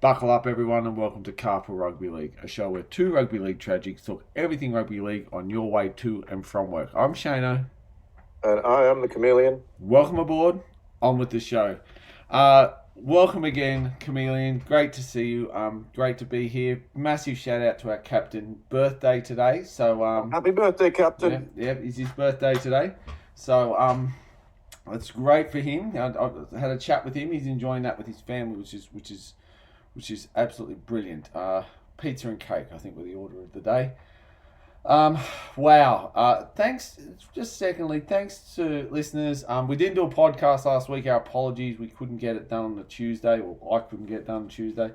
Buckle up, everyone, and welcome to Carpool Rugby League, a show where two rugby league tragics talk everything rugby league on your way to and from work. I'm Shano. And I am the chameleon. Welcome aboard. On with the show. Welcome again, Chameleon. Great to see you. Great to be here. Massive shout out to our captain. Birthday today. So Happy birthday, Captain. yeah, it's his birthday today. So it's great for him. I had a chat with him. He's enjoying that with his family, which is absolutely brilliant. Pizza and cake, I think, were the order of the day. Wow. Thanks. Just secondly, thanks to listeners. We didn't do a podcast last week. Our apologies. We couldn't get it done on a Tuesday, or I couldn't get it done on Tuesday.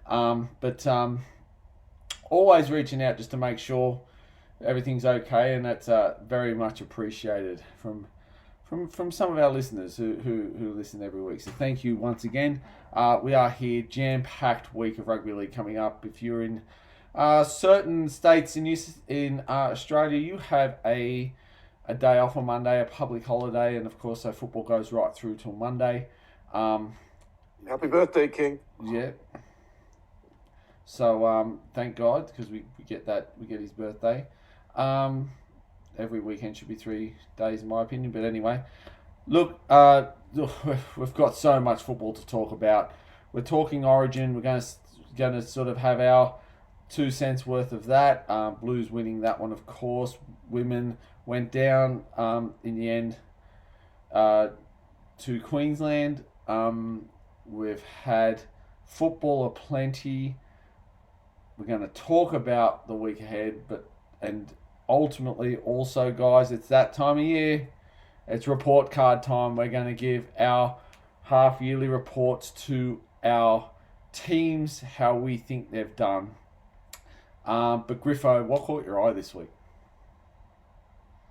But always reaching out just to make sure everything's okay, and that's very much appreciated from some of our listeners who listen every week. So thank you once again. We are here, jam-packed week of rugby league coming up. If you're in certain states in Australia, you have a day off on Monday, a public holiday, and of course, so football goes right through till Monday. Happy birthday, King. Yeah. So thank God, because we get his birthday. Every weekend should be 3 days, in my opinion. But anyway, look, we've got so much football to talk about. We're talking Origin. We're going to sort of have our 2 cents worth of that. Blues winning that one, of course. Women went down in the end to Queensland. We've had football aplenty. We're going to talk about the week ahead, and ultimately also, guys, it's that time of year. It's report card time. We're going to give our half-yearly reports to our teams, how we think they've done. But Griffo, what caught your eye this week?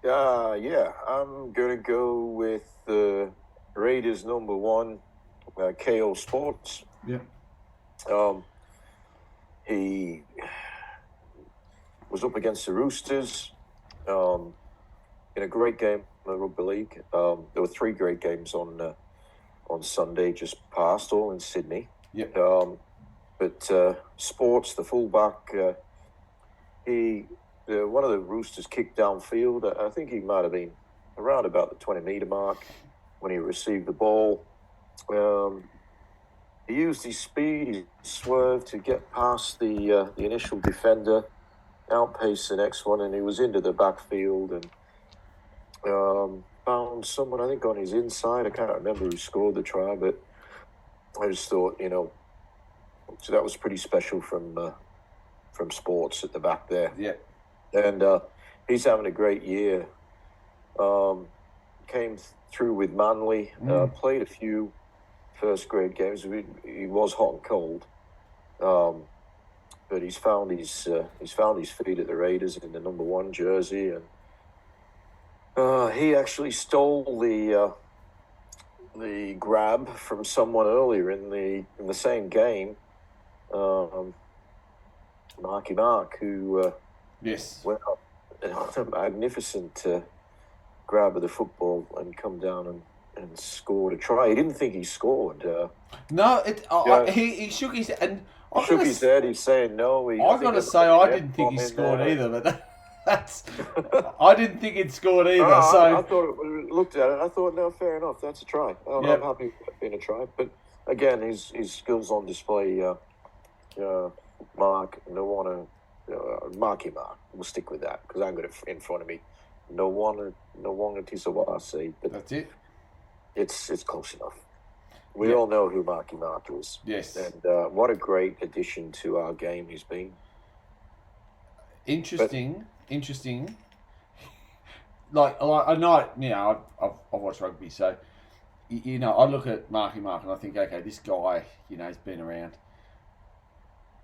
Yeah, I'm going to go with the Raiders number one, KO Sports. Yeah. He was up against the Roosters in a great game in Rugby League. There were 3 great games on Sunday just past, all in Sydney. Yep. But Sports, the fullback, one of the Roosters kicked downfield. I think he might have been around about the 20-metre mark when he received the ball. He used his speed, his swerve to get past the initial defender, outpaced the next one, and he was into the backfield and found someone, I think, on his inside. I can't remember who scored the try, but I just thought, so that was pretty special from Sports at the back there. Yeah. And he's having a great year. Came through with Manly, played a few first grade games. He was hot and cold, but he's found his feet at the Raiders in the number 1 jersey, and he actually stole the grab from someone earlier in the same game. Marky Mark, who yes, went up on a magnificent grab of the football and come down and scored a try. He didn't think he scored. No, he shook his head. And shook his head. He's saying no. I've got to say, I didn't think he scored either, but that's I didn't think he'd scored either. I thought, looked at it, I thought, no, fair enough, that's a try. I'm happy with it being a try. But again, his skills on display. Mark, Marky Mark. We'll stick with that because I've got it in front of me. No one it is what I say. But that's it. It's close enough. We all know who Marky Mark is. Yes. And what a great addition to our game he's been. Interesting. Like I know, I've watched rugby, so I look at Marky Mark and I think, okay, this guy, he's been around.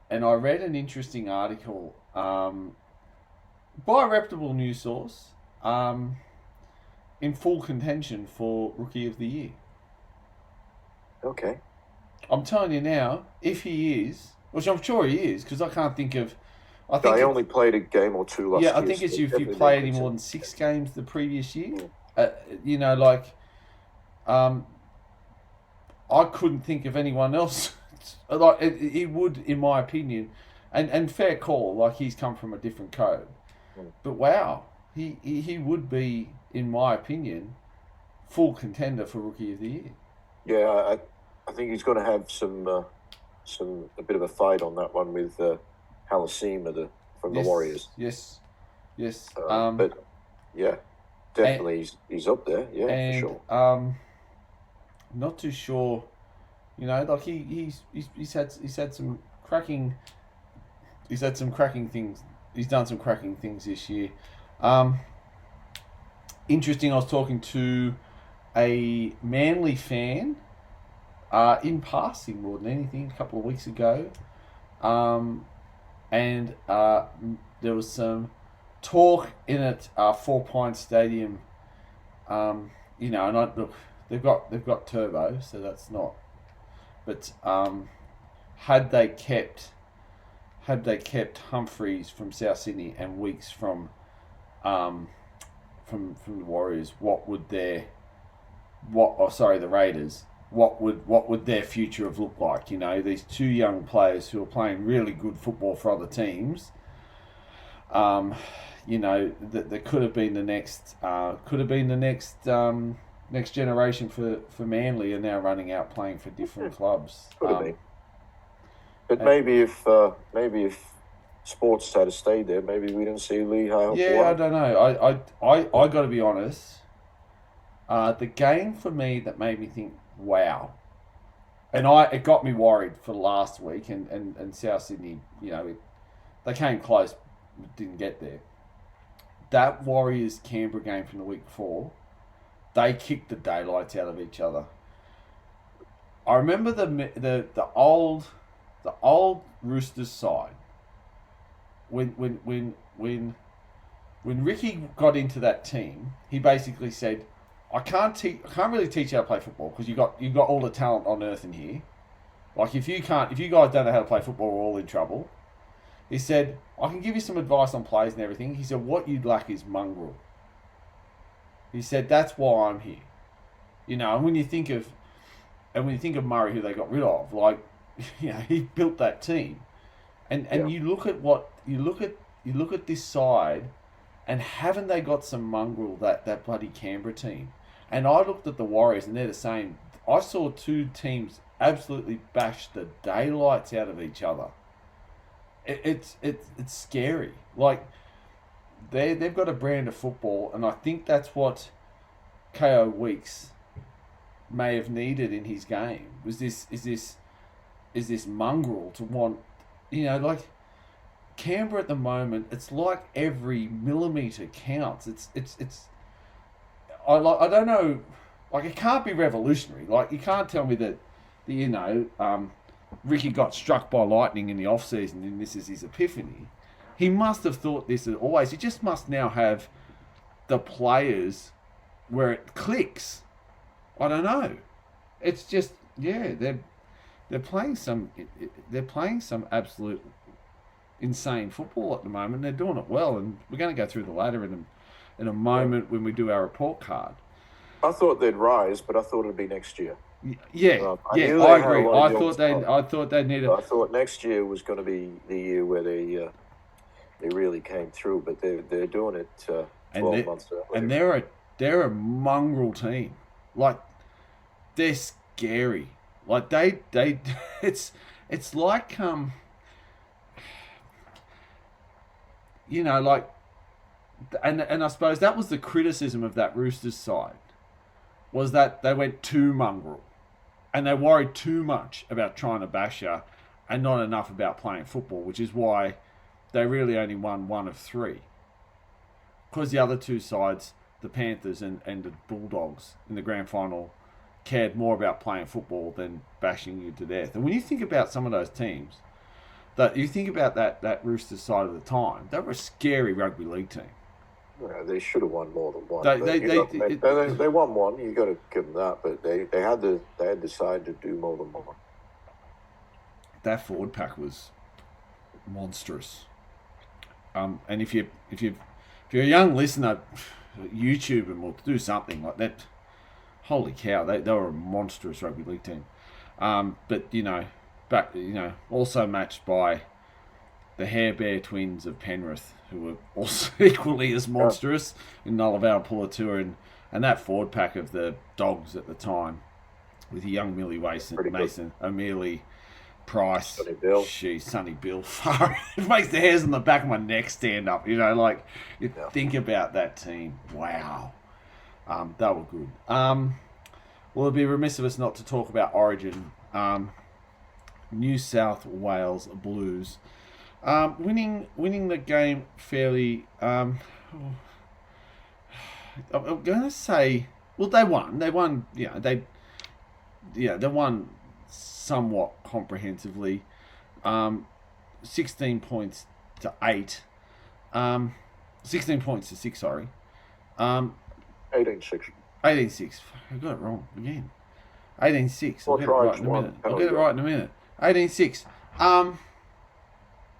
And I read an interesting article by a reputable news source in full contention for Rookie of the Year. Okay. I'm telling you now, if he is, which I'm sure he is, because I can't think of... I only played a game or two last year. Yeah, I think it's if you play any more than 6 games the previous year. Yeah. I couldn't think of anyone else he would, in my opinion, and fair call. Like, he's come from a different code, but wow, he would be, in my opinion, full contender for Rookie of the Year. Yeah, I think he's going to have a bit of a fight on that one with Halasima from the Warriors. Yes. But yeah, definitely he's up there. Yeah, for sure. Not too sure. Like he's had some cracking. He's had some cracking things. He's done some cracking things this year. Interesting. I was talking to a Manly fan, in passing more than anything, a couple of weeks ago, and there was some talk in at 4 Pine Stadium. And look, they've got turbo, so that's not. But had they kept Humphreys from South Sydney and Weeks from the Warriors, the Raiders, what would their future have looked like? These two young players who are playing really good football for other teams. That could have been the next generation for Manly, are now running out playing for different clubs. Could have been. But maybe if sports had stayed there, maybe we didn't see Lehigh. Yeah, I don't know. I got to be honest. The game for me that made me think, wow, and it got me worried for last week, and South Sydney, they came close, didn't get there. That Warriors Canberra game from the week before, they kicked the daylights out of each other. I remember the old Roosters side when Ricky got into that team, he basically said, I can't really teach you how to play football because you got all the talent on earth in here. Like, if you guys don't know how to play football, we're all in trouble. He said, I can give you some advice on plays and everything. He said, what you'd lack is mongrel. He said, that's why I'm here. And when you think of Murray, who they got rid of, like, he built that team. And you look at this side, and haven't they got some mongrel, that bloody Canberra team? And I looked at the Warriors, and they're the same. I saw two teams absolutely bash the daylights out of each other. It's scary. Like, they've got a brand of football, and I think that's what KO Weeks may have needed in his game. Is this mongrel to want, like Canberra at the moment? It's like every millimeter counts. I don't know. Like, it can't be revolutionary. Like, you can't tell me that Ricky got struck by lightning in the off season and this is his epiphany. He must have thought this as always. He just must now have the players where it clicks. I don't know. It's just, they're playing some absolute insane football at the moment. They're doing it well, and we're going to go through the ladder in a moment when we do our report card. I thought they'd rise, but I thought it'd be next year. I agree. I thought they'd need it. I thought next year was going to be the year where they really came through, but they're doing it 12 months early. And they're a mongrel team. Like, they're scary. Like, they it's like like, and I suppose that was the criticism of that Roosters side, was that they went too mongrel. And they worried too much about trying to bash you and not enough about playing football, which is why they really only won one of three. Because the other two sides, the Panthers and the Bulldogs in the grand final, cared more about playing football than bashing you to death. And when you think about some of those teams, that you think about that Roosters side of the time, they were a scary rugby league team. Yeah, they should have won more than one. They won one. You got to give them that, but they had decided to do more than one. That forward pack was monstrous. And if you're a young listener, YouTube and we'll do something like that. Holy cow, they were a monstrous rugby league team. But also matched by the Hair Bear twins of Penrith, who were also equally as monstrous in Nullivar Pulatua and that forward pack of the Dogs at the time, with young Millie Mason, O'Mealy, Price, Sonny Bill. It makes the hairs on the back of my neck stand up. Think about that team. Wow, they were good. Well, it'd be remiss of us not to talk about Origin. New South Wales Blues winning the game fairly. I'm going to say, well, they won. They won. They won somewhat comprehensively. 16 points to 8. 16 points to 6. Sorry. 18-6. 18-6. I got it wrong again. 18-6. I'll get it right in a minute. 18-6.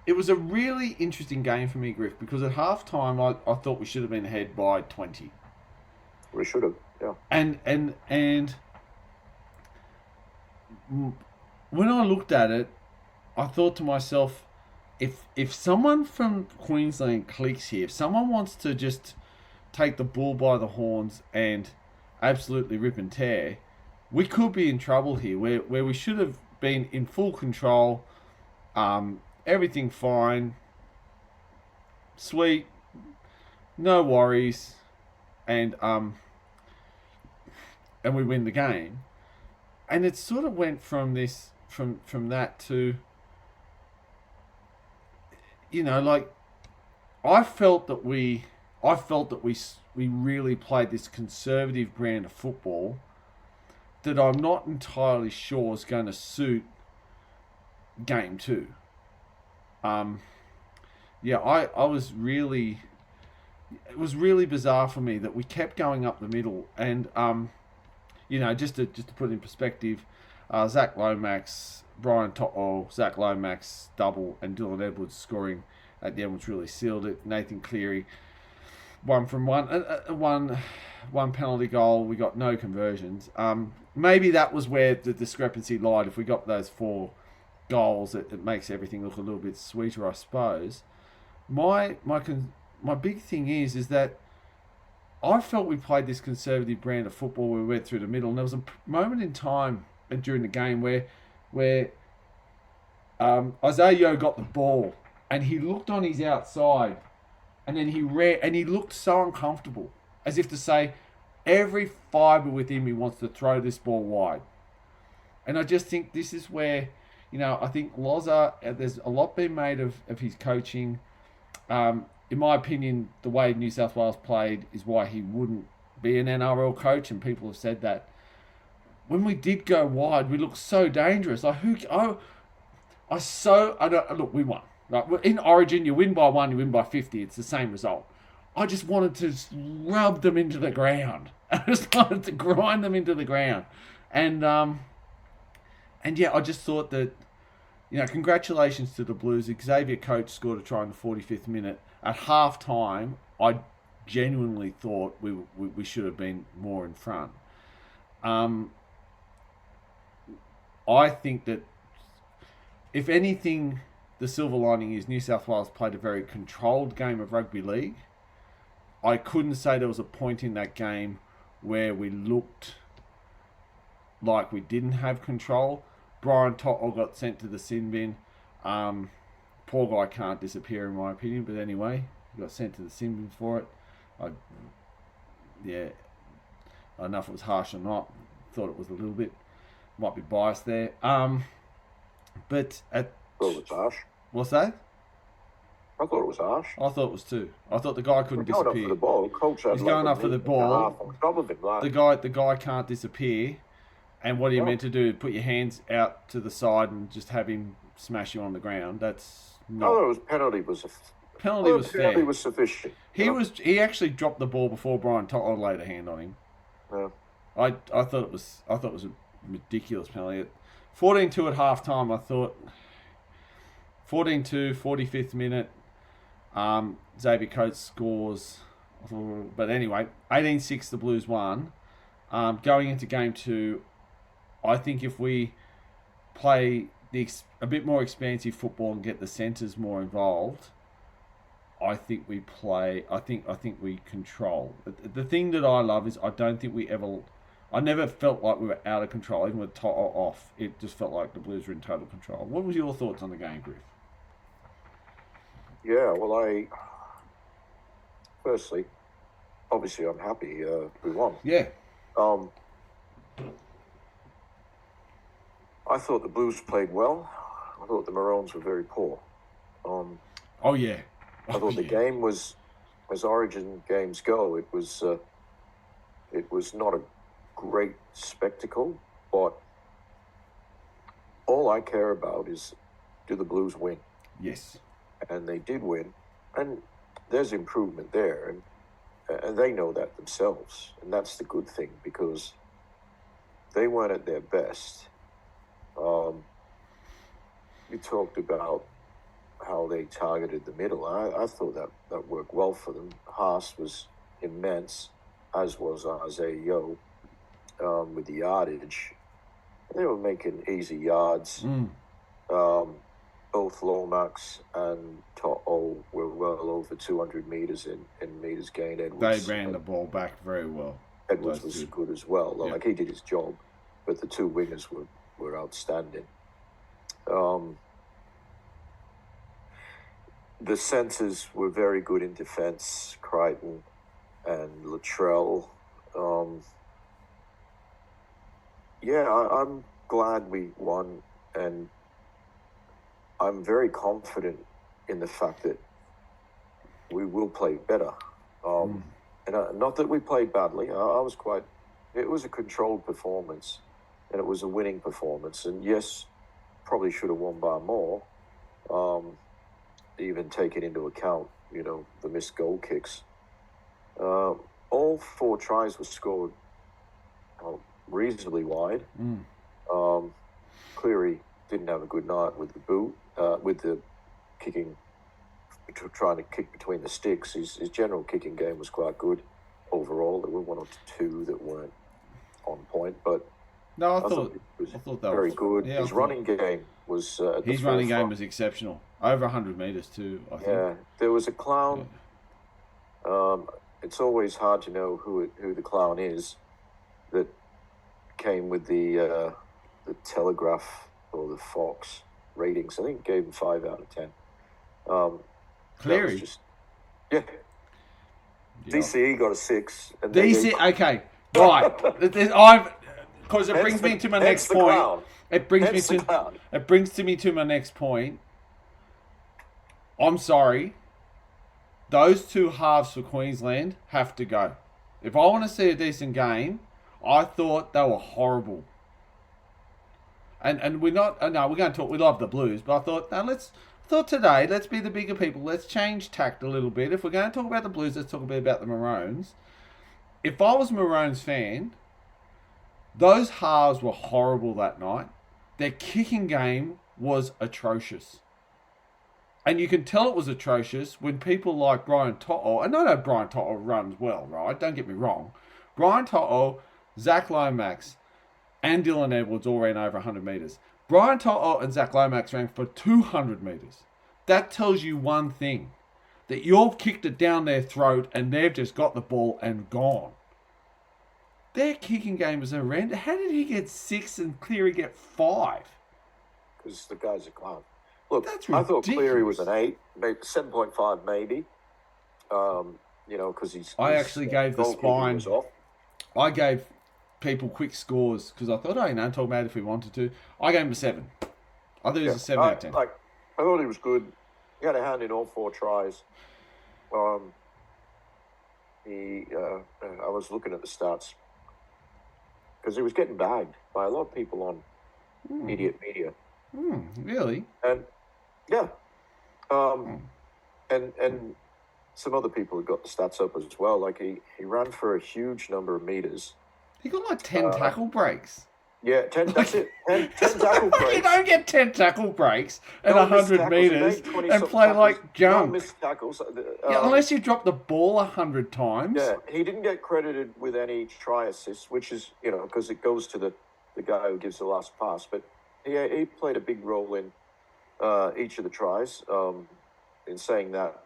It was a really interesting game for me, Griff, because at halftime I thought we should have been ahead by 20. We should have, yeah. And when I looked at it, I thought to myself, if someone from Queensland clicks here, if someone wants to just take the bull by the horns and absolutely rip and tear, we could be in trouble here, where we should have been in full control, everything fine, sweet, no worries, and we win the game. And it sort of went from that to, I felt that we really played this conservative brand of football that I'm not entirely sure is going to suit game 2. I was really, it was really bizarre for me that we kept going up the middle, and just to put it in perspective, Zach Lomax, Brian To'o, Zach Lomax double, and Dylan Edwards scoring at the end, which really sealed it. Nathan Cleary, one penalty goal. We got no conversions. Maybe that was where the discrepancy lied. If we got those 4 goals, it makes everything look a little bit sweeter, I suppose. My big thing is that I felt we played this conservative brand of football where we went through the middle, and there was a moment in time during the game where Isaiah Yeo got the ball and he looked on his outside, and then he ran, and he looked so uncomfortable, as if to say, every fibre within me wants to throw this ball wide. And I just think this is where, I think Loza, there's a lot been made of his coaching. In my opinion, the way New South Wales played is why he wouldn't be an NRL coach, and people have said that. When we did go wide, we looked so dangerous. Look, we won. Like, in Origin, you win by 1, you win by 50. It's the same result. I just wanted to rub them into the ground. I just wanted to grind them into the ground. And I just thought that, congratulations to the Blues. Xavier Coates scored a try in the 45th minute. At half time, I genuinely thought we should have been more in front. I think that, if anything, the silver lining is New South Wales played a very controlled game of rugby league. I couldn't say there was a point in that game where we looked like we didn't have control. Brian To'o got sent to the sin bin. Poor guy can't disappear, in my opinion, but anyway, he got sent to the sin bin for it. I don't know if it was harsh or not. Thought it was a little bit. Might be biased there. But at... Thought it was harsh. What's that? I thought it was harsh. I thought it was too. I thought the guy couldn't disappear. He's going up for the ball. On top of him, the guy can't disappear. And what are you meant to do? Put your hands out to the side and just have him smash you on the ground? That's not... No, it was penalty was penalty fair. Was sufficient. He actually dropped the ball before Brian To'o laid a hand on him. Yeah. I thought it was a ridiculous penalty. 14-2 at half time, I thought. 14-2, 45th minute. Xavier Coates scores. But anyway, 18-6 the Blues won. Going into game 2, I think if we play a bit more expansive football and get the centres more involved, I think we play. I think we control. The thing that I love is I don't think we ever. I never felt like we were out of control. Even with Toto off, it just felt like the Blues were in total control. What was your thoughts on the game, Griff? Yeah, well, firstly, obviously, I'm happy we won. Yeah. I thought the Blues played well. I thought the Maroons were very poor. Oh yeah. I thought the game was, as Origin games go, it was not a great spectacle, but all I care about is, do the Blues win? Yes. And they did win, and there's improvement there, and they know that themselves, and that's the good thing, because they weren't at their best. You talked about how they targeted the middle. I thought that worked well for them. Haas was immense, as was Isaiah Yeo, with the yardage. They were making easy yards. Both Lomax and To'o were well over 200 metres in metres gained. Edwards, they ran the ball back very well. Edwards was good as well. Yeah. Like, he did his job, but the two wingers were outstanding. The centres were very good in defence, Crichton and Latrell. I'm glad we won, and I'm very confident in the fact that we will play better. And not that we played badly. It was a controlled performance, and it was a winning performance. And yes, probably should have won by more, even taking into account, the missed goal kicks. All 4 tries were scored reasonably wide. Cleary didn't have a good night with the boot, with the kicking, trying to kick between the sticks. His general kicking game was quite good overall. There were 1 or 2 that weren't on point, but no, I thought that was very good. Yeah, his running game was his running game was exceptional. Over 100 metres too, I think. Yeah, there was a clown. Yeah. It's always hard to know who the clown is that came with the Telegraph or the Fox ratings. I think it gave him 5 out of 10. Cleary. Yeah. DCE got a 6. And okay, right. Because it brings me to my next point. Clown. It brings me to my next point. I'm sorry. Those 2 halves for Queensland have to go. If I want to see a decent game, I thought they were horrible. And we're not. No, we're going to talk. We love the Blues, but I thought today, let's be the bigger people. Let's change tact a little bit. If we're going to talk about the Blues, let's talk a bit about the Maroons. If I was a Maroons fan, those halves were horrible that night. Their kicking game was atrocious. And you can tell it was atrocious when people like Brian To'o, and I know Brian To'o runs well, right? Don't get me wrong. Brian To'o, Zach Lomax, and Dylan Edwards all ran over 100 metres. Brian To'o and Zach Lomax ran for 200 metres. That tells you one thing, that you've kicked it down their throat and they've just got the ball and gone. Their kicking game was horrendous. How did he get 6 and Cleary get 5? Because the guy's a clown. Look, That's I thought ridiculous. Cleary was an 8, maybe 7.5 maybe. Because he's... I actually gave the spine... I gave people quick scores because I thought, talk about it if we wanted to. I gave him a 7. I thought he was a 7 out of 10. I thought he was good. He had a hand in all 4 tries. I was looking at the stats because he was getting bagged by a lot of people on media. Really? And yeah, and some other people have got the stats up as well. Like he ran for a huge number of meters. He got like 10 tackle breaks. Yeah, 10. That's it. 10 tackle breaks. You don't get 10 tackle breaks at 100 meters and play like junk. No missed tackles. Unless you drop the ball 100 times. Yeah, he didn't get credited with any try assists, which is because it goes to the guy who gives the last pass. But he played a big role in each of the tries. In saying that,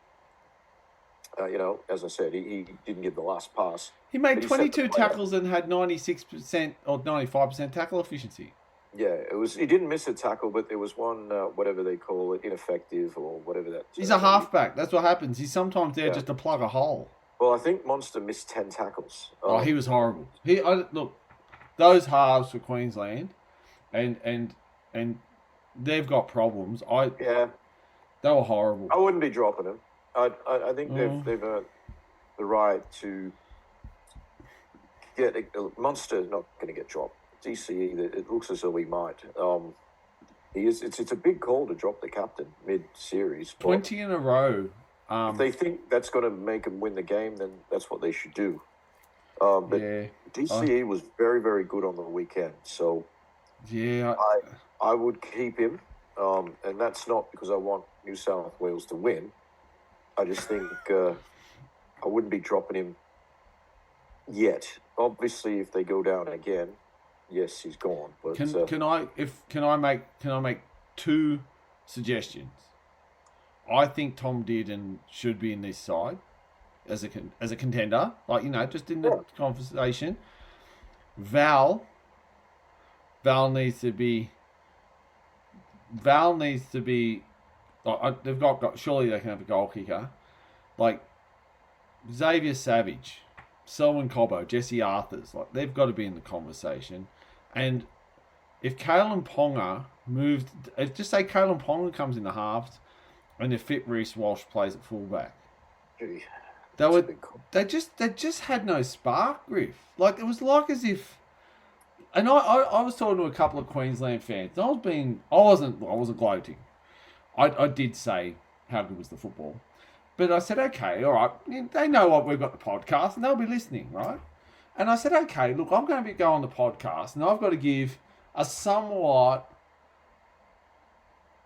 as I said, he didn't give the last pass. He made But he set the 22 play up. tackles and had 96% or 95% tackle efficiency. Yeah, he didn't miss a tackle, but there was one, whatever they call it, ineffective or whatever that. He's a halfback. That's what happens. He's sometimes there Yeah. just to plug a hole. Well, I think Monster missed 10 tackles. He was horrible. Look, those halves for Queensland, and they've got problems. Yeah, they were horrible. I wouldn't be dropping them. I think they've earned the right to get Monster's not going to get dropped. DCE, it looks as though he might. It's a big call to drop the captain mid-series. 20 in a row. If they think that's going to make them win the game, then that's what they should do. But yeah, DCE was very, very good on the weekend. So yeah, I would keep him. And that's not because I want New South Wales to win. I just think I wouldn't be dropping him yet. Obviously, if they go down again, yes, he's gone. But can I make two suggestions? I think Tom Dearden should be in this side as a contender, just in the conversation. Val needs to be. They've got surely they can have a goal kicker, like Xavier Savage, Selwyn Cobbo, Jesse Arthurs. Like they've got to be in the conversation, and if Kalen Ponga just say Kalen Ponga comes in the halves. And if fit Reece Walsh plays at fullback, they just had no spark, Griff. Like it was like as if, and I was talking to a couple of Queensland fans. And I wasn't gloating. I did say how good was the football, but I said okay, all right. They know what we've got the podcast and they'll be listening, right? And I said okay, look, I'm going to go on the podcast and I've got to give a somewhat.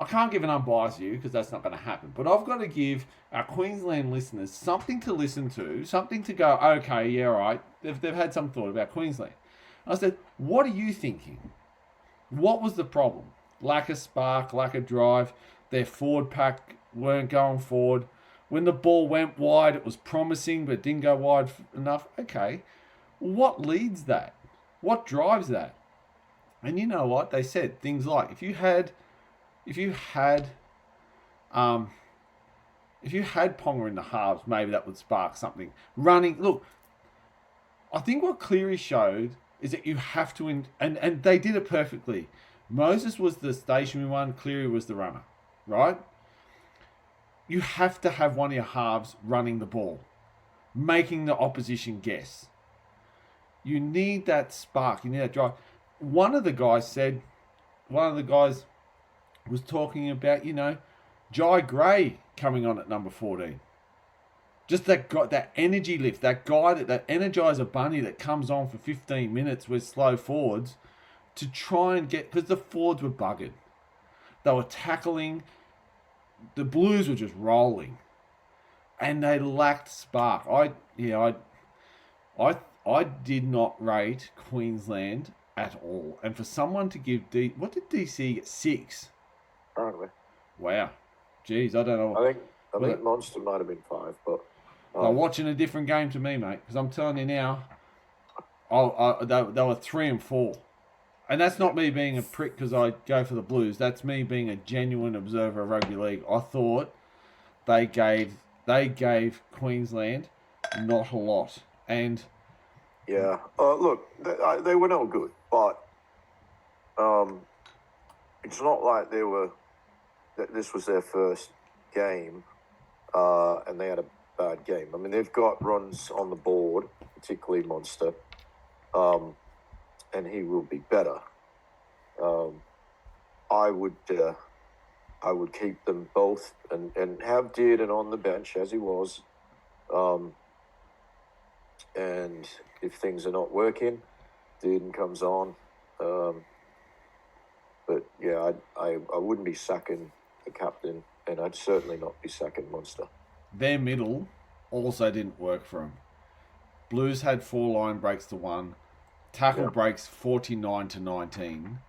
I can't give an unbiased view because that's not going to happen. But I've got to give our Queensland listeners something to listen to, something to go, okay, yeah, right. They've had some thought about Queensland. I said, what are you thinking? What was the problem? Lack of spark, lack of drive. Their forward pack weren't going forward. When the ball went wide, it was promising, but didn't go wide enough. Okay, what leads that? What drives that? And you know what? They said things like, if you had Ponga in the halves, maybe that would spark something. Running, look, I think what Cleary showed is that you have to, and they did it perfectly. Moses was the stationary one, Cleary was the runner, right? You have to have one of your halves running the ball, making the opposition guess. You need that spark, you need that drive. One of the guys was talking about, Jai Gray coming on at number 14. Just that energy lift, that guy, that energizer bunny that comes on for 15 minutes with slow forwards to try and get, because the forwards were buggered. They were tackling, the Blues were just rolling, and they lacked spark. I did not rate Queensland at all. And for someone to give what did DC get? 6? Wow. Jeez, I don't know. I think Monster might have been 5, but they're watching a different game to me, mate. Because I'm telling you now, they were 3 and 4, and that's not me being a prick because I go for the Blues. That's me being a genuine observer of rugby league. I thought they gave Queensland not a lot, and yeah. Look, they were no good, but it's not like this was their first game, and they had a bad game. I mean, they've got runs on the board, particularly Monster, and he will be better. I would keep them both and have Dearden on the bench as he was, and if things are not working, Dearden comes on. But yeah, I wouldn't be sacking the captain, and I'd certainly not be sacking Monster. Their middle also didn't work for them. Blues had 4 line breaks to 1, tackle breaks 49 to 19,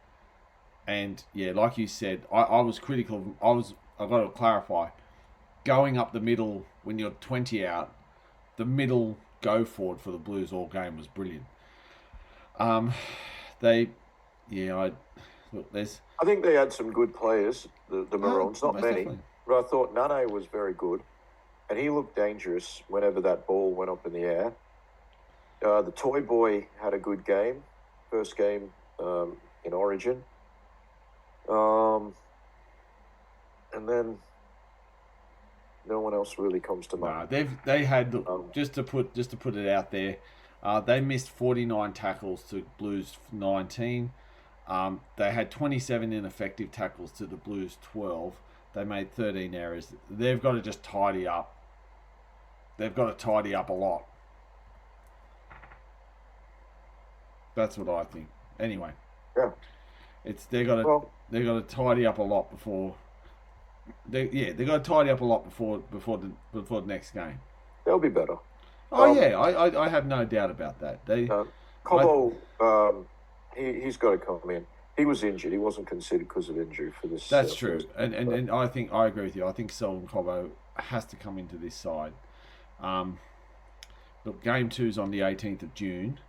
And yeah, like you said, I was critical. I got to clarify, going up the middle when you're 20 out, the middle go forward for the Blues all game was brilliant. They, yeah, there's. I think they had some good players, the Maroons, not many, definitely. but I thought Nane was very good, and he looked dangerous whenever that ball went up in the air. The Toy Boy had a good game, first game in Origin, and then no one else really comes to mind. They had just to put it out there. They missed 49 tackles to Blues 19. They had 27 ineffective tackles to the Blues 12. They made 13 errors. They've got to just tidy up. They've got to tidy up a lot. That's what I think. Anyway, yeah, they've got to tidy up a lot before. They've got to tidy up a lot before the next game. They'll be better. I have no doubt about that. Cobo, he's got to come in. He was injured. He wasn't considered because of injury for this. That's true, and I think I agree with you. I think Selwyn Cobo has to come into this side. Look, game 2's on the 18th of June.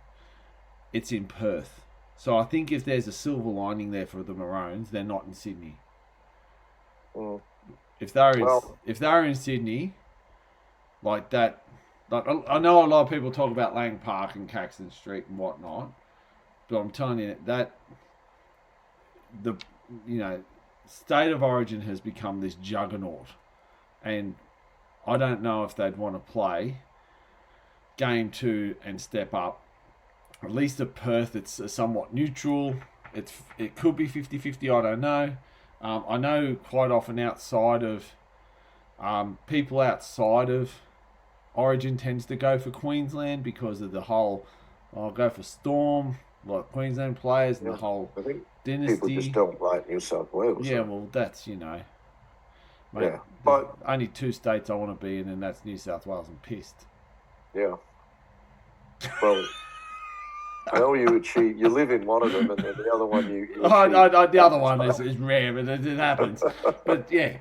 It's in Perth, so I think if there's a silver lining there for the Maroons, they're not in Sydney. Mm. If they're in Sydney, like that, like I know a lot of people talk about Lang Park and Caxton Street and whatnot, but I'm telling you that the State of Origin has become this juggernaut, and I don't know if they'd want to play game 2 and step up. At least at Perth, it's somewhat neutral. It could be 50-50, I don't know. I know quite often outside of people outside of Origin tends to go for Queensland because of the whole I'll go for Storm, like Queensland players and the whole dynasty. People just don't like New South Wales. Yeah, well, that's, mate, yeah, but only 2 states I want to be in, and that's New South Wales. I'm pissed. Yeah. Well, I know you live in one of them, and then the other one the other one is rare, but it happens. But yeah,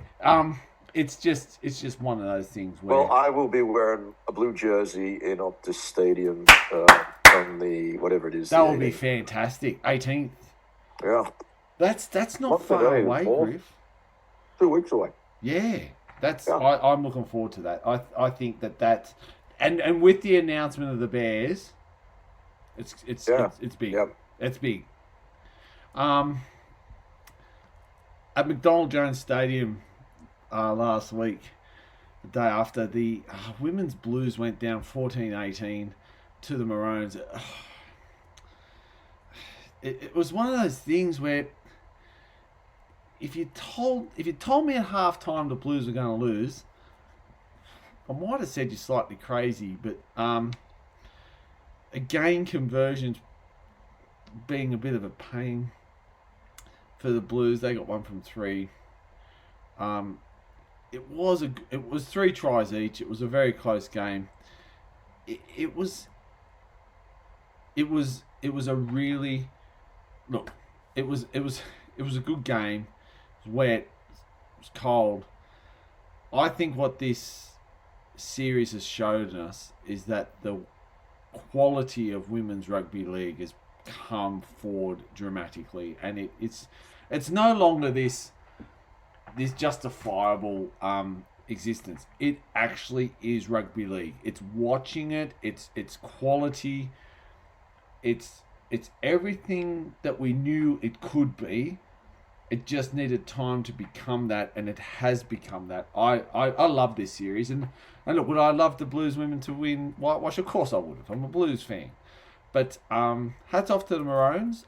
it's just one of those things where. Well, I will be wearing a blue jersey in Optus Stadium on the whatever it is. That will be fantastic. 18th. Yeah. That's not far away, Griff. 2 weeks away. Yeah, I'm looking forward to that. I think that's and with the announcement of the Bears. It's big. Yep. It's big. At McDonald Jones Stadium last week, the day after, the women's Blues went down 14-18 to the Maroons. It was one of those things where if you told me at halftime the Blues were going to lose, I might have said you're slightly crazy, but again, conversions being a bit of a pain for the Blues. They got 1 from 3. It was 3 tries each. It was a very close game. It was a really look. It was a good game. It was wet. It was cold. I think what this series has showed us is that the quality of women's rugby league has come forward dramatically, and it's no longer this justifiable existence. It actually is rugby league. It's watching it. It's quality. It's everything that we knew it could be. It just needed time to become that, and it has become that. I love this series, and look, would I love the Blues women to win Whitewash? Of course I would have. I'm a Blues fan. But hats off to the Maroons.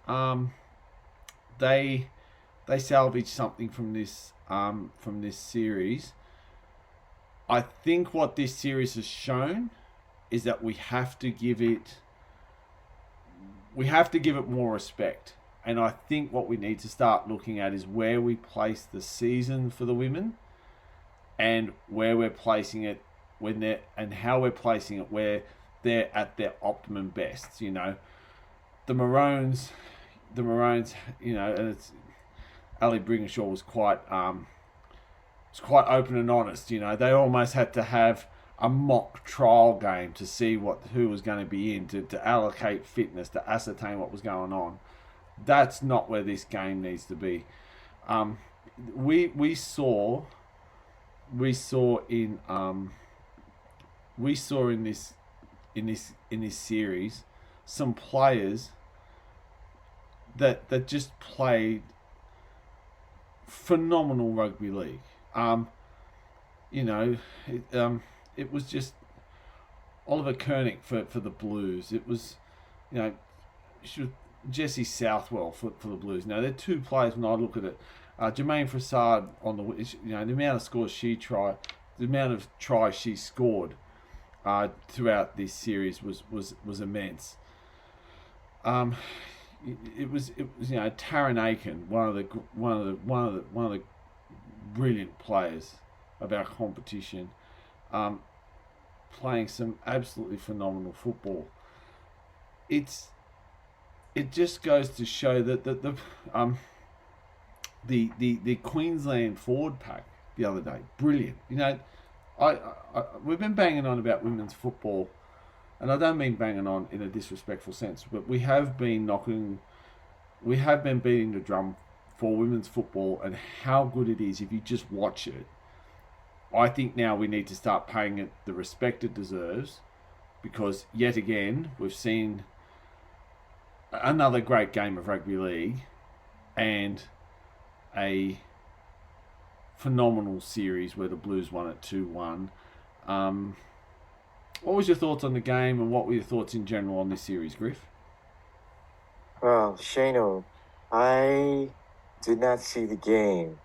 They salvaged something from this series. I think what this series has shown is that we have to give it more respect. And I think what we need to start looking at is where we place the season for the women, and where we're placing it and how we're placing it where they're at their optimum best. The Maroons, and Ali Bringshaw was quite open and honest. You know, they almost had to have a mock trial game to see who was going to be in, to allocate fitness, to ascertain what was going on. That's not where this game needs to be. We saw in this series some players that just played phenomenal rugby league. It was just Oliver Koenig for the Blues. It was, Jesse Southwell for the Blues. Now, they're two players when I look at it. Jermaine Frassard on the amount of scores the amount of tries she scored throughout this series was immense. It was Taran Aiken, one of the brilliant players of our competition, playing some absolutely phenomenal football. It just goes to show that the Queensland forward pack the other day, brilliant. We've been banging on about women's football, and I don't mean banging on in a disrespectful sense, but we have been beating the drum for women's football and how good it is if you just watch it. I think now we need to start paying it the respect it deserves, because yet again we've seen another great game of rugby league and a phenomenal series where the Blues won it 2-1. What was your thoughts on the game, and what were your thoughts in general on this series, Griff? Well, Shano, I did not see the game.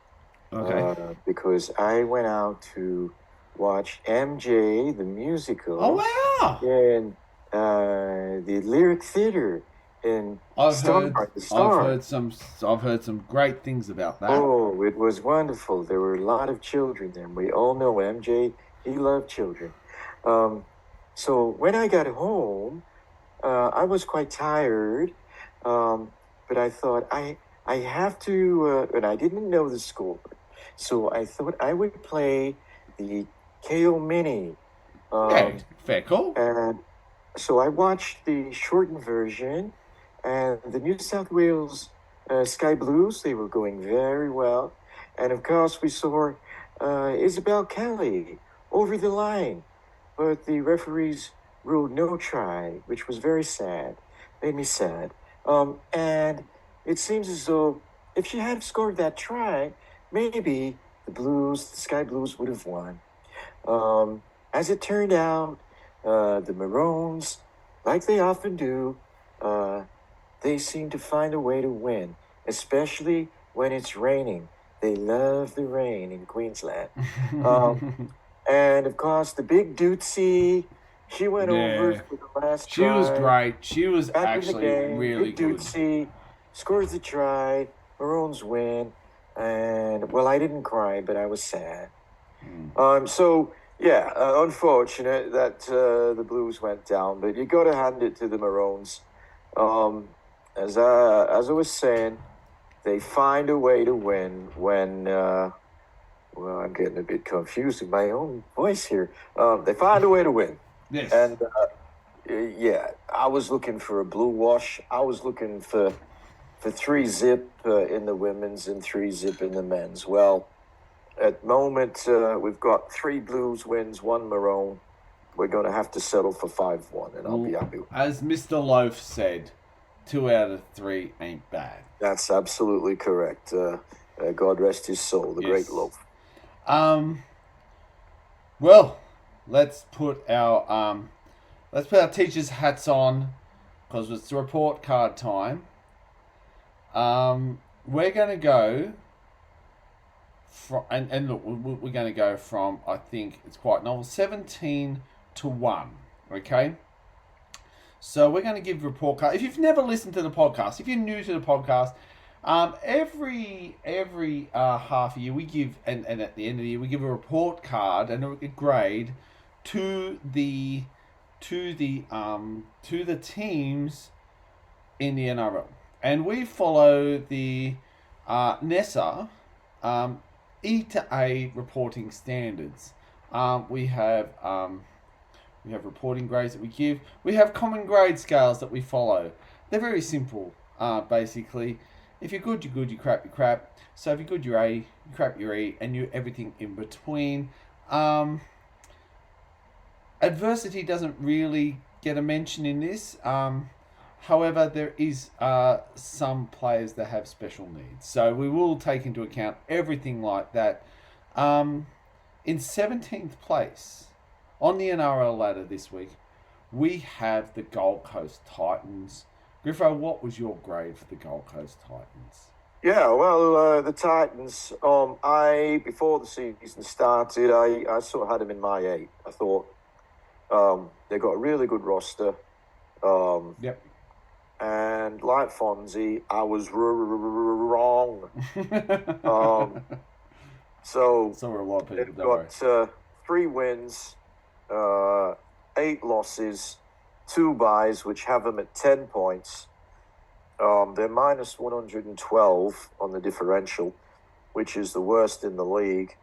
Okay. Because I went out to watch MJ the musical. Oh wow! In the Lyric Theater in I've heard some great things about that. Oh, it was wonderful. There were a lot of children there. We all know MJ. He loved children. So when I got home, I was quite tired, but I thought I have to, and I didn't know the score. So I thought I would play the KO Mini. Fair call. And so I watched the shortened version, and the New South Wales Sky Blues, they were going very well. And of course, we saw Isabel Kelly over the line, but the referees ruled no try, which was very sad, made me sad. And it seems as though if she had scored that try, maybe the Sky Blues would have won. As it turned out, the Maroons, like they often do, they seem to find a way to win, especially when it's raining. They love the rain in Queensland. And of course, the big Dootsy, she went over for the last try. She was great. She was actually really good. Dootsy scores the try. Maroons win. And, well, I didn't cry, but I was sad. Unfortunate that the Blues went down, but you got to hand it to the Maroons. As I was saying, they find a way to win when, I'm getting a bit confused with my own voice here. They find a way to win. Yes. And, I was looking for a blue wash. I was looking for 3-zip in the women's and 3-zip in the men's. Well, at the moment, we've got 3 Blues wins, 1 Maroon. We're going to have to settle for 5-1, and I'll be happy. As Mr. Loaf said, 2 out of 3 ain't bad. That's absolutely correct. God rest his soul, the great Loaf. Well, let's put our teachers' hats on, because it's report card time. We're going to go from, and look, we're going to go from, I think it's quite novel, 17 to 1. Okay. So we're going to give report card. If you've never listened to the podcast, if you're new to the podcast, every half a year we give, and at the end of the year we give a report card and a grade to the teams in the NRL, and we follow the Nessa, E to A reporting standards. We have reporting grades that we give. We have common grade scales that we follow. They're very simple. Basically, if you're good, you're good. You crap, you crap. So if you're good, you're A. You crap, you're E, and you're everything in between. Adversity doesn't really get a mention in this. However, there is some players that have special needs. So we will take into account everything like that. In 17th place on the NRL ladder this week, we have the Gold Coast Titans. Griffo, what was your grade for the Gold Coast Titans? Yeah, well, the Titans, before the season started, I sort of had them in my 8. I thought they've got a really good roster. Yep. And like Fonzie, I was wrong. So were a lot of people. They've got 3 wins, 8 losses, 2 byes, which have them at 10 points. They're minus 112 on the differential, which is the worst in the league.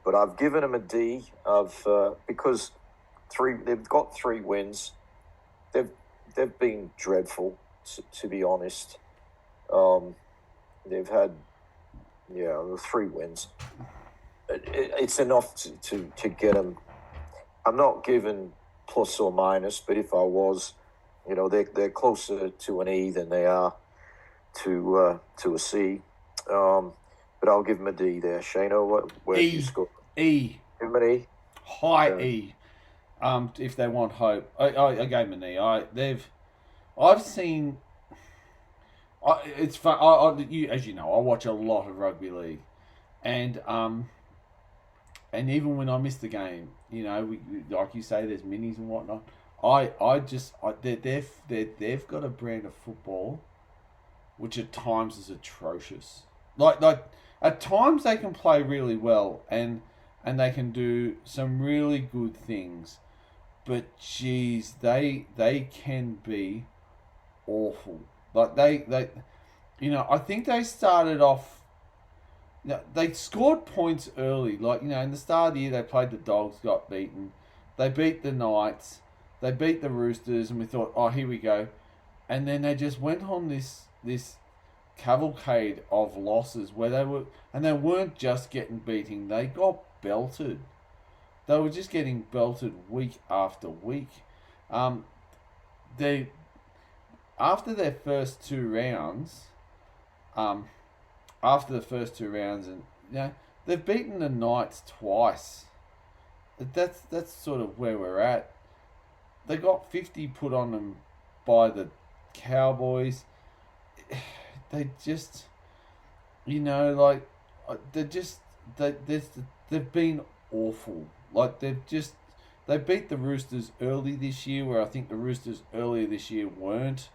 But I've given them a D because they've got 3 wins. They've been dreadful, to be honest. They've had 3 wins. It's enough to get them. I'm not giving plus or minus, but if I was, they're closer to an E than they are to a C. But I'll give them a D there. Shano, where do you score? E. Give them an E. High E. If they want hope, I gave them an E. I've seen. It's fun. As you know, I watch a lot of rugby league, and even when I miss the game, like you say, there's minis and whatnot. They've got a brand of football, which at times is atrocious. Like at times they can play really well and they can do some really good things, but geez, they can be awful. Like they I think they started off. They scored points early. Like in the start of the year, they played the Dogs, got beaten. They beat the Knights. They beat the Roosters, and we thought, oh, here we go. And then they just went on this cavalcade of losses where they weren't just getting beaten. They got belted. They were just getting belted week after week. They after their first 2 rounds, and they've beaten the Knights twice. That's sort of where we're at. They got 50 put on them by the Cowboys. They just, they've been awful. Like they beat the Roosters early this year, where I think the Roosters earlier this year weren't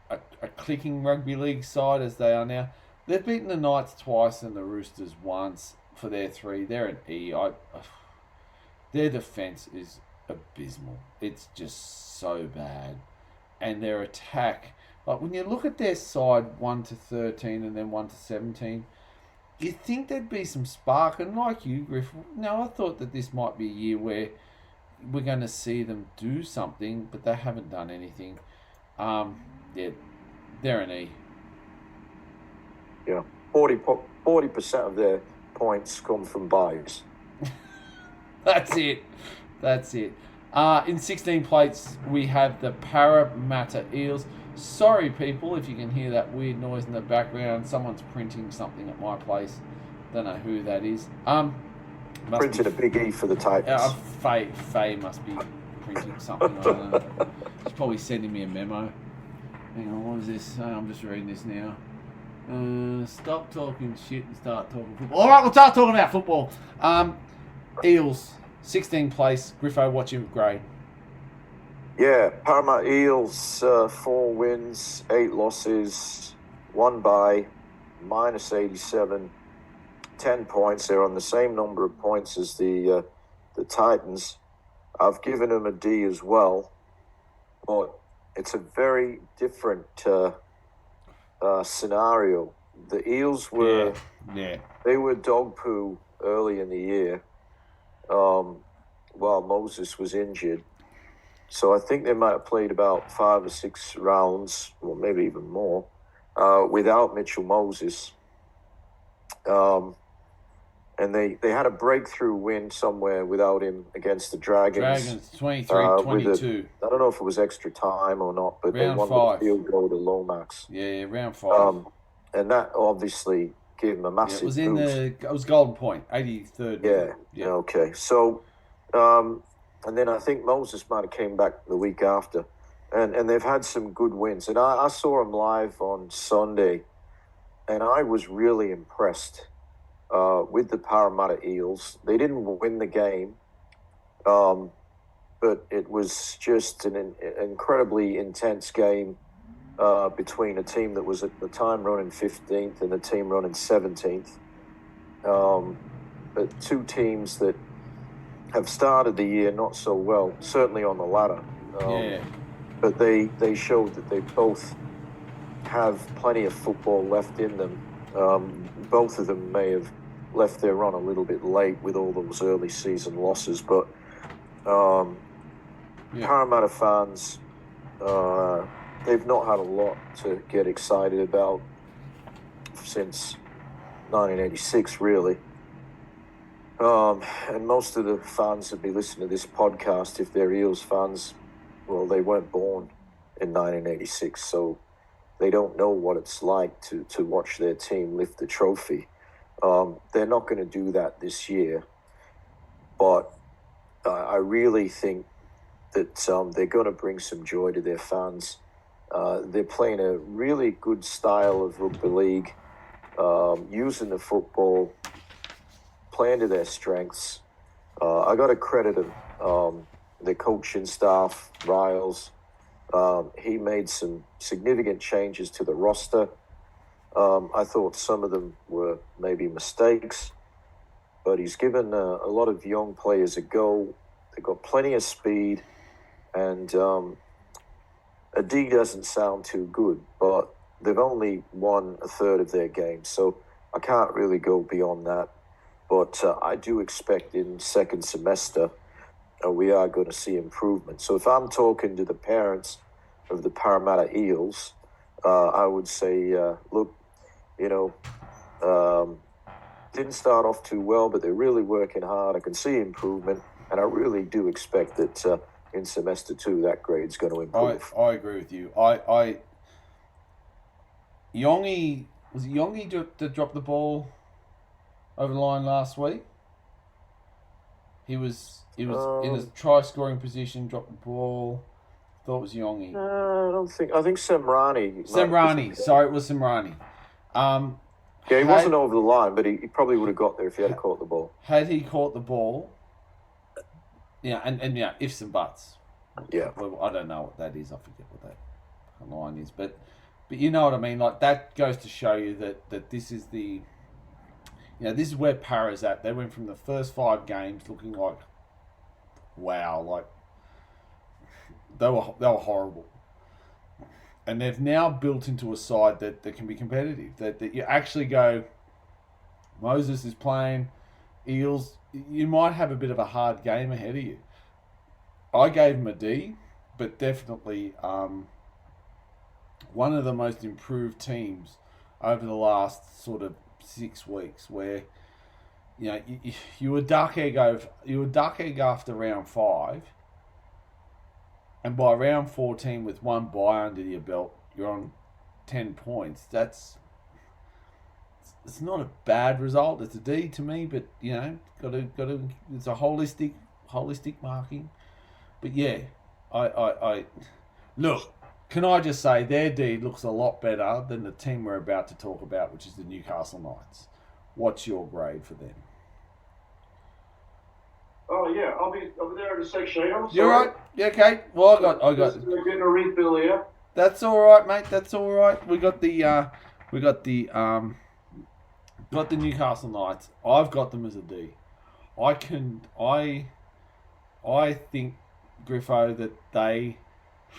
a clicking rugby league side as they are now. They've beaten the Knights twice and the Roosters once for their 3. They're an E. Their defence is abysmal. It's just so bad. And their attack, like when you look at their side 1 to 13 and then 1 to 17, you'd think there'd be some spark. And like you, Griff, I thought that this might be a year where we're going to see them do something, but they haven't done anything. They're an E. Yeah, 40% of their points come from byes. That's it. In 16 plates, we have the Parramatta Eels. Sorry, people, if you can hear that weird noise in the background. Someone's printing something at my place. Don't know who that is. Printed a big E for the Titans. Faye must be printing something. I don't know. She's probably sending me a memo. Hang on, what is this? I'm just reading this now. Stop talking shit and start talking football. All right, we'll start talking about football. Eels, 16th place. Griffo, what's your grade? Yeah, Parramatta Eels, 4 wins, 8 losses, 1 bye, minus 87, 10 points. They're on the same number of points as the Titans. I've given them a D as well, but it's a very different scenario the Eels were Yeah. they were dog poo early in the year, while Moses was injured. So I think they might have played about 5 or 6 rounds, or maybe even more, without Mitchell Moses. And they had a breakthrough win somewhere without him against the Dragons. Dragons 23-22. I don't know if it was extra time or not, but Round they won 5. the field goal to Lomax. Yeah, round 5. And that obviously gave him a massive it was boost. it was Golden Point, 83rd. Yeah. Okay. So, and then I think Moses might have came back the week after, and they've had some good wins. And I saw him live on Sunday, and I was really impressed with the Parramatta Eels. They didn't win the game, but it was just an incredibly intense game between a team that was at the time running 15th and a team running 17th. But two teams that have started the year not so well, certainly on the ladder. But they showed that they both have plenty of football left in them. Both of them may have left their run a little bit late with all those early season losses, but Parramatta fans, they've not had a lot to get excited about since 1986, really. And most of the fans that be listening to this podcast, if they're Eels fans, well, they weren't born in 1986, so they don't know what it's like to watch their team lift the trophy. They're not going to do that this year, but I really think that they're going to bring some joy to their fans. They're playing a really good style of rugby league, using the football, playing to their strengths. I got to credit the coaching staff, Riles. He made some significant changes to the roster. I thought some of them were maybe mistakes, but he's given a lot of young players a go. They've got plenty of speed, and a D doesn't sound too good, but they've only won a third of their games, so I can't really go beyond that. But I do expect in second semester we are going to see improvement. So if I'm talking to the parents of the Parramatta Eels, I would say, look, didn't start off too well, but they're really working hard. I can see improvement, and I really do expect that in semester 2 that grade's going to improve. I agree with you. Yongi that dropped the ball over the line last week? He was in a try scoring position, dropped the ball. Thought it was Yongi. I think Semrani. Sorry, it was Semrani. He wasn't over the line, but he probably would have got there if he had caught the ball. Had he caught the ball, and ifs and buts. Yeah. Well, I don't know what that is. I forget what that line is, but you know what I mean. Like, that goes to show you that this is the, this is where Para's at. They went from the first 5 games looking like, wow, like they were horrible. And they've now built into a side that can be competitive. That you actually go, Moses is playing, Eels, you might have a bit of a hard game ahead of you. I gave him a D, but definitely one of the most improved teams over the last sort of 6 weeks, where you were duck egg after round 5. And by round 14, with one bye under your belt, you're on 10 points. It's not a bad result. It's a D to me, but got to. It's a holistic marking. But yeah, I look. Can I just say their D looks a lot better than the team we're about to talk about, which is the Newcastle Knights. What's your grade for them? Oh yeah, I'll be there in a section. You're right. Yeah, okay. Well, I got. Just getting a refill here. That's all right, mate. That's all right. We got the Newcastle Knights. I've got them as a D. I think, Griffo, that they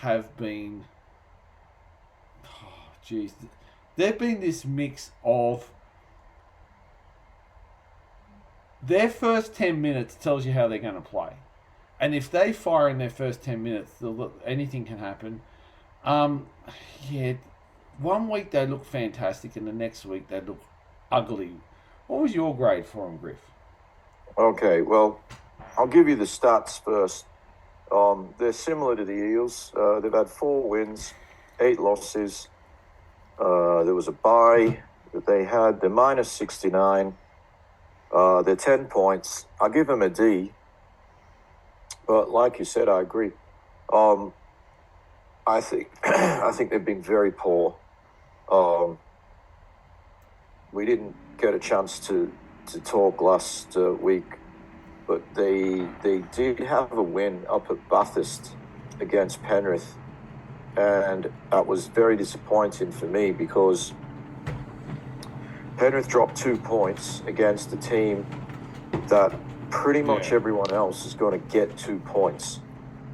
have been. they've been this mix of their first 10 minutes tells you how they're going to play. And if they fire in their first 10 minutes, anything can happen. Yeah, one week they look fantastic and the next week they look ugly. What was your grade for them, Griff? Okay, well, I'll give you the stats first. They're similar to the Eels. They've had 4 wins, 8 losses. There was a bye that they had. They're minus 69. They're 10 points. I'll give them a D. But like you said, I agree. I think they've been very poor. We didn't get a chance to talk last week, but they did have a win up at Bathurst against Penrith, and that was very disappointing for me because Penrith dropped 2 points against a team that pretty much everyone else is going to get 2 points.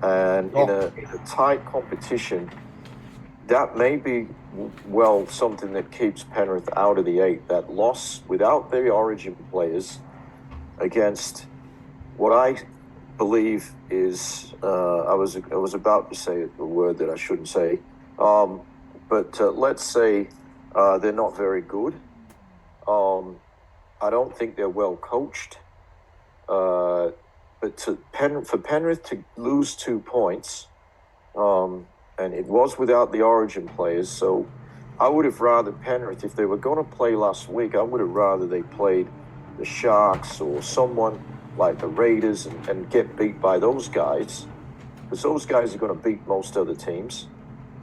And in a tight competition, that may be, well, something that keeps Penrith out of the 8. That loss without their origin players against what I believe is, I was about to say a word that I shouldn't say, but let's say they're not very good. I don't think they're well coached. But for Penrith to lose 2 points, and it was without the origin players, so I would have rather Penrith, if they were going to play last week, I would have rather they played the Sharks or someone like the Raiders and get beat by those guys, because those guys are going to beat most other teams,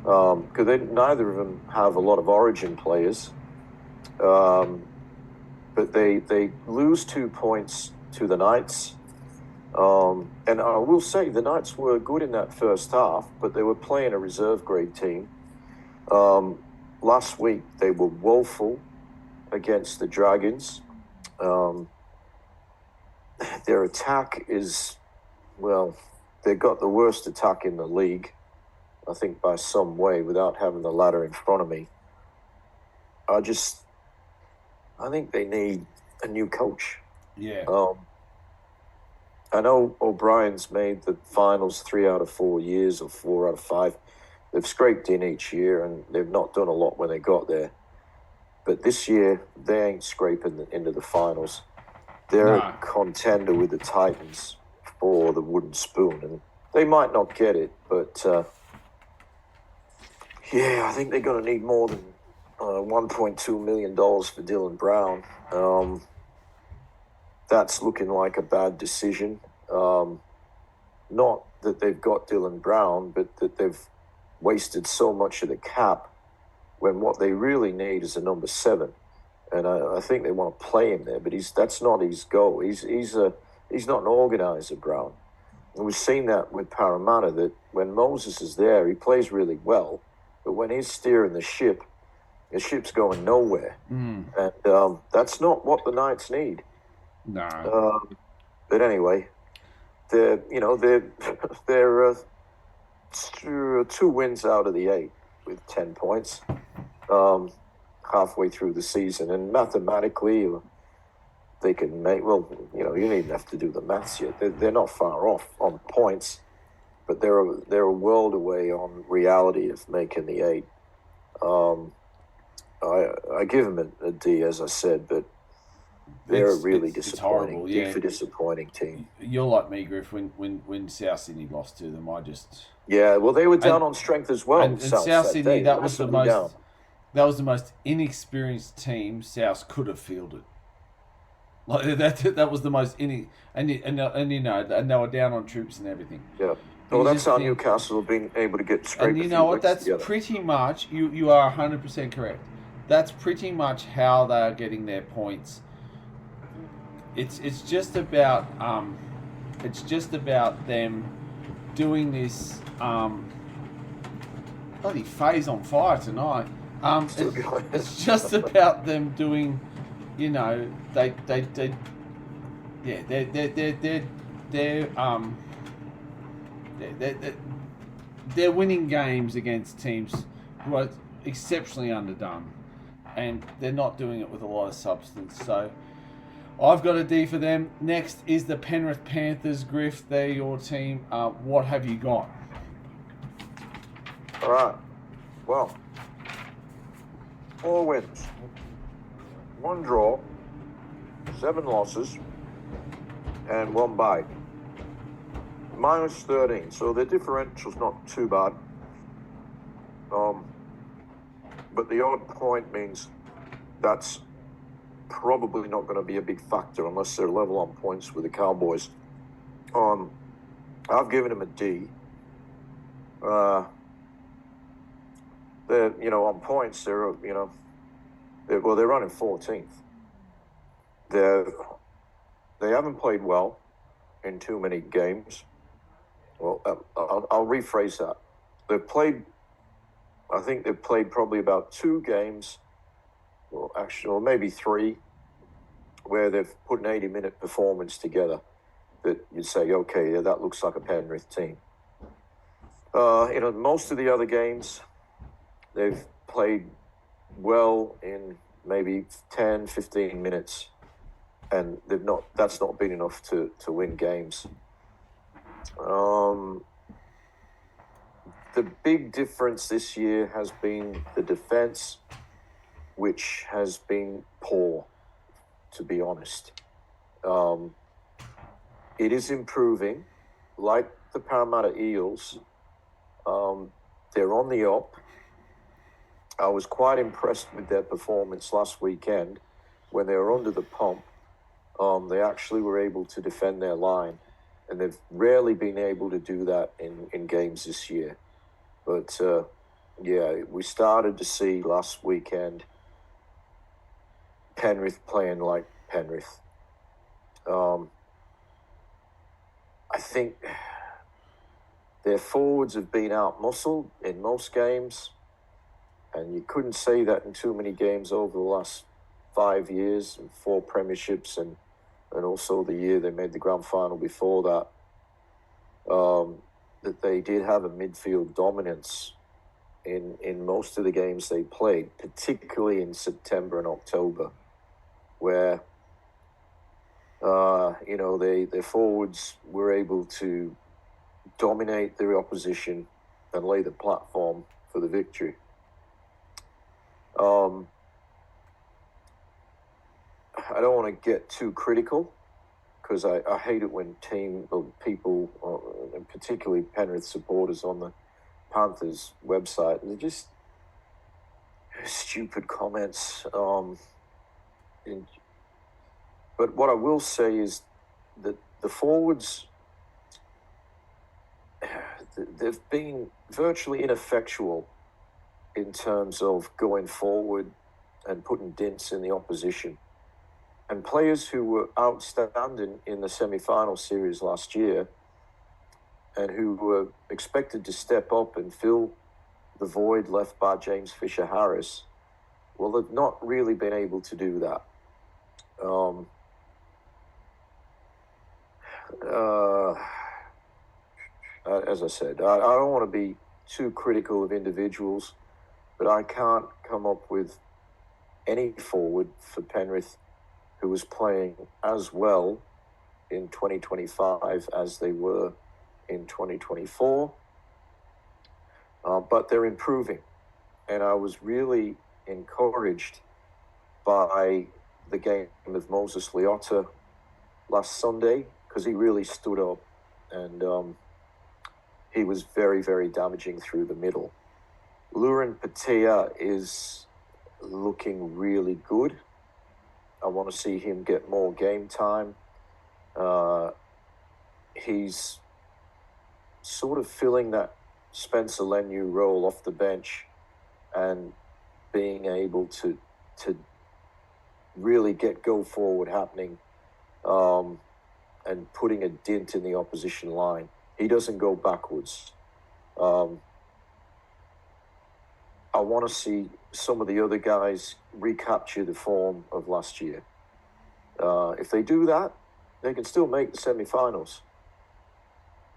because neither of them have a lot of origin players. But they lose 2 points to the Knights. And I will say the Knights were good in that first half, but they were playing a reserve grade team. Last week, they were woeful against the Dragons. Their attack is, well, they've got the worst attack in the league, I think by some way, without having the ladder in front of me. I think they need a new coach. Yeah. I know O'Brien's made the finals 3 out of 4 years or 4 out of 5. They've scraped in each year and they've not done a lot when they got there. But this year, they ain't scraping into the finals. They're a contender with the Titans for the wooden spoon. And they might not get it, but I think they're going to need more than $1.2 million for Dylan Brown. That's looking like a bad decision. Not that they've got Dylan Brown, but that they've wasted so much of the cap when what they really need is a number 7. And I think they want to play him there, but that's not his goal. He's not an organizer, Brown. And we've seen that with Parramatta, that when Moses is there, he plays really well, but when he's steering the ship's going nowhere. And that's not what the Knights need. No. But anyway, they're 2 wins out of the 8 with 10 points halfway through the season, and mathematically they can make. Well, you don't even have to do the maths yet. They're not far off on points, but they're a world away on reality of making the 8. I give them a D, as I said, but they're a really disappointing, horrible, disappointing team. You're like me, Griff. When South Sydney lost to them, I just well, they were down on strength as well. And South Sydney, that was the most inexperienced team South could have fielded. Like that was the most and they were down on troops and everything. Yeah. Well, that's how Newcastle have been able to get straight. And you know what? That's pretty much you are 100% correct. That's pretty much how they are getting their points. It's just about them doing this bloody phase on fire tonight. It's just about them doing, they're winning games against teams who are exceptionally underdone. and they're not doing it with a lot of substance. So I've got a D for them. Next is the Penrith Panthers. Griff, they're your team. What have you got? All right. Well, 4 wins, 1 draw, 7 losses, and 1 bye. Minus 13, so the differential's not too bad. But the odd point means that's probably not going to be a big factor unless they're level on points with the Cowboys. I've given them a D. They're, on points, they're running 14th. They haven't played well in too many games. Well, I'll rephrase that. I think they've played probably about 2 games, or maybe 3, where they've put an 80-minute performance together that you'd say, okay, yeah, that looks like a Penrith team. Most of the other games, they've played well in maybe 10, 15 minutes, and that's not been enough to win games. The big difference this year has been the defense, which has been poor, to be honest. It is improving. Like the Parramatta Eels, they're on the up. I was quite impressed with their performance last weekend when they were under the pump. They actually were able to defend their line, and they've rarely been able to do that in games this year. But, we started to see last weekend Penrith playing like Penrith. I think their forwards have been out-muscled in most games, and you couldn't say that in too many games over the last 5 years, and 4 premierships, and also the year they made the grand final before that. That they did have a midfield dominance in most of the games they played, particularly in September and October, where their forwards were able to dominate their opposition and lay the platform for the victory. I don't want to get too critical, because I hate it when people, and particularly Penrith supporters on the Panthers website, they're just stupid comments. But what I will say is that the forwards, they've been virtually ineffectual in terms of going forward and putting dints in the opposition. And players who were outstanding in the semi-final series last year and who were expected to step up and fill the void left by James Fisher-Harris, well, they've not really been able to do that. As I said, I don't want to be too critical of individuals, but I can't come up with any forward for Penrith who was playing as well in 2025 as they were in 2024. But they're improving. And I was really encouraged by the game of Moses Leota last Sunday, because he really stood up, and he was very, very damaging through the middle. Lurin Patea is looking really good. I want to see him get more game time. He's sort of filling that Spencer Leniu role off the bench and being able to really get go forward happening, and putting a dent in the opposition line. He doesn't go backwards. I want to see some of the other guys recapture the form of last year. If they do that, they can still make the semi-finals.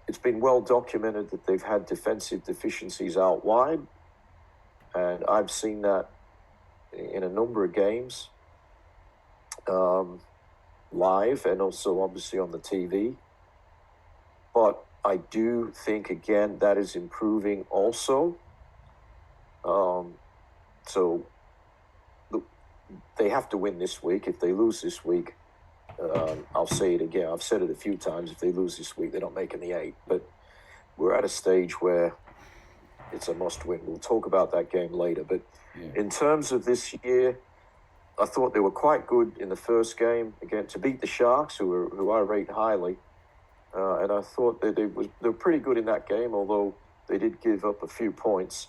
It's been well documented that they've had defensive deficiencies out wide, and I've seen that in a number of games, live and also obviously on the TV. But I do think, again, that is improving also. So they have to win this week. If they lose this week, I'll say it again. I've said it a few times. If they lose this week, they're not making the 8. But we're at a stage where it's a must-win. We'll talk about that game later. But in terms of this year, I thought they were quite good in the first game, again, to beat the Sharks, who I rate highly. And I thought that they were pretty good in that game, although they did give up a few points.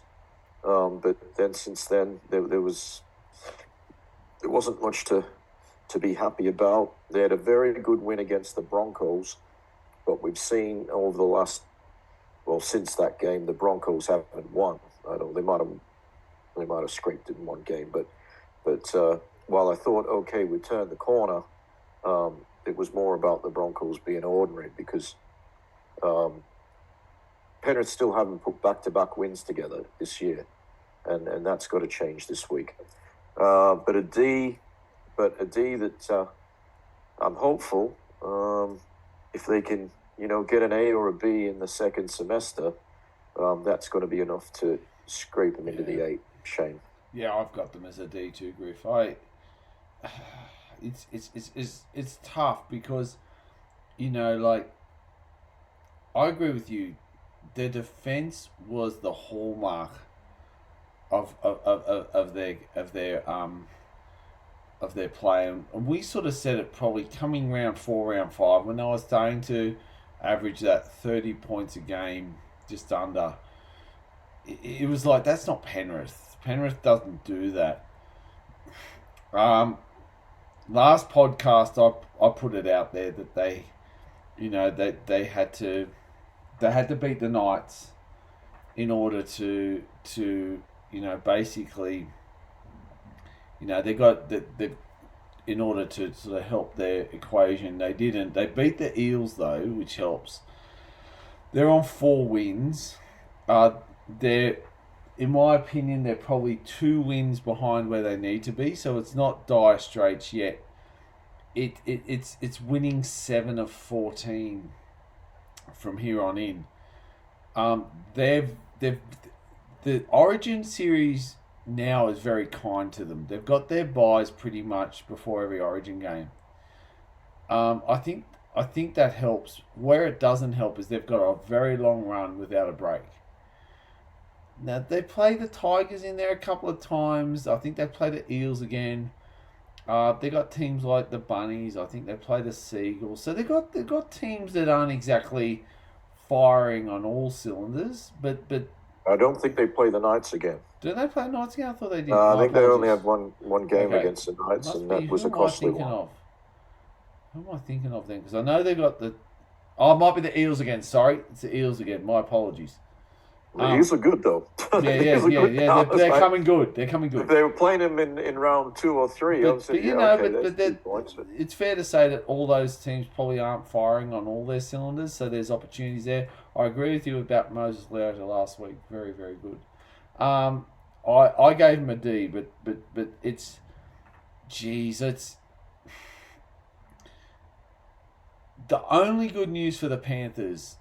But then since then, there wasn't much to be happy about. They had a very good win against the Broncos, but we've seen over the last, since that game, the Broncos haven't won. I don't. They might have scraped in one game, but while I thought, okay, we turned the corner, it was more about the Broncos being ordinary because Penrith still haven't put back-to-back wins together this year, and that's got to change this week. But a D that I'm hopeful if they can, get an A or a B in the second semester, that's going to be enough to scrape them into the 8. Shane. Yeah, I've got them as a D too, Griff. It's tough because, I agree with you. Their defense was the hallmark of their play, and we sort of said it probably coming round 4, round 5 when they were starting to average that 30 points a game, just under. It was like, that's not Penrith. Penrith doesn't do that. Last podcast, I put it out there that they had to beat the Knights in order to basically, they got the in order to sort of help their equation. They didn't. They beat the Eels though, which helps. They're on 4 wins. They're, in my opinion, they're probably 2 wins behind where they need to be. So it's not dire straits yet. It's winning 7 of 14 from here on in. The Origin series now is very kind to them. They've got their buys pretty much before every Origin game. I think that helps. Where it doesn't help is they've got a very long run without a break. Now, they play the Tigers in there a couple of times. I think they play the Eels again. They got teams like the Bunnies. I think they play the Seagulls. So they got teams that aren't exactly firing on all cylinders. But I don't think they play the Knights again. Do they play Knights again? I thought they did. I think they only had one game against the Knights, and that was a costly one. Who am I thinking of then? Because I know they got the... Oh, it might be the Eels again. Sorry, it's the Eels again. My apologies. The Eels are good, though. Yeah. They're coming good. They're coming good. If they were playing them in round 2 or 3, it's fair to say that all those teams probably aren't firing on all their cylinders, so there's opportunities there. I agree with you about Moses Leota last week. Very, very good. I gave him a D, but it's... Geez, it's... The only good news for the Panthers,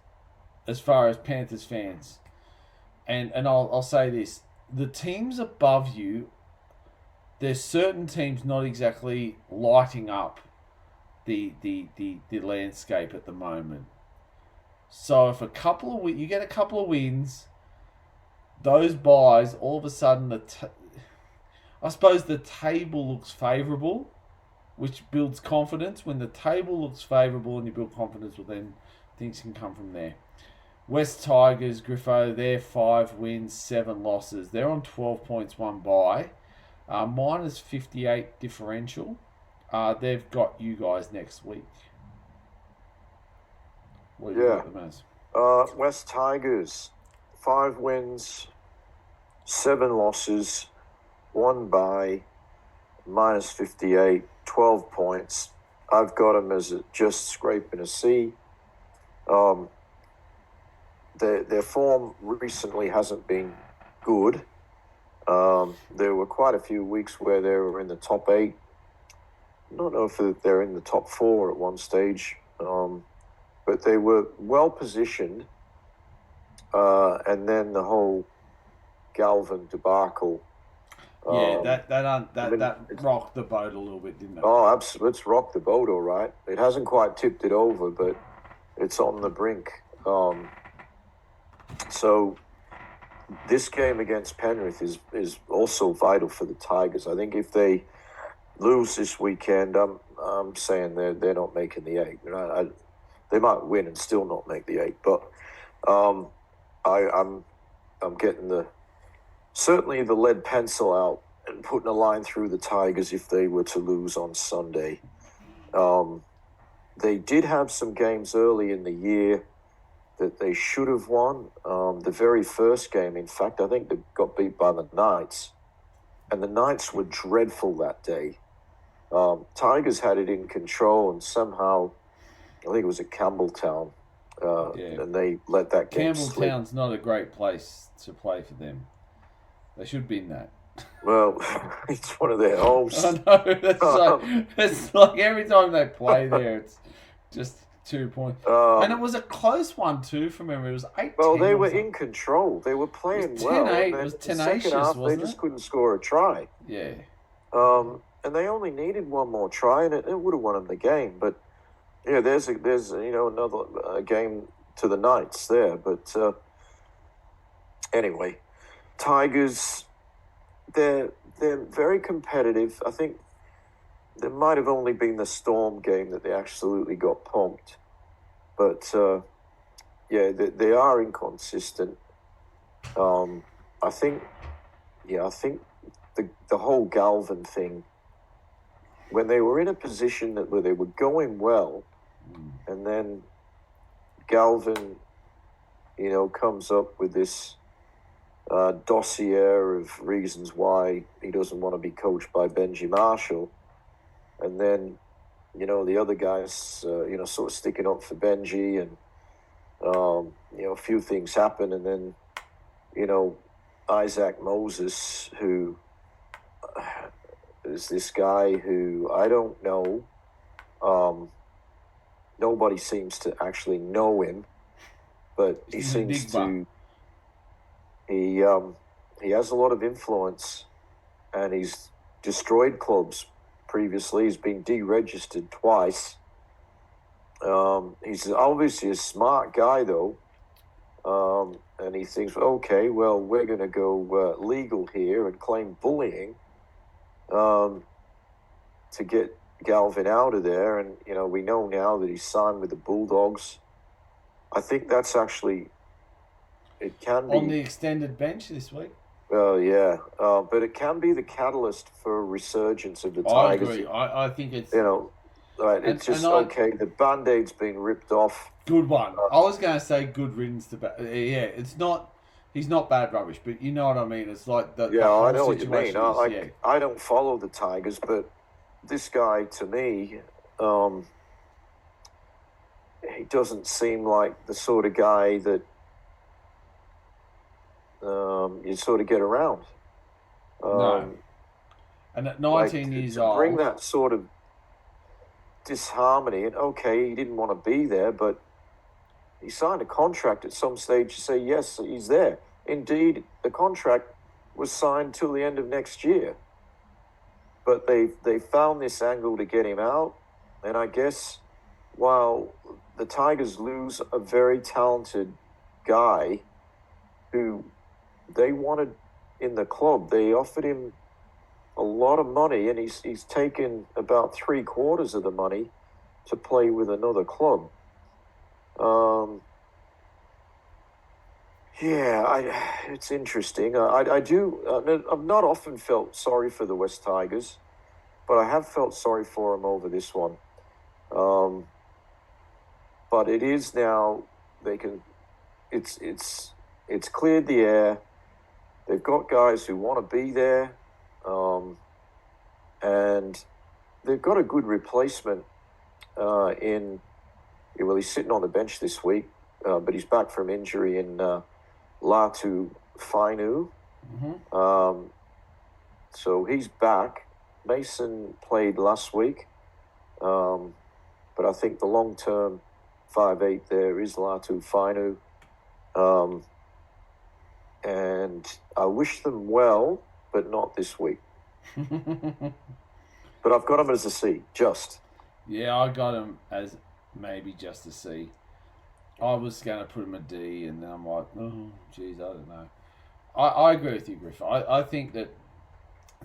as far as Panthers fans... And I'll say this, the teams above you, there's certain teams not exactly lighting up the landscape at the moment. So if you get a couple of wins, those buys, all of a sudden I suppose the table looks favourable, which builds confidence. When the table looks favourable and you build confidence, well then things can come from there. West Tigers, Griffo, they're 5 wins, 7 losses. They're on 12 points, 1 bye. Minus 58 differential. They've got you guys next week. What do you got them as? West Tigers, 5 wins, 7 losses, 1 bye, minus 58, 12 points. I've got them as just scraping a C. Their form recently hasn't been good. There were quite a few weeks where they were in the top 8. I don't know if they're in the top 4 at one stage, but they were well positioned. And then the whole Galvin debacle. That rocked the boat a little bit, didn't it? Oh, absolutely. It's rocked the boat, all right. It hasn't quite tipped it over, but it's on the brink. So this game against Penrith is also vital for the Tigers. I think if they lose this weekend, I'm saying they're not making the 8. They might win and still not make the 8, but I'm getting certainly the lead pencil out and putting a line through the Tigers if they were to lose on Sunday. They did have some games early in the year that they should have won. The very first game, in fact, I think they got beat by the Knights. And the Knights were dreadful that day. Tigers had it in control, and somehow, I think it was at Campbelltown, and they let that game slip. Campbelltown's not a great place to play for them. They should be in that. Well, it's one of their homes. I know. It's like every time they play there, it's just 2 points. And it was a close one too, from memory. It was 8-10. Well, they were in control. They were playing well. 10-8. It was tenacious, second half, wasn't they just couldn't score a try. Yeah. And they only needed one more try, and it would have won them the game. But yeah, there's another game to the Knights there. But anyway, Tigers, they're very competitive. I think there might have only been the Storm game that they absolutely got pumped. But they are inconsistent. I think the whole Galvin thing, when they were in a position where they were going well, and then Galvin, comes up with this dossier of reasons why he doesn't want to be coached by Benji Marshall, and then the other guys sort of sticking up for Benji, and a few things happen, and then Isaac Moses, who is this guy who I don't know. Nobody seems to actually know him, but he seems to. He has a lot of influence, and he's destroyed clubs previously. He's been deregistered twice. He's obviously a smart guy, though, and he thinks, okay, well, we're going to go legal here and claim bullying to get Galvin out of there. And, we know now that he's signed with the Bulldogs. I think that's actually... It can be on the extended bench this week. Well, yeah, but it can be the catalyst for a resurgence of the Tigers. I agree. I think it's right. It's just okay. The Band-Aid's been ripped off. Good one. I was going to say good riddance to. It's not. He's not bad rubbish, but you know what I mean. It's like the whole I know what you mean. situation I don't follow the Tigers, but this guy to me, he doesn't seem like the sort of guy that. You sort of get around. No. And at 19 years old... bring that sort of disharmony, and okay, he didn't want to be there, but he signed a contract at some stage to say, yes, he's there. Indeed, the contract was signed till the end of next year. But they found this angle to get him out, and I guess while the Tigers lose a very talented guy who... they wanted in the club. They offered him a lot of money, and he's taken about 3/4 of the money to play with another club. It's interesting. I've not often felt sorry for the West Tigers, but I have felt sorry for them over this one. But it is now it's cleared the air. They've got guys who want to be there, and they've got a good replacement he's sitting on the bench this week, but he's back from injury in Latu Fainu. So he's back. Mason played last week. But I think the long-term 5'8" there is Latu Fainu. And I wish them well, but not this week. But I've got him as a C, just. Yeah, I got him as maybe just a C. I was going to put him a D, and then I'm like, oh, geez, I don't know. I agree with you, Griff. I think that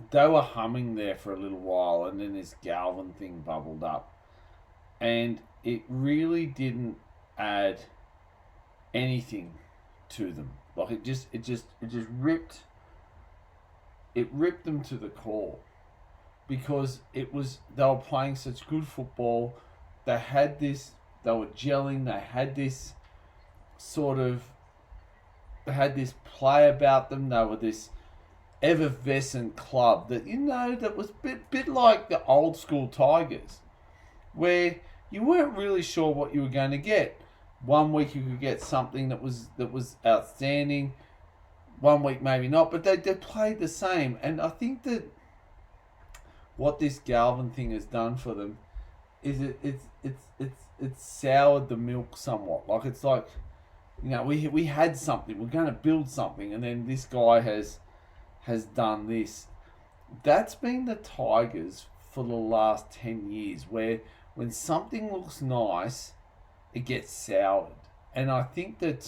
they were humming there for a little while, and then this Galvin thing bubbled up. And it really didn't add anything to them. Like it just ripped them to the core, because they were playing such good football. They were gelling. They had this play about them. They were this effervescent club that that was a bit like the old school Tigers, where you weren't really sure what you were going to get. One week you could get something that was outstanding. One week maybe not, but they played the same. And I think that what this Galvin thing has done for them is it's soured the milk somewhat. Like it's like, we had something, we're going to build something, and then this guy has done this. That's been the Tigers for the last 10 years, where when something looks nice, it gets soured. And I think that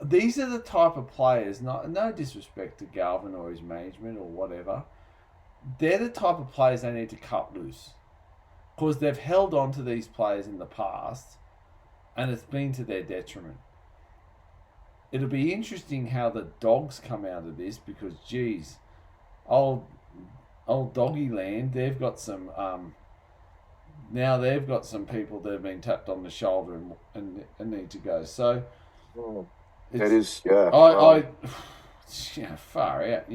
these are the type of players, no disrespect to Galvin or his management or whatever, they're the type of players they need to cut loose, because they've held on to these players in the past and it's been to their detriment. It'll be interesting how the Dogs come out of this, because geez, old Doggy Land, they've got some now they've got some people that have been tapped on the shoulder and need to go. So it is, yeah. Far out.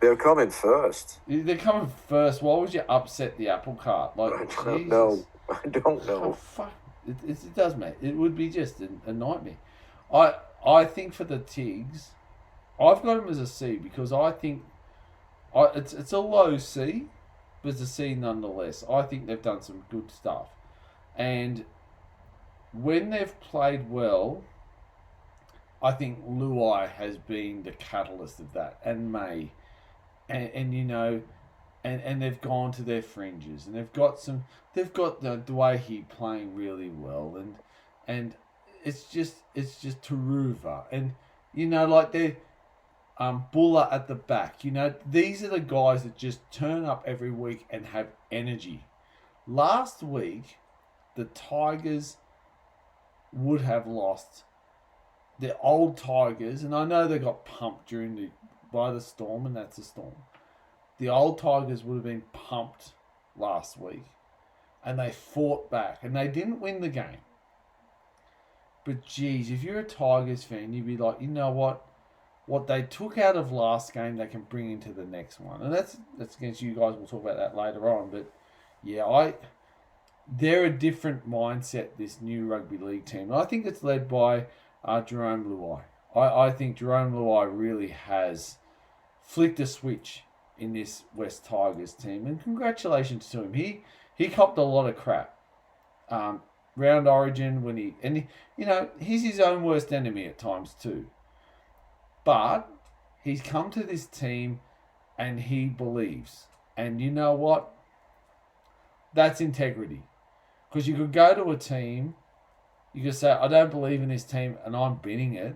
They're coming first. They're coming first. Why would you upset the apple cart? Like, I don't know. Oh, fuck. It does, mate. It would be just a nightmare. I think for the Tigs, I've got them as a C, because I think it's a low C, but it's a C nonetheless. I think they've done some good stuff. And when they've played well, I think Luai has been the catalyst of that, and May. And they've gone to their fringes, and they've got the way he playing really well, and it's just Taruva, and like they're Buller at the back. These are the guys that just turn up every week and have energy. Last week, the Tigers would have lost. The old Tigers, and I know they got pumped by the Storm, and that's a Storm. The old Tigers would have been pumped last week, and they fought back, and they didn't win the game. But geez, if you're a Tigers fan, you'd be like, you know what? What they took out of last game, they can bring into the next one, and that's against you guys. We'll talk about that later on. But yeah, they're a different mindset, this new rugby league team. And I think it's led by Jerome Luai. I think Jerome Luai really has flicked a switch in this West Tigers team, and congratulations to him. He copped a lot of crap. Round Origin he's his own worst enemy at times too. But he's come to this team and he believes. And you know what? That's integrity. Because you could go to a team, you could say, I don't believe in this team and I'm binning it.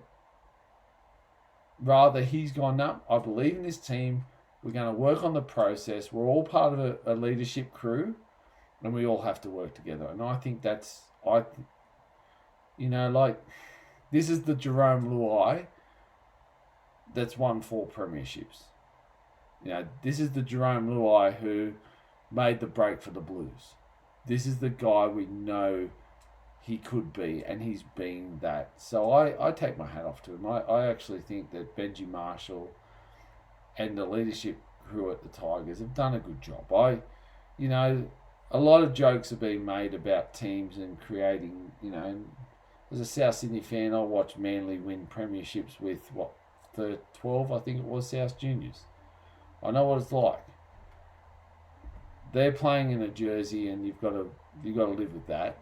Rather, he's gone, no, I believe in this team. We're going to work on the process. We're all part of a leadership crew, and we all have to work together. And I think this is the Jerome Luai that's won 4 premierships. This is the Jerome Luai who made the break for the Blues. This is the guy we know he could be, and he's been that. So I take my hat off to him. I actually think that Benji Marshall and the leadership crew at the Tigers have done a good job. A lot of jokes are being made about teams and creating, as a South Sydney fan, I watched Manly win premierships with the 12, I think it was, South Juniors. I know what it's like. They're playing in a jersey, and you've got to live with that.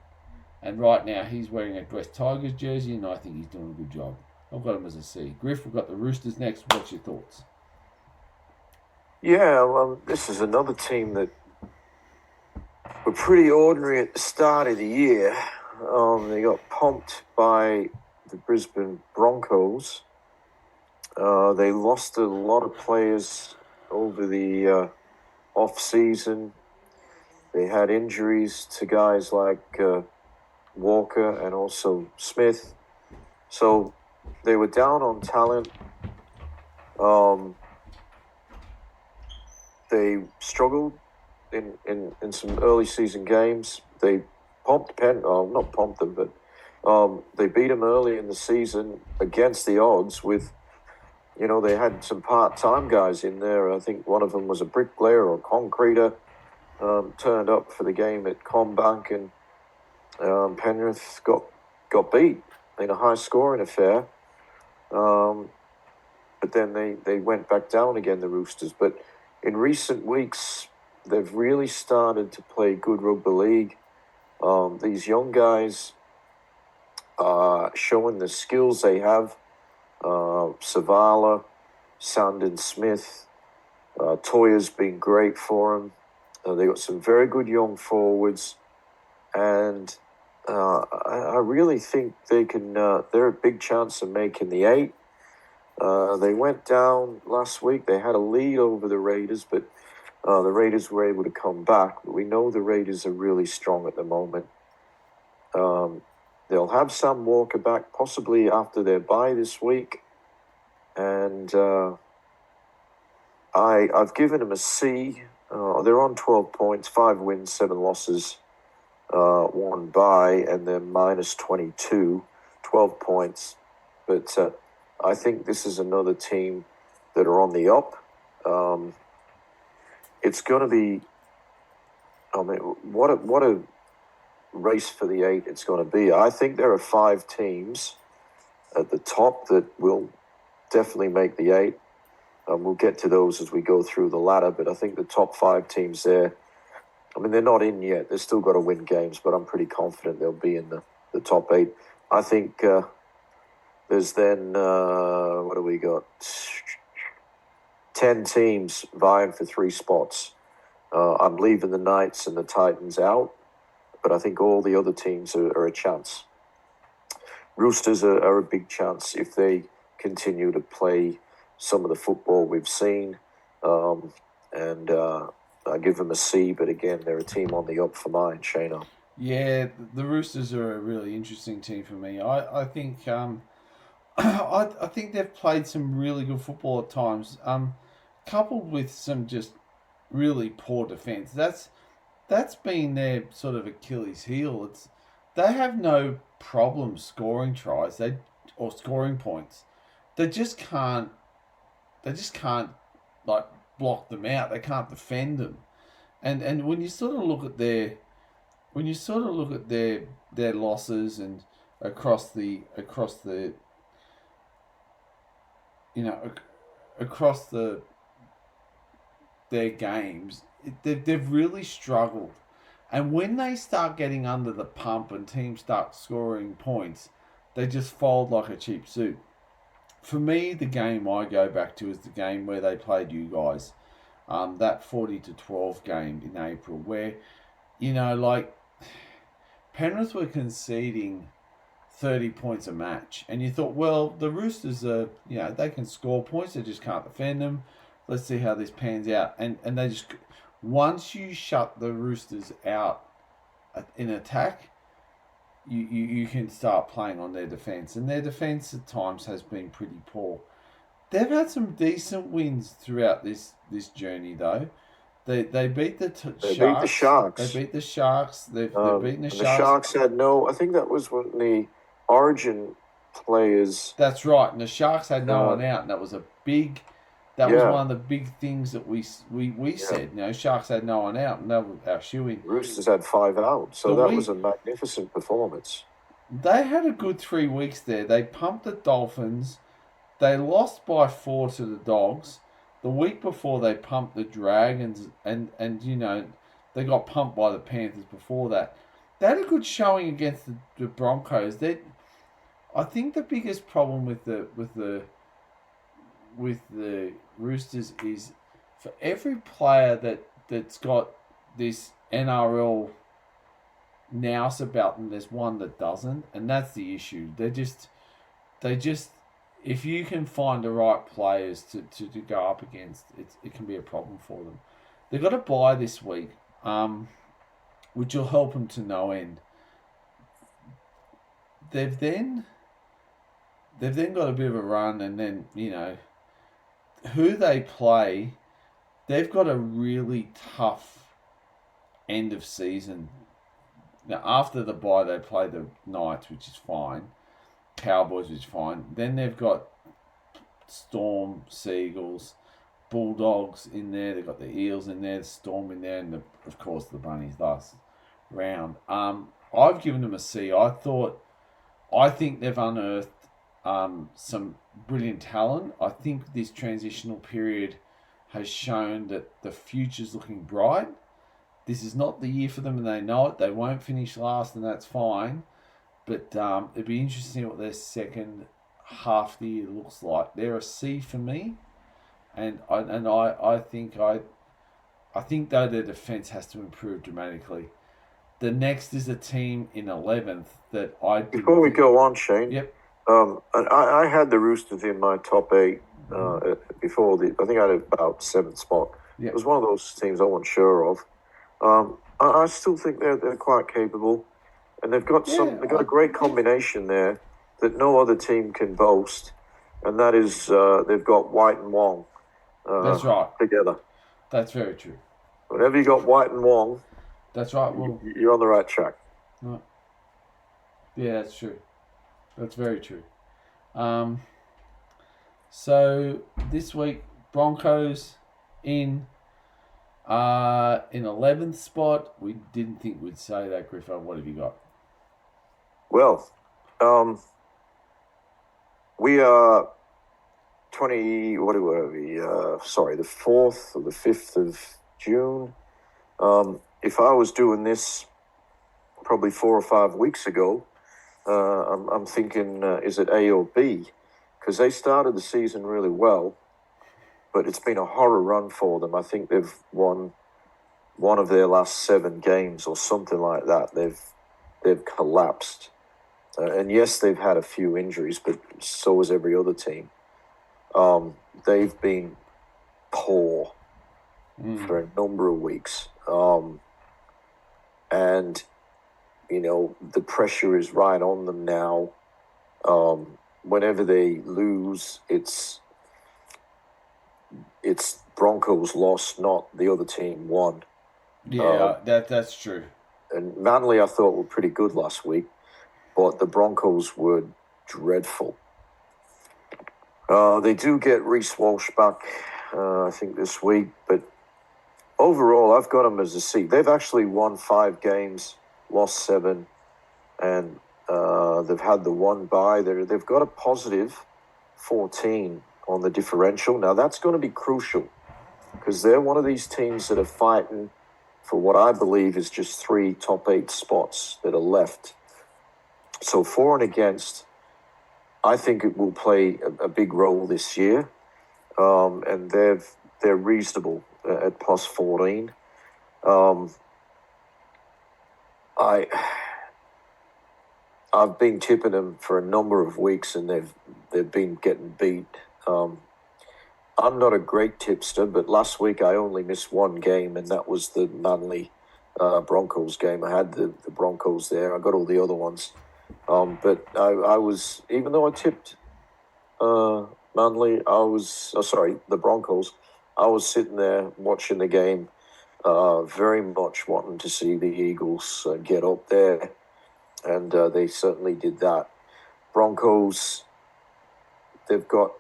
And right now, he's wearing a West Tigers jersey, and I think he's doing a good job. I've got him as a C. Griff, we've got the Roosters next. What's your thoughts? Yeah, well, this is another team that were pretty ordinary at the start of the year. They got pumped by the Brisbane Broncos. They lost a lot of players over the off-season. They had injuries to guys like Walker and also Smith. So they were down on talent. They struggled in some early season games. They not pumped them, but they beat them early in the season against the odds with, they had some part-time guys in there. I think one of them was a bricklayer or concreter, turned up for the game at Combank, and Penrith got beat in a high-scoring affair. But then they went back down again, the Roosters. But in recent weeks, they've really started to play good rugby league. These young guys are showing the skills they have. Savala, Sandon Smith, Toya's been great for them. They got some very good young forwards, and I really think they can. They're a big chance of making the 8. They went down last week. They had a lead over the Raiders, but the Raiders were able to come back. But we know the Raiders are really strong at the moment. They'll have Sam Walker back possibly after their bye this week, and I've given them a C. They're on 12 points, 5 wins, 7 losses, 1 bye, and they're minus 22, 12 points. But I think this is another team that are on the up. It's going to be, what a race for the 8 it's going to be. I think there are 5 teams at the top that will definitely make the 8. We'll get to those as we go through the ladder, but I think the top 5 teams there, they're not in yet. They've still got to win games, but I'm pretty confident they'll be in the top 8. I think there's then, what do we got? 10 teams vying for 3 spots. I'm leaving the Knights and the Titans out, but I think all the other teams are a chance. Roosters are a big chance if they continue to play some of the football we've seen. And I give them a C, but again, they're a team on the up for mine, Shana. Yeah, the Roosters are a really interesting team for me. I think I think they've played some really good football at times, coupled with some just really poor defence. That's been their sort of Achilles heel. They have no problem scoring tries or scoring points. They just can't like block them out. They can't defend them. And when you sort of look at their losses and across their games, they've really struggled. And when they start getting under the pump and teams start scoring points, they just fold like a cheap suit. For me, the game I go back to is the game where they played you guys. That 40-12 game in April where, Penrith were conceding 30 points a match. And you thought, well, the Roosters are, they can score points, they just can't defend them. Let's see how this pans out. And they just, once you shut the Roosters out in attack, you can start playing on their defence. And their defence at times has been pretty poor. They've had some decent wins throughout this journey, though. They beat the Sharks. They beat the Sharks. They've beaten the Sharks. The Sharks had I think that was when the Origin players... That's right. And the Sharks had no one out. And that was a big... That was one of the big things that we said. Sharks had no one out, and that was our shoe-in. Roosters had 5 out, so that was a magnificent performance. They had a good 3 weeks there. They pumped the Dolphins. They lost by 4 to the Dogs. The week before they pumped the Dragons, and they got pumped by the Panthers before that. They had a good showing against the Broncos. I think the biggest problem with the Roosters is for every player that's got this NRL nous about them, there's one that doesn't, and that's the issue. They just if you can find the right players to go up against, it can be a problem for them. They've got a bye this week, which will help them to no end. They've then got a bit of a run, and then who they play. They've got a really tough end of season. Now after the bye, they play the Knights, which is fine. Cowboys, which is fine. Then they've got Storm, Seagulls, Bulldogs in there. They've got the Eels in there, the Storm in there, and of course the Bunnies last round. I've given them a C. I think they've unearthed some brilliant talent. I think this transitional period has shown that the future's looking bright. This is not the year for them, and they know it. They won't finish last, and that's fine. But it'd be interesting what their second half of the year looks like. They're a C for me, and I think though their defense has to improve dramatically. The next is a team in 11th that I. Before we go on, Shane. Yep. And I had the Roosters in my top 8 before I think I had about 7th spot. Yep. It was one of those teams I wasn't sure of. I still think they're quite capable, and they've got a great combination there that no other team can boast, and that is they've got White and Wong. That's right. Together. That's very true. Whenever you got White and Wong, that's right. Well, you're on the right track. Right. Yeah, that's true. That's very true. So this week, Broncos in 11th spot. We didn't think we'd say that, Griffo. What have you got? Well, we are 20. What were we? The 4th or the 5th of June. If I was doing this probably 4 or 5 weeks ago, I'm thinking, is it A or B? Because they started the season really well, but it's been a horror run for them. I think they've won one of their last 7 games or something like that. They've collapsed. And yes, they've had a few injuries, but so has every other team. They've been poor for a number of weeks. And, the pressure is right on them now. Whenever they lose, it's Broncos lost, not the other team won. Yeah, that's true. And Manly, I thought, were pretty good last week, but the Broncos were dreadful. They do get Reece Walsh back, I think, this week, but overall, I've got them as a C. They've actually won 5 games, lost 7, and they've had the one bye. They've got a positive 14 on the differential. Now, that's going to be crucial because they're one of these teams that are fighting for what I believe is just 3 top 8 spots that are left. So for and against, I think it will play a big role this year, and they're reasonable at plus 14. I've been tipping them for a number of weeks, and they've been getting beat. I'm not a great tipster, but last week I only missed one game, and that was the Manly Broncos game. I had the Broncos there. I got all the other ones. But I was, even though I tipped Manly, the Broncos, I was sitting there watching the game, very much wanting to see the Eagles get up there, and they certainly did that. Broncos, they've got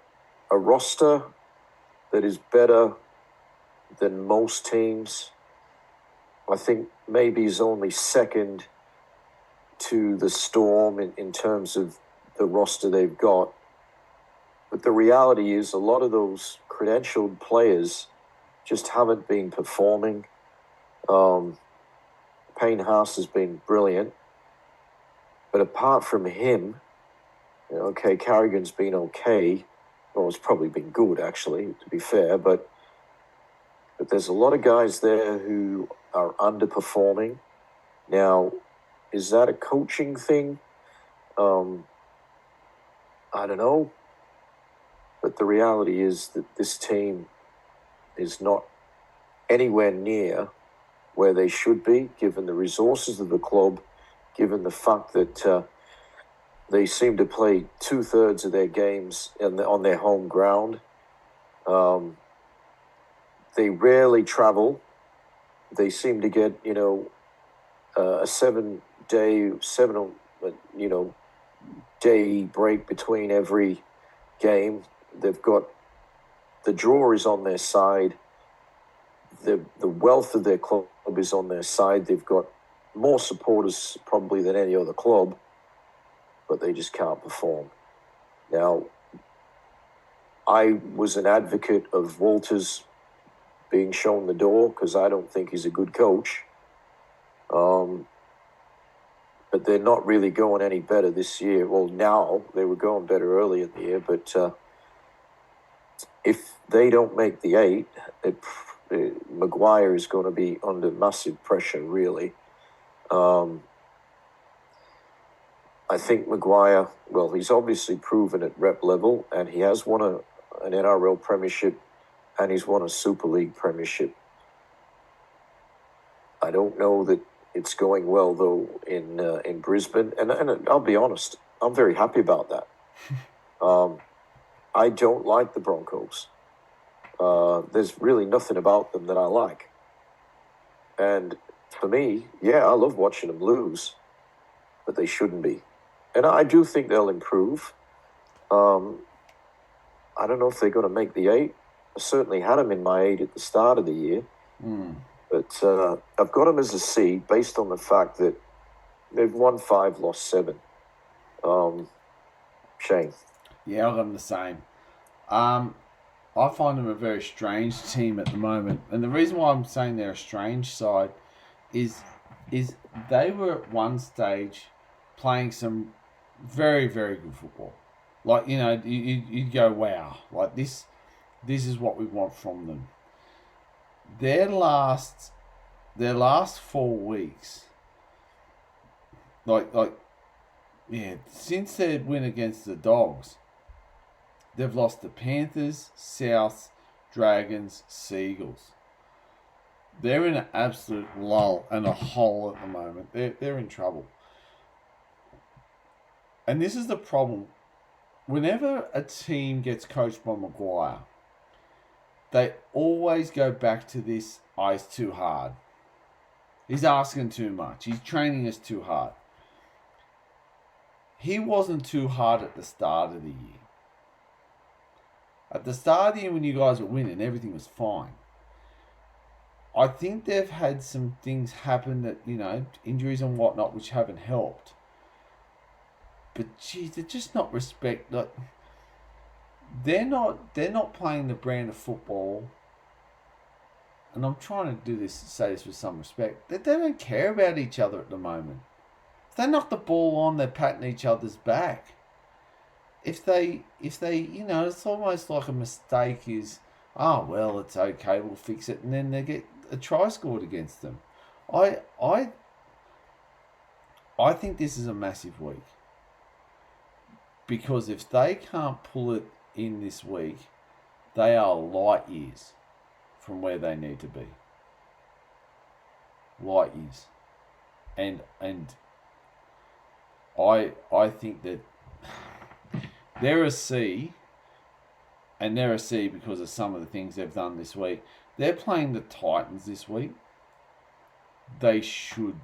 a roster that is better than most teams. I think maybe is only second to the Storm in terms of the roster they've got. But the reality is a lot of those credentialed players just haven't been performing. Payne Haas has been brilliant. But apart from him, okay, Carrigan's been okay. Well, it's probably been good, actually, to be fair. But there's a lot of guys there who are underperforming. Now, is that a coaching thing? I don't know. But the reality is that this team is not anywhere near where they should be, given the resources of the club, given the fact that they seem to play 2/3 of their games on their home ground. They rarely travel. They seem to get, a 7-day break between every game. They've got the draw is on their side. The wealth of their club is on their side. They've got more supporters probably than any other club, but they just can't perform. Now, I was an advocate of Walters being shown the door because I don't think he's a good coach. But they're not really going any better this year. Well, now they were going better early in the year, but if they don't make the 8, Maguire is going to be under massive pressure, really. I think Maguire, well, he's obviously proven at rep level, and he has won an NRL Premiership, and he's won a Super League Premiership. I don't know that it's going well, though, in Brisbane. And I'll be honest, I'm very happy about that. I don't like the Broncos. There's really nothing about them that I like. And for me, yeah, I love watching them lose, but they shouldn't be. And I do think they'll improve. I don't know if they're going to make the 8. I certainly had them in my 8 at the start of the year. But I've got them as a C based on the fact that they've won 5, lost 7. Shane. Yeah, I've got them the same. I find them a very strange team at the moment. And the reason why I'm saying they're a strange side is they were at one stage playing some very, very good football. Like, you'd go, wow, like this is what we want from them. Their last 4 weeks, since their win against the Dogs, they've lost to Panthers, Souths, Dragons, Seagulls. They're in an absolute lull and a hole at the moment. They're in trouble. And this is the problem. Whenever a team gets coached by Maguire, they always go back to this, he's too hard. He's asking too much. He's training us too hard. He wasn't too hard at the start of the year. At the start of the year when you guys were winning, everything was fine. I think they've had some things happen that, injuries and whatnot, which haven't helped. But geez, they're just not they're not playing the brand of football, and I'm trying to say this with some respect, that they don't care about each other at the moment. If they knock the ball on, they're patting each other's back. If they it's almost like a mistake is, well, it's okay, we'll fix it, and then they get a try scored against them. I think this is a massive week. Because if they can't pull it in this week, they are light years from where they need to be. Light years. And I think that they're a C, and they're a C because of some of the things they've done this week. They're playing the Titans this week. They should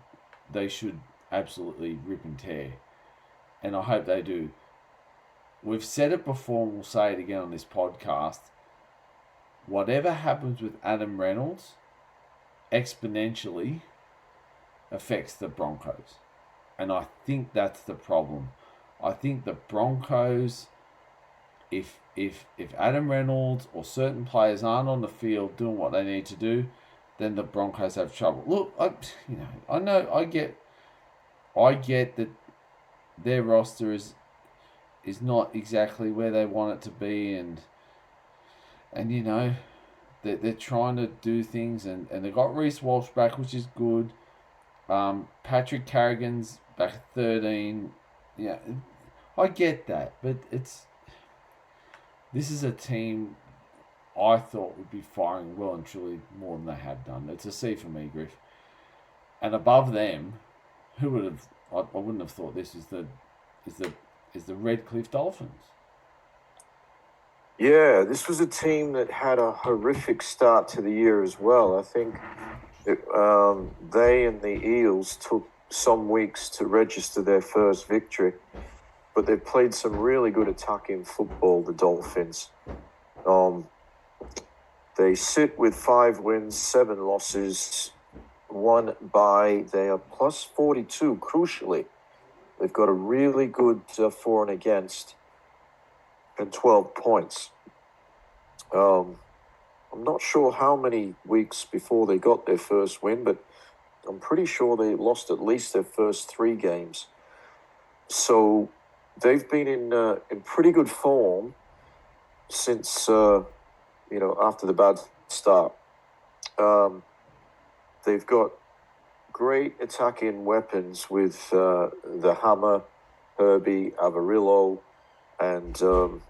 absolutely rip and tear. And I hope they do. We've said it before and we'll say it again on this podcast. Whatever happens with Adam Reynolds exponentially affects the Broncos. And I think that's the problem. I think the Broncos, if Adam Reynolds or certain players aren't on the field doing what they need to do, then the Broncos have trouble. Look, I get that their roster is not exactly where they want it to be, and they're trying to do things, and they got Reece Walsh back, which is good. Patrick Carrigan's back at 13. Yeah, I get that, but this is a team I thought would be firing well and truly more than they have done. It's a C for me, Griff. And above them, who would have? I wouldn't have thought this is the Redcliffe Dolphins. Yeah, this was a team that had a horrific start to the year as well. I think they and the Eels took some weeks to register their first victory, but they've played some really good attacking football, the Dolphins. They sit with 5 wins, 7 losses, 1 bye. They are plus 42, crucially. They've got a really good for and against and 12 points. I'm not sure how many weeks before they got their first win, but I'm pretty sure they lost at least their first 3 games. So they've been in pretty good form since after the bad start. They've got great attacking weapons with the Hammer, Herbie, Avarillo, and Jon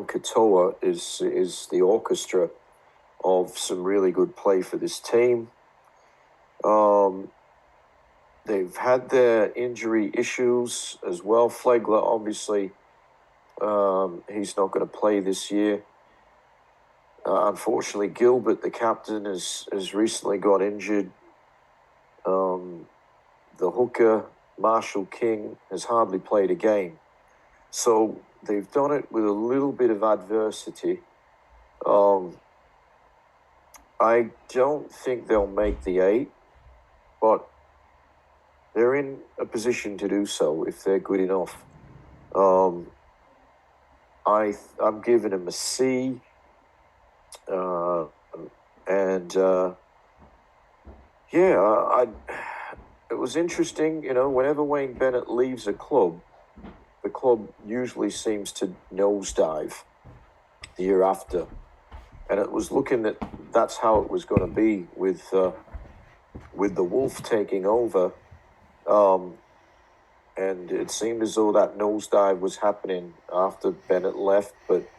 Katoa is the orchestra of some really good play for this team. They've had their injury issues as well. Flegler, obviously, he's not going to play this year. Unfortunately, Gilbert, the captain, has recently got injured. The hooker, Marshall King, has hardly played a game. So they've done it with a little bit of adversity. I don't think they'll make the 8, but they're in a position to do so if they're good enough. I'm giving them a C. It was interesting, whenever Wayne Bennett leaves a club, the club usually seems to nosedive the year after. And it was looking that that's how it was going to be with the Wolf taking over. And it seemed as though that nosedive was happening after Bennett left, but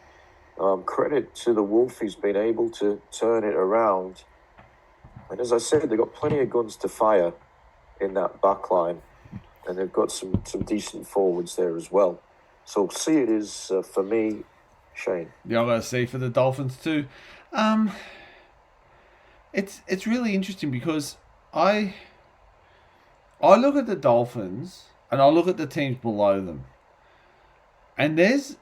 credit to the Wolf, he's been able to turn it around. And as I said, they've got plenty of guns to fire in that back line, and they've got some decent forwards there as well. So C it is for me, Shane. Yeah, I'm going to C for the Dolphins too. It's really interesting because I look at the Dolphins and I look at the teams below them, and there's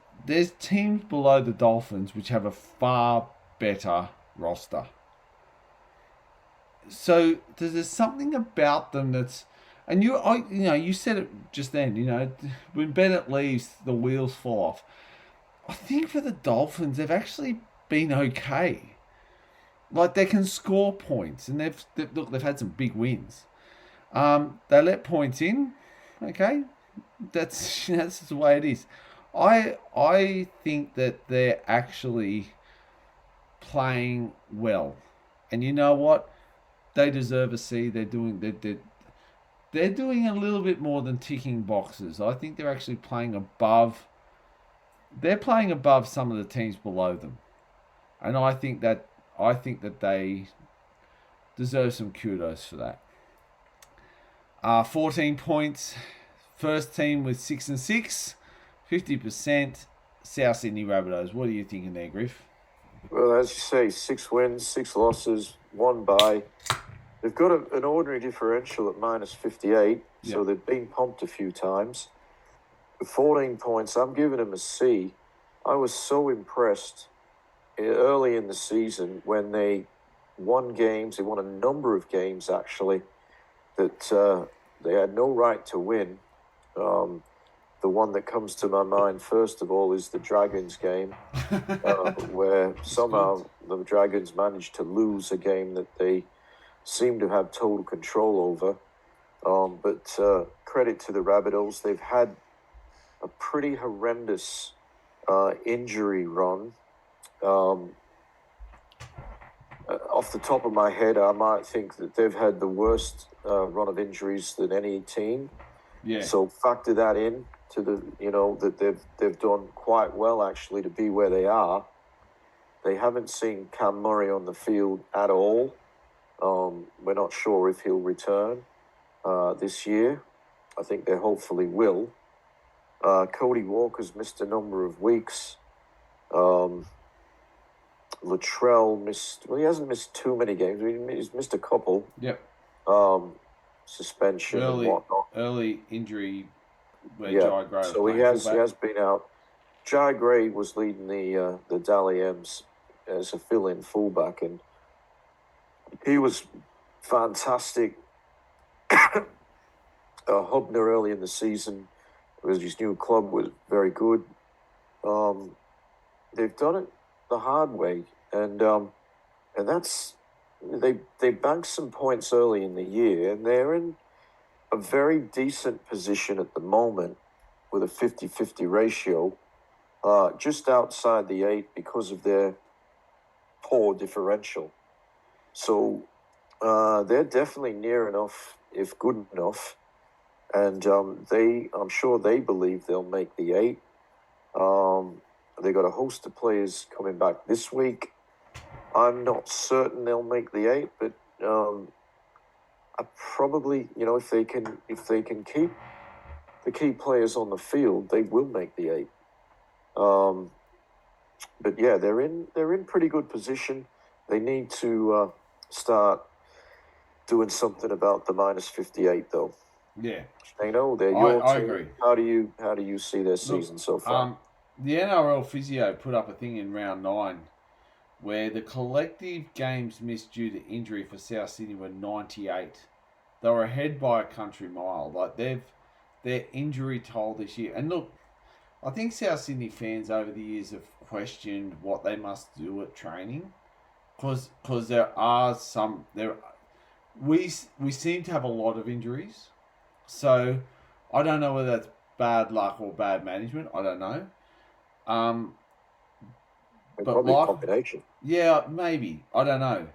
teams below the Dolphins which have a far better roster. So there's something about them that's, and you said it just then. When Bennett leaves, the wheels fall off. I think for the Dolphins, they've actually been okay. Like, they can score points, and they've had some big wins. They let points in. Okay, that's the way it is. I think that they're actually playing well, and you know what? They deserve a C. They're doing a little bit more than ticking boxes. I think they're actually playing above. They're playing above some of the teams below them, and I think that they deserve some kudos for that. 14 points. First team with 6-6, 50%. South Sydney Rabbitohs. What are you thinking there, Griff? Well, as you say, 6 wins, 6 losses, 1 bye. They've got an ordinary differential at minus 58, so they've been pumped a few times. 14 points, I'm giving them a C. I was so impressed early in the season when they won a number of games actually, that they had no right to win. The one that comes to my mind first of all is the Dragons game, where somehow the Dragons managed to lose a game that they seem to have total control over. But credit to the Rabbitohs, they've had a pretty horrendous injury run. Off the top of my head, I might think that they've had the worst run of injuries than any team. Yeah. So factor that in to that they've done quite well actually to be where they are. They haven't seen Cam Murray on the field at all. We're not sure if he'll return this year. I think they hopefully will. Cody Walker's missed a number of weeks. Latrell missed. Well, he hasn't missed too many games. He's missed a couple. Yep. Suspension and whatnot. Early injury where Jai Gray was so he has been out. Jai Gray was leading the Dally M's as a fill-in fullback, and he was fantastic. Hubner early in the season, because his new club was very good. They've done it the hard way, and that's they banked some points early in the year, and they're in a very decent position at the moment with a 50-50 ratio, just outside the 8 because of their poor differential. So they're definitely near enough, if good enough, and I'm sure they believe they'll make the 8. They got a host of players coming back this week. I'm not certain they'll make the 8, but I probably, if they can keep the key players on the field, they will make the 8. But yeah, they're in pretty good position. They need to start doing something about the minus 58 though. Yeah. They know they're your team. I agree. How do you see their season so far? The NRL physio put up a thing in round 9 where the collective games missed due to injury for South Sydney were 98. They were ahead by a country mile. Like their injury toll this year. And look, I think South Sydney fans over the years have questioned what they must do at training, because there are some we seem to have a lot of injuries. So I don't know whether that's bad luck or bad management. I don't know. But probably a combination. Yeah, maybe. I don't know.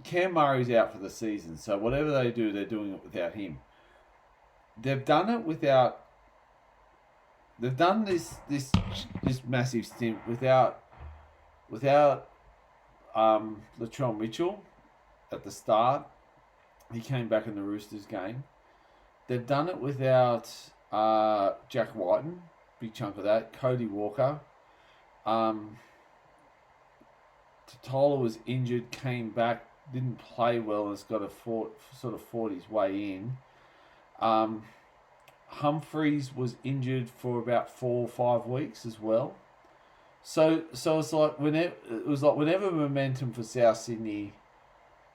Cam Murray's out for the season, so whatever they do, they're doing it without him. They've done it without. They've done this massive stint without Latrell Mitchell at the start. He came back in the Roosters game. They've done it without Jack Whiten, big chunk of that. Cody Walker. Totola was injured, came back, didn't play well, and has got fought his way in. Humphreys was injured for about 4 or 5 weeks as well. So it's like whenever momentum for South Sydney,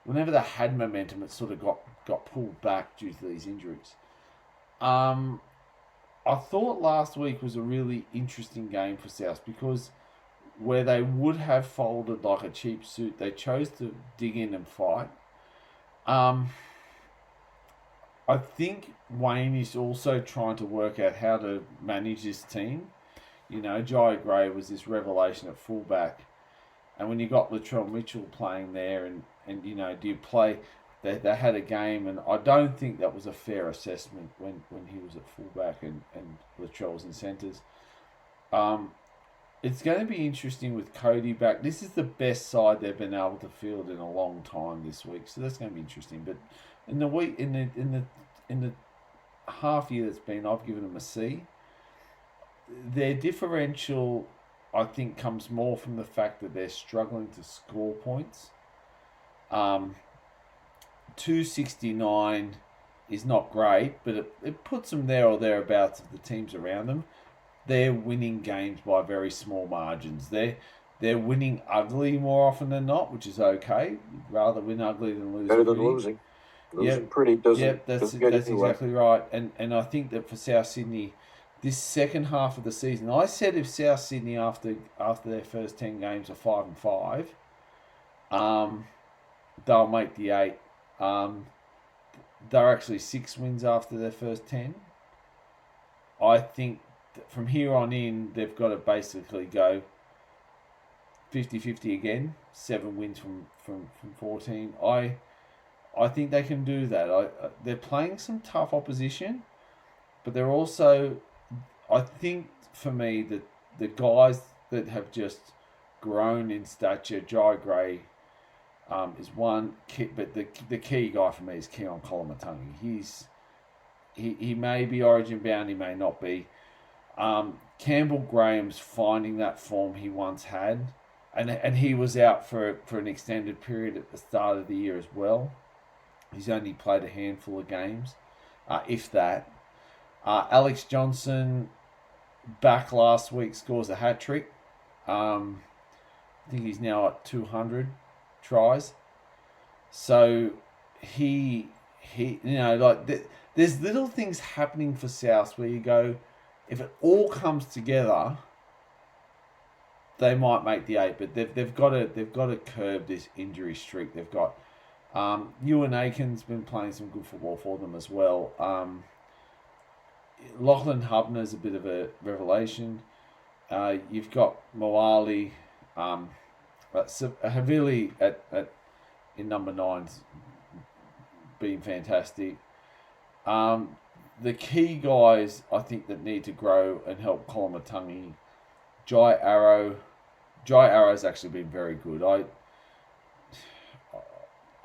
whenever they had momentum, it sort of got pulled back due to these injuries. I thought last week was a really interesting game for South because where they would have folded like a cheap suit, they chose to dig in and fight. I think Wayne is also trying to work out how to manage this team. You know, Jai Gray was this revelation at fullback. And when you got Latrell Mitchell playing there and you know, do you play... They had a game, and I don't think that was a fair assessment when he was at fullback and Latrell was in centres. It's going to be interesting with Cody back. This is the best side they've been able to field in a long time this week, so that's going to be interesting. But in the week, in the half year that's been, I've given them a C. Their differential, I think, comes more from the fact that they're struggling to score points. 269 is not great, but it puts them there or thereabouts of the teams around them. They're winning games by very small margins. They're winning ugly more often than not, which is okay. You'd rather win ugly than lose. Better than losing. Losing pretty doesn't that's get anywhere. exactly right. And I think that for South Sydney, this second half of the season, I said if South Sydney after their first 10 games are 5-5, they'll make the 8. They're actually 6 wins after their first 10. I think that from here on in, they've got to basically go 50-50 again, 7 wins from 14. I think they can do that. They're playing some tough opposition, but they're also, I think for me, that the guys that have just grown in stature, Jai Gray is one, but the key guy for me is Keon Kolomatangi. He may be origin bound, he may not be. Campbell Graham's finding that form he once had, and he was out for an extended period at the start of the year as well. He's only played a handful of games, if that. Alex Johnson, back last week, scores a hat trick. I think he's now at 200 tries. So he there's little things happening for South where you go, if it all comes together, they might make the 8. But they've got to curb this injury streak. They've got Ewan Aiken's been playing some good football for them as well. Lachlan Hubner's a bit of a revelation. You've got Moali, Havili in number 9's been fantastic. The key guys I think that need to grow and help Kolomatangi, Jai Arrow's actually been very good. I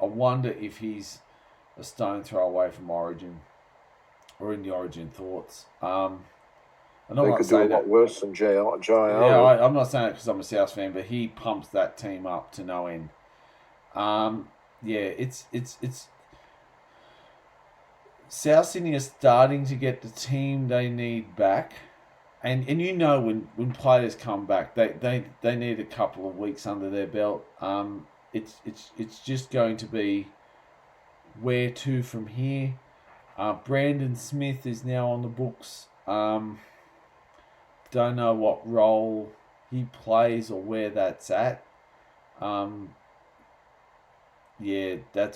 wonder if he's a stone throw away from Origin, or in the Origin thoughts. I'm not They could do a lot worse than Jai Arrow. Yeah, I'm not saying it because I'm a South fan, but he pumps that team up to no end. It's South Sydney are starting to get the team they need back. And when players come back, they need a couple of weeks under their belt. It's just going to be where to from here. Brandon Smith is now on the books. Don't know what role he plays or where that's at. That's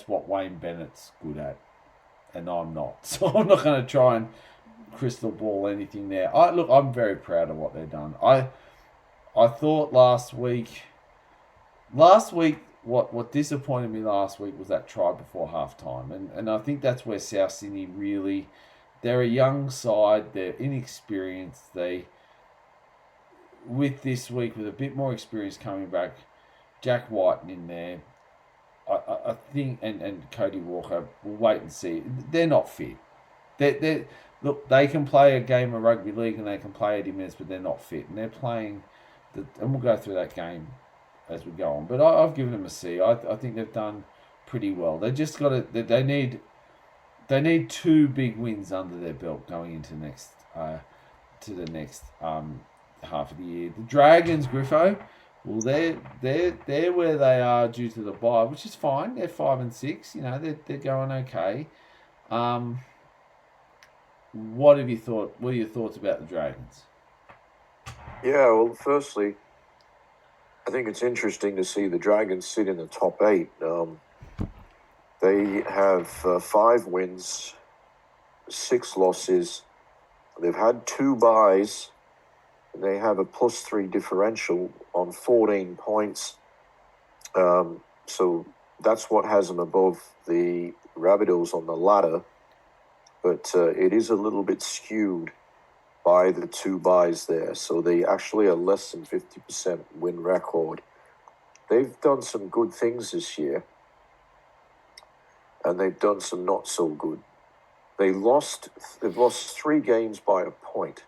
what Wayne Bennett's good at, and I'm not. So I'm not going to try and crystal ball anything there. I'm very proud of what they've done. I thought last week, what disappointed me last week was that try before halftime, and I think that's where South Sydney really, they're a young side, they're inexperienced. With this week, with a bit more experience coming back, Jack Whiten in there, I think, and Cody Walker, we'll wait and see. They're not fit. Look, they can play a game of rugby league and they can play 80 minutes, but they're not fit. And they're playing, and we'll go through that game as we go on. But I've given them a C. I think they've done pretty well. They just got to, they need 2 big wins under their belt going into the next half of the year. The Dragons, Griffo, well, they're where they are due to the bye, which is fine. They're 5 and 6. They're going okay. What have you thought? What are your thoughts about the Dragons? Yeah, well, firstly, I think it's interesting to see the Dragons sit in the top 8. They have 5 wins, 6 losses. They've had 2 byes. They have a +3 differential on 14 points. So that's what has them above the Rabbitohs on the ladder. But it is a little bit skewed by the 2 byes there. So they actually are less than 50% win record. They've done some good things this year. And they've done some not so good. They've lost 3 games by a point.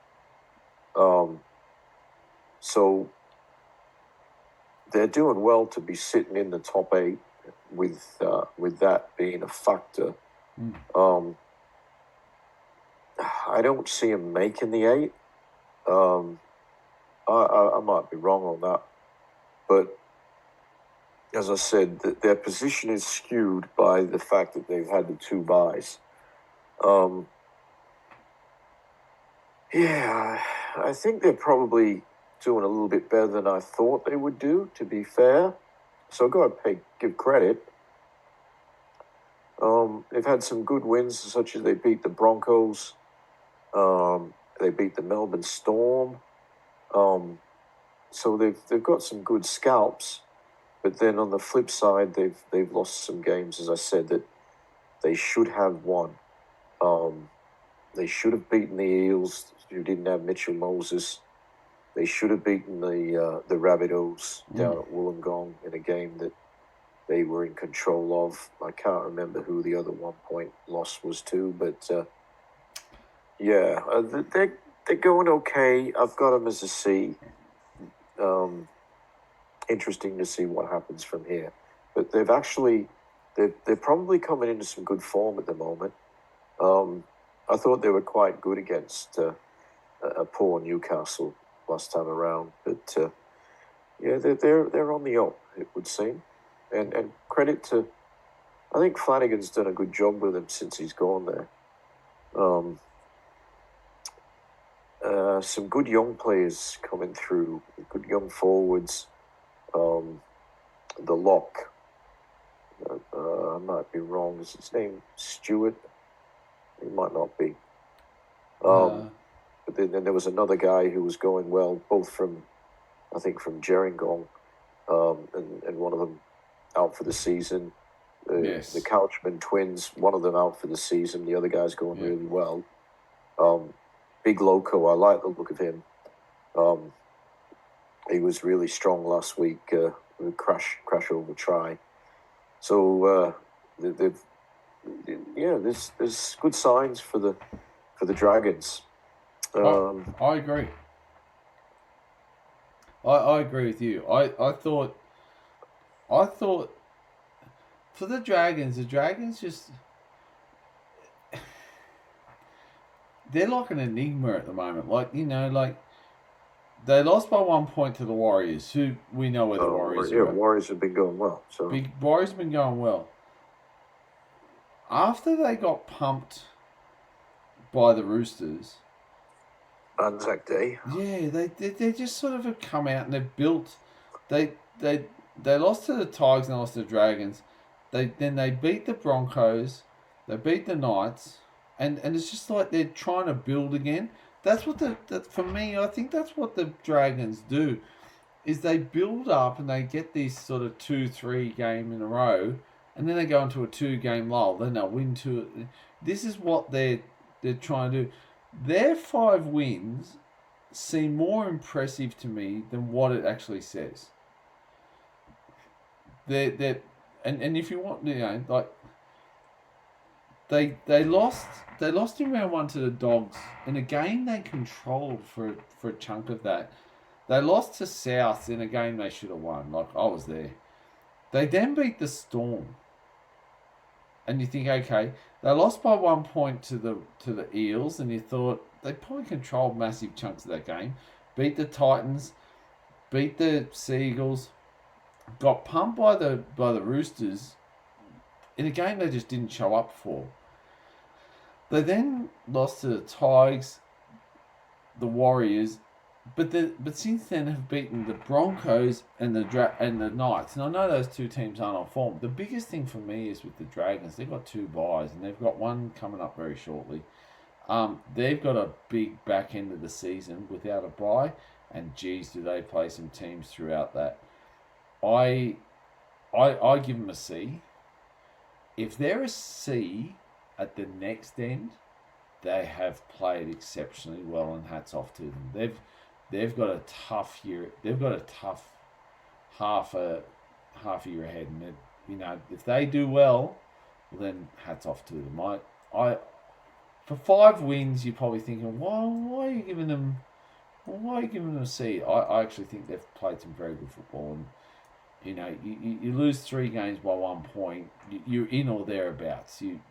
So they're doing well to be sitting in the top 8 with that being a factor. I don't see them making the 8. I might be wrong on that, but as I said, their position is skewed by the fact that they've had the 2 buys. Yeah, I think they're probably doing a little bit better than I thought they would do, to be fair. So I've got to give credit. They've had some good wins, such as they beat the Broncos. They beat the Melbourne Storm. So they've got some good scalps. But then on the flip side, they've lost some games, as I said, that they should have won. They should have beaten the Eels, who didn't have Mitchell Moses. They should have beaten the Rabbitohs down at Wollongong in a game that they were in control of. I can't remember who the other 1 point loss was to, but they're going okay. I've got them as a C. Interesting to see what happens from here. But they're probably coming into some good form at the moment. I thought they were quite good against a poor Newcastle last time around, but they're on the up, it would seem. And credit to, I think Flanagan's done a good job with them since he's gone there. Some good young players coming through, good young forwards. The lock, I might be wrong. Is his name Stewart? It might not be. But then there was another guy who was going well, both from Gerringong, and one of them out for the season. The Couchman twins, one of them out for the season. The other guy's going really well. Big Loco, I like the look of him. He was really strong last week with a crash over try. So there's good signs for the Dragons. I agree. I agree with you. I thought for the Dragons just, they're like an enigma at the moment. They lost by 1 point to the Warriors, who we know where the Warriors are. Warriors have been going well. Warriors have been going well. After they got pumped by the Roosters, Anzac Day. Yeah, they just sort of have come out and they've built. They lost to the Tigers and they lost to the Dragons. They beat the Broncos, they beat the Knights, and it's just like they're trying to build again. That's what for me, I think that's what the Dragons do, is they build up and they get these sort of 2-3 game in a row, and then they go into a 2-game lull. Then they'll win 2. This is what they're trying to do. Their 5 wins seem more impressive to me than what it actually says. And if you want, they lost in round 1 to the Dogs in a game they controlled for a chunk of that. They lost to South in a game they should have won. I was there. They then beat the Storm. And you think, okay, they lost by 1 point to the Eels, and you thought they probably controlled massive chunks of that game. Beat the Titans, beat the Seagulls, got pumped by the Roosters in a game they just didn't show up for. They then lost to the Tigers, the Warriors, but since then have beaten the Broncos and the Knights. And I know those two teams aren't on form. The biggest thing for me is with the Dragons, they've got 2 buys and they've got one coming up very shortly. They've got a big back end of the season without a bye, and geez, do they play some teams throughout that. I give them a C. If they're a C at the next end, they have played exceptionally well, and hats off to them. They've got a tough year. They've got a tough half a year ahead, and if they do well, then hats off to them. I for 5 wins, you're probably thinking, why are you giving them a C? I actually think they've played some very good football, and you lose 3 games by 1 point, you're in or thereabouts. You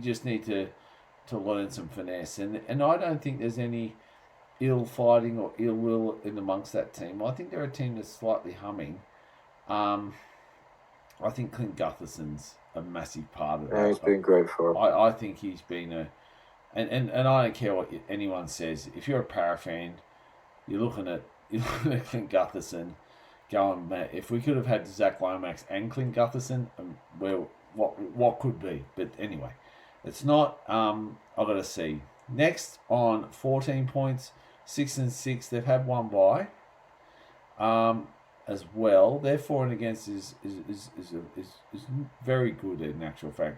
just need to learn some finesse, and I don't think there's any ill fighting or ill will in amongst that team. I think they're a team that's slightly humming. I think Clint Gutherson's a massive part of that. Yeah, he's been great for him. I think he's been and I don't care what anyone says. If you're a Para fan, you're looking at Clint Gutherson, going, man, if we could have had Zach Lomax and Clint Gutherson, what could be? But anyway, it's not. I've got to see. Next on 14 points, 6 and 6. They've had one bye. As well, their for and against is very good in actual fact.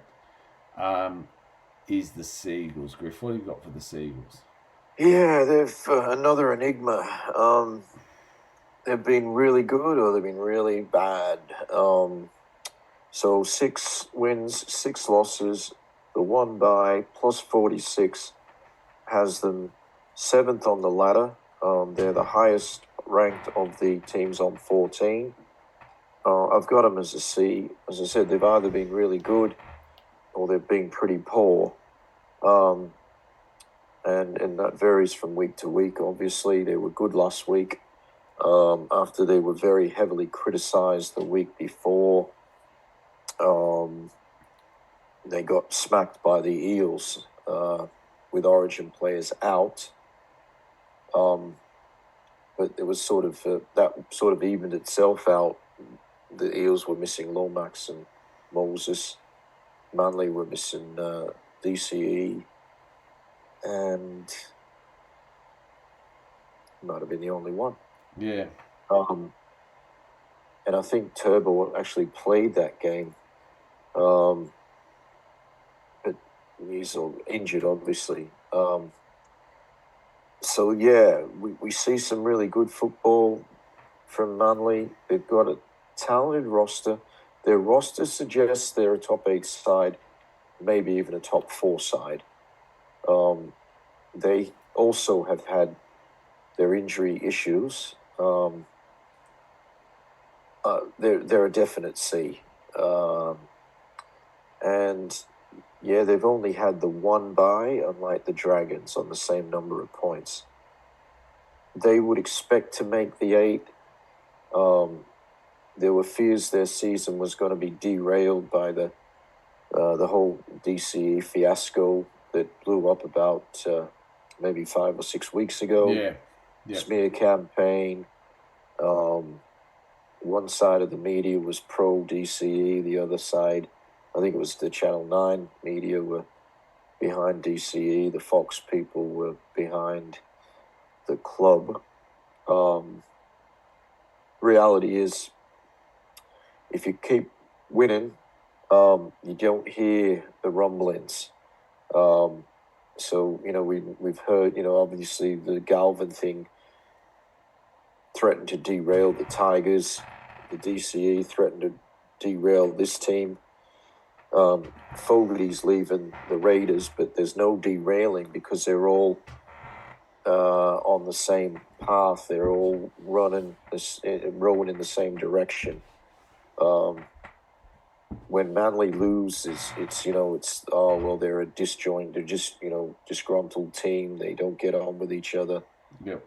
Is the Seagulls, Griff? What have you got for the Seagulls? Yeah, they've another enigma. They've been really good or they've been really bad. So 6 wins, 6 losses. The one bye plus 46 has them 7th on the ladder. They're the highest ranked of the teams on 14. I've got them as a C. As I said, they've either been really good or they've been pretty poor. And that varies from week to week. Obviously, they were good last week after they were very heavily criticised the week before. They got smacked by the Eels with Origin players out. But it was sort of that sort of evened itself out. The Eels were missing Lomax and Moses. Manly were missing DCE, and might have been the only one. Yeah. And I think Turbo actually played that game. But he's injured, obviously. So, yeah, we see some really good football from Manly. They've got a talented roster. Their roster suggests they're a top 8 side, maybe even a top 4 side. They also have had their injury issues. They're a definite C. And... yeah, they've only had the one bye, unlike the Dragons, on the same number of points. They would expect to make the 8. There were fears their season was going to be derailed by the whole DCE fiasco that blew up about maybe 5 or 6 weeks ago. Yeah. Smear campaign. One side of the media was pro DCE, the other side, I think it was the Channel 9 media, were behind DCE. The Fox people were behind the club. Reality is, if you keep winning, you don't hear the rumblings. So, we've heard, obviously the Galvin thing threatened to derail the Tigers. The DCE threatened to derail this team. Fogarty's leaving the Raiders, but there's no derailing because they're all on the same path. They're all rowing in the same direction. When Manly loses, they're a disjoint. They're just disgruntled team. They don't get on with each other. Yep.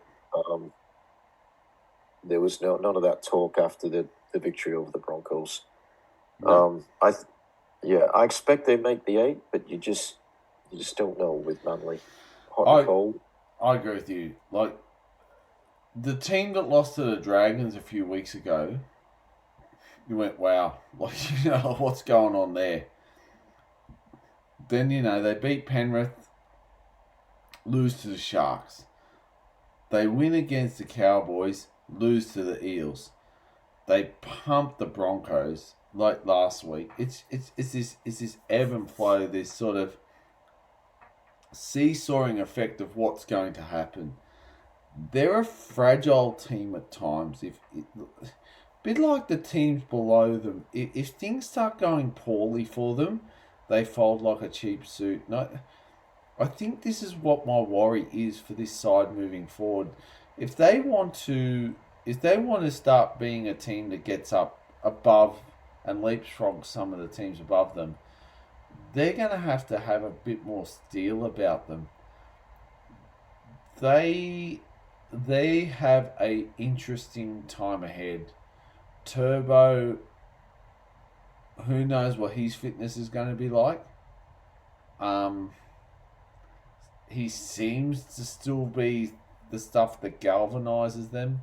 There was none of that talk after the victory over the Broncos. No. I expect they make the 8, but you just don't know with Manly. Hot and cold. I agree with you. Like, the team that lost to the Dragons a few weeks ago, you went, wow, what's going on there? Then, they beat Penrith, lose to the Sharks. They win against the Cowboys, lose to the Eels. They pump the Broncos like last week. It's this ebb and flow, this sort of seesawing effect of what's going to happen. They're a fragile team at times. A bit like the teams below them. If things start going poorly for them, they fold like a cheap suit. No, I think this is what my worry is for this side moving forward. If they want to start being a team that gets up above and leapfrog some of the teams above them, they're going to have a bit more steel about them. They have a interesting time ahead. Turbo who knows what his fitness is going to be like. He seems to still be the stuff that galvanizes them.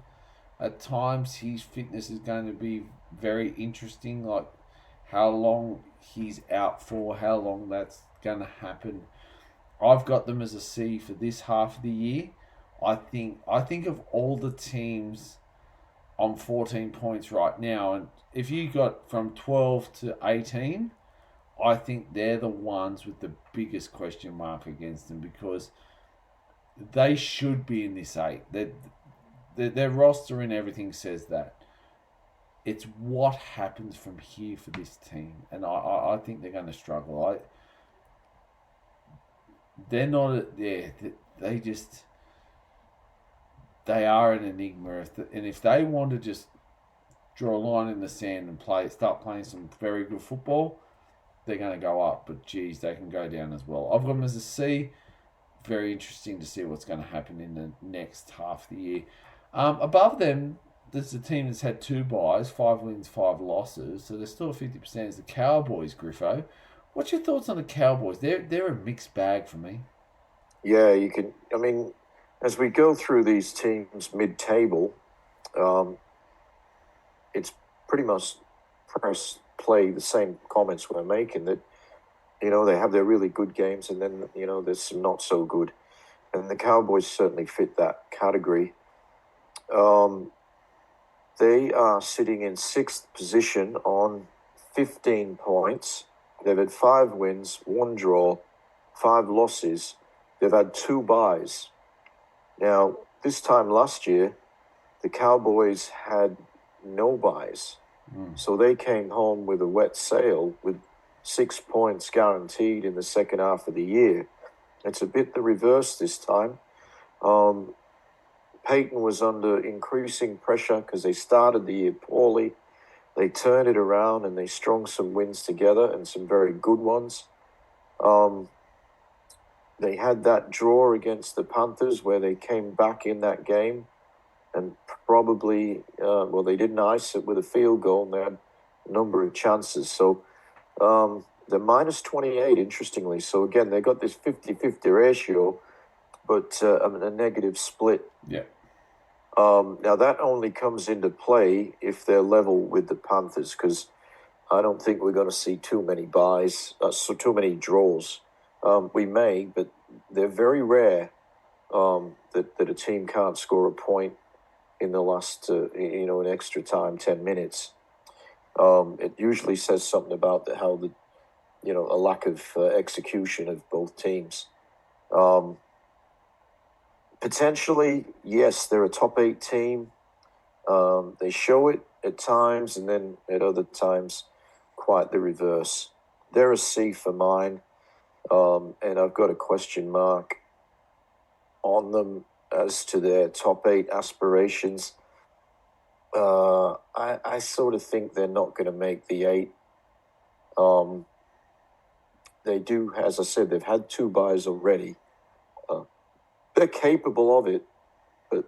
At times, his fitness is going to be very interesting, like how long he's out for, how long that's going to happen. I've got them as a C for this half of the year. I think of all the teams on 14 points right now, and if you got from 12 to 18, I think they're the ones with the biggest question mark against them, because they should be in this 8. Their roster and everything says that. It's what happens from here for this team, and I think they're going to struggle. They're not there. They are an enigma, and if they want to just draw a line in the sand and start playing some very good football, they're going to go up. But geez, they can go down as well. I've got them as a C. Very interesting to see what's going to happen in the next half of the year. Above them, there's a team that's had 2 byes, 5 wins, 5 losses, so they're still 50%. Is the Cowboys, Griffo. What's your thoughts on the Cowboys? They're a mixed bag for me. Yeah, you can. I mean, as we go through these teams mid-table, it's pretty much press play the same comments we're making, that they have their really good games, and then there's some not so good, and the Cowboys certainly fit that category. They are sitting in 6th position on 15 points. They've had 5 wins, 1 draw, 5 losses. They've had 2 byes. Now, this time last year, the Cowboys had no byes. So they came home with a wet sail with 6 points guaranteed in the second half of the year. It's a bit the reverse this time. Peyton was under increasing pressure because they started the year poorly. They turned it around and they strung some wins together, and some very good ones. They had that draw against the Panthers where they came back in that game, and probably, they didn't ice it with a field goal, and they had a number of chances. So they're minus 28, interestingly. So again, they got this 50-50 ratio, but a negative split. Yeah. Now, that only comes into play if they're level with the Panthers, because I don't think we're going to see too many byes, too many draws. We may, but they're very rare that a team can't score a point in the last, in extra time, 10 minutes. It usually says something about how a lack of execution of both teams. Potentially, yes, they're a top 8 team. They show it at times, and then at other times, quite the reverse. They're a C for mine, and I've got a question mark on them as to their top 8 aspirations. I sort of think they're not going to make the 8. They do, as I said, they've had 2 byes already. They're capable of it, but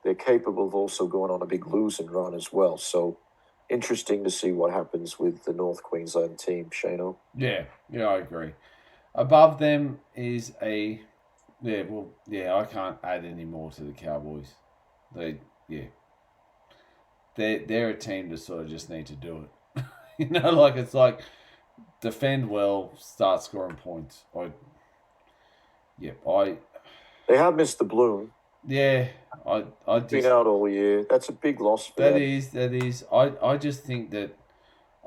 they're capable of also going on a big losing run as well. So interesting to see what happens with the North Queensland team, Shano. Yeah, I agree. Above them is I can't add any more to the Cowboys. They're a team that sort of just need to do it. It's like defend well, start scoring points. They have missed the bloom. Yeah, I just been out all year. That's a big loss for them. That is. I just think that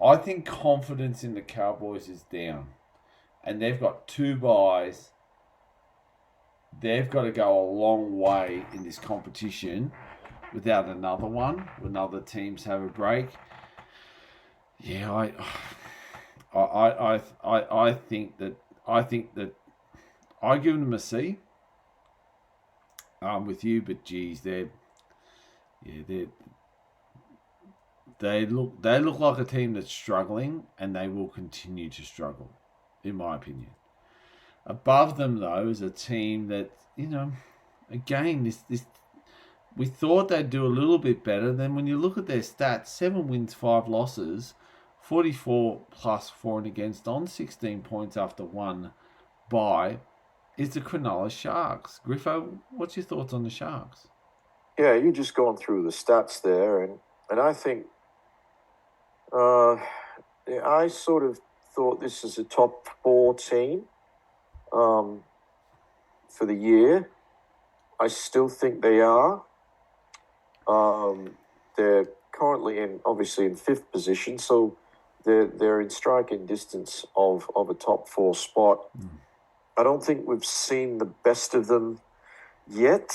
I think confidence in the Cowboys is down, and they've got 2 byes. They've got to go a long way in this competition without another one, when other teams have a break. Yeah, I think that I give them a C. With you, but geez, they look like a team that's struggling, and they will continue to struggle, in my opinion. Above them, though, is a team that, again, this we thought they'd do a little bit better. Then when you look at their stats, 7 wins, 5 losses, 44 plus for and against on 16 points after one bye is the Cronulla Sharks. Griffo, what's your thoughts on the Sharks? Yeah, you're just going through the stats there, and I think I sort of thought this is a top 4 team for the year. I still think they are. They're currently obviously in 5th position, so they're in striking distance of a top 4 spot. I don't think we've seen the best of them yet.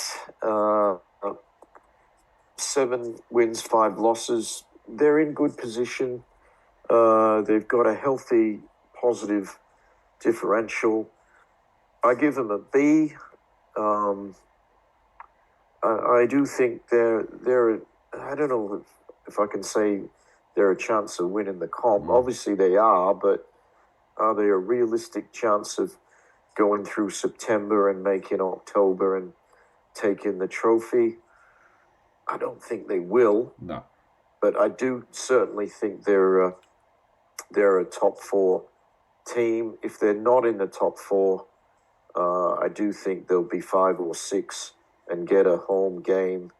7 wins, 5 losses. They're in good position. They've got a healthy, positive differential. I give them a B. I do think they're. I don't know if I can say they're a chance of winning the comp. Obviously they are, but are they a realistic chance of going through September and making October and taking the trophy? I don't think they will. No. But I do certainly think they're a top 4 team. If they're not in the top 4, I do think they'll be 5 or 6 and get a home game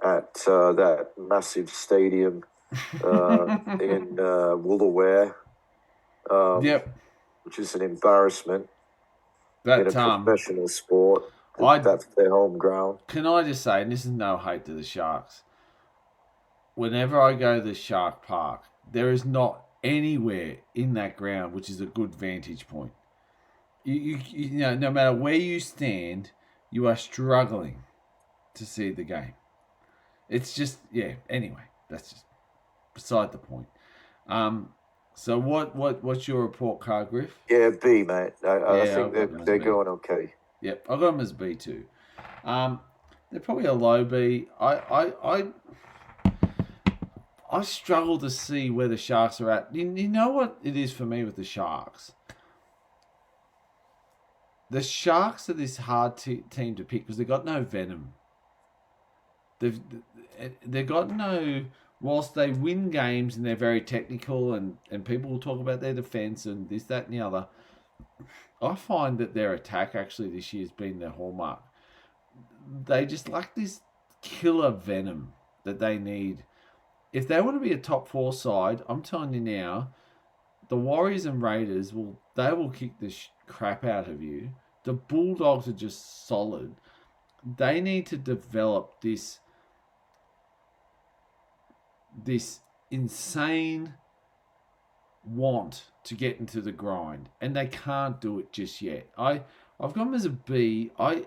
at that massive stadium in Woolooware, which is an embarrassment in a professional sport. That's their home ground. Can I just say, and this is no hate to the Sharks, whenever I go to the Shark Park, there is not anywhere in that ground which is a good vantage point. You know, no matter where you stand, you are struggling to see the game. It's just, anyway, that's just beside the point. So what's your report card, Griff? Yeah, B, mate. I think they're going okay. Yep, I got them as B too. They're probably a low B. I struggle to see where the Sharks are at. You know what it is for me with the Sharks? The Sharks are this hard team to pick because they've got no venom. They've got no... Whilst they win games and they're very technical and people will talk about their defence and this, that and the other, I find that their attack actually this year has been their hallmark. They just lack this killer venom that they need. If they want to be a top 4 side, I'm telling you now, the Warriors and Raiders will kick the crap out of you. The Bulldogs are just solid. They need to develop this insane want to get into the grind, and they can't do it just yet. I've got them as a B. I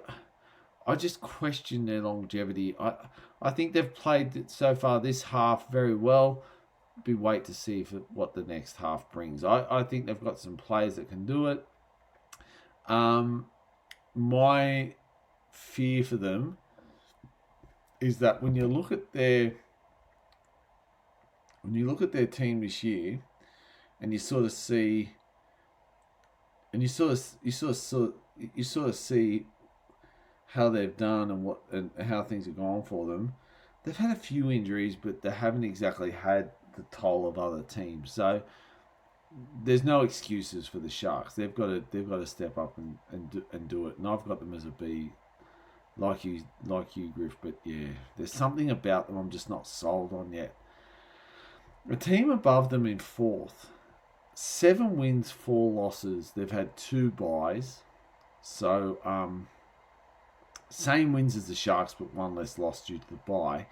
just question their longevity. I think they've played it so far this half very well. Wait to see what the next half brings. I think they've got some players that can do it. My fear for them is that when you look at their team this year, and you sort of see how they've done and how things have gone for them. They've had a few injuries, but they haven't exactly had the toll of other teams. So there's no excuses for the Sharks. They've got to step up and do it. And I've got them as a B, like you, Griff. But yeah, there's something about them I'm just not sold on yet. A team above them in 4th, 7 wins, 4 losses. They've had 2 byes, so same wins as the Sharks, but 1 less loss due to the bye.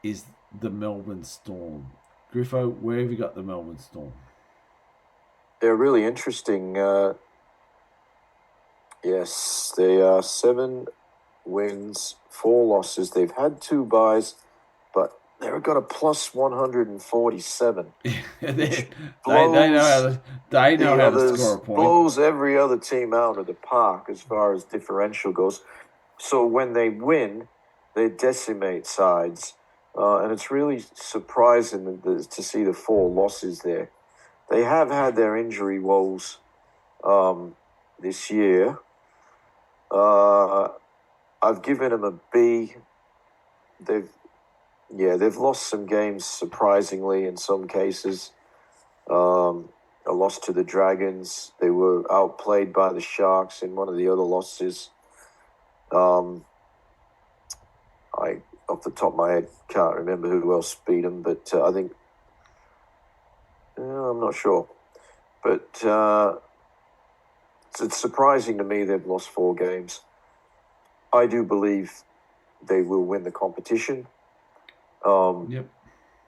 Is the Melbourne Storm. Griffo, where have you got the Melbourne Storm? They're really interesting. Yes, they are 7 wins, 4 losses. They've had 2 byes, but they've got a plus 147. they know how to score a point. Blows every other team out of the park as far as differential goes. So when they win, they decimate sides. And it's really surprising to see the 4 losses there. They have had their injury woes this year. I've given them a B. They've lost some games surprisingly in some cases. A loss to the Dragons. They were outplayed by the Sharks in one of the other losses. I, off the top of my head, can't remember who else beat them, but I think I'm not sure. But it's surprising to me they've lost 4 games. I do believe they will win the competition. Yep.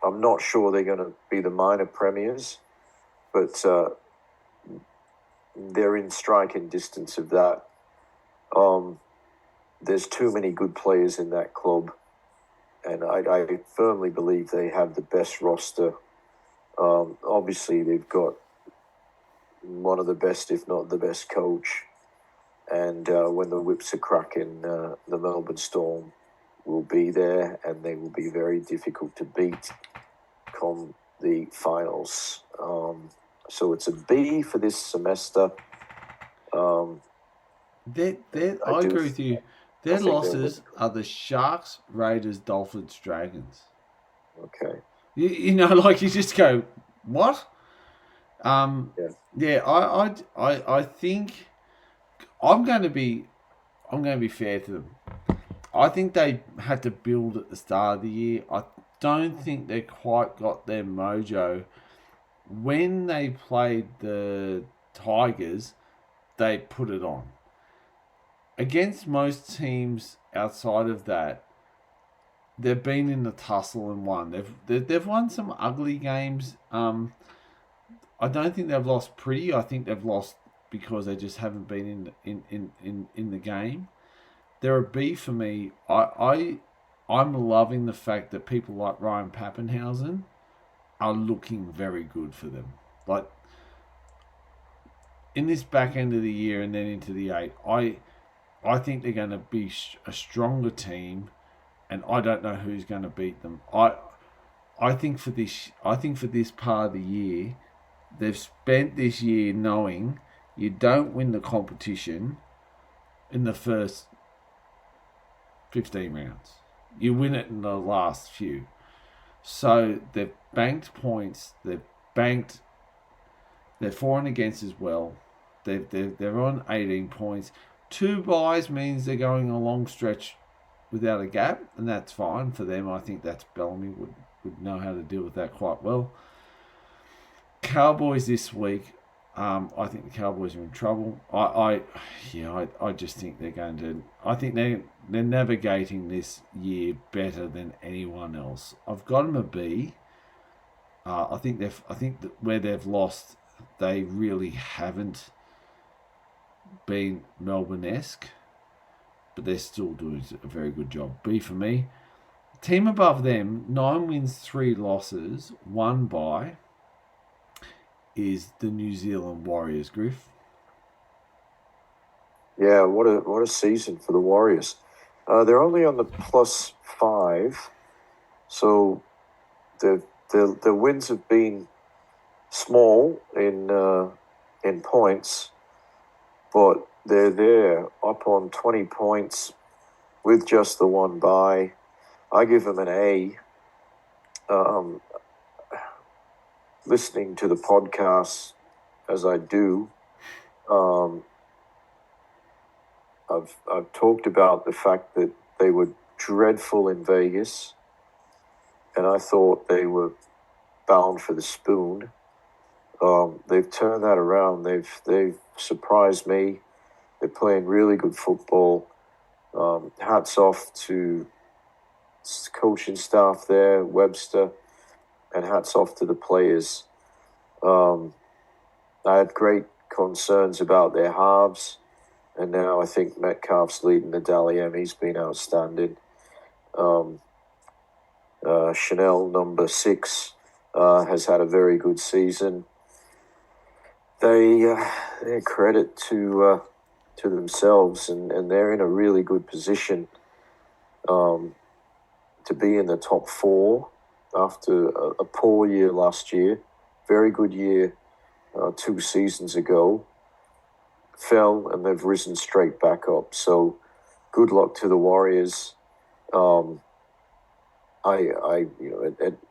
I'm not sure they're going to be the minor premiers, but they're in striking distance of that. There's too many good players in that club, and I firmly believe they have the best roster. Obviously, they've got one of the best, if not the best, coach. And when the whips are cracking, the Melbourne Storm will be there, and they will be very difficult to beat come the finals. So it's a B for this semester. I agree with you. Their losses are the Sharks, Raiders, Dolphins, Dragons. Okay. You know, like you just go, what? Yeah. I think I'm going to be fair to them. I think they had to build at the start of the year. I don't think they quite got their mojo. When they played the Tigers, they put it on. Against most teams outside of that, they've been in the tussle and won. They've won some ugly games. I don't think they've lost pretty. I think they've lost because they just haven't been in the game. They're a B for me. I'm loving the fact that people like Ryan Pappenhausen are looking very good for them. Like in this back end of the year and then into the 8, I think they're going to be a stronger team, and I don't know who's going to beat them. I think for this part of the year, they've spent this year knowing you don't win the competition in the first 15 rounds. You win it in the last few. So they've banked points. They're for and against as well. They're on 18 points. 2 buys means they're going a long stretch without a gap, and that's fine for them. I think that's Bellamy would know how to deal with that quite well. Cowboys this week. I think the Cowboys are in trouble. I just think they're going to. I think they're navigating this year better than anyone else. I've got them a B. I think that where they've lost, they really haven't been Melbourne-esque, but they're still doing a very good job. B for me. Team above them, 9 wins, 3 losses, 1 bye, is the New Zealand Warriors, Griff. Yeah, what a season for the Warriors. They're only on the +5, so the wins have been small in points, but they're there up on 20 points with just the 1 bye. I give them an A. Listening to the podcast as I do, I've talked about the fact that they were dreadful in Vegas, and I thought they were bound for the spoon. They've turned that around. They've surprised me. They're playing really good football. Hats off to coaching staff there, Webster, and hats off to the players. I had great concerns about their halves, and now I think Metcalf's leading the Dally M. He's been outstanding. Chanel, number 6, has had a very good season. They're credit to themselves, and they're in a really good position to be in the top 4 after a poor year last year. Very good year 2 seasons ago. Fell, and they've risen straight back up. So good luck to the Warriors. At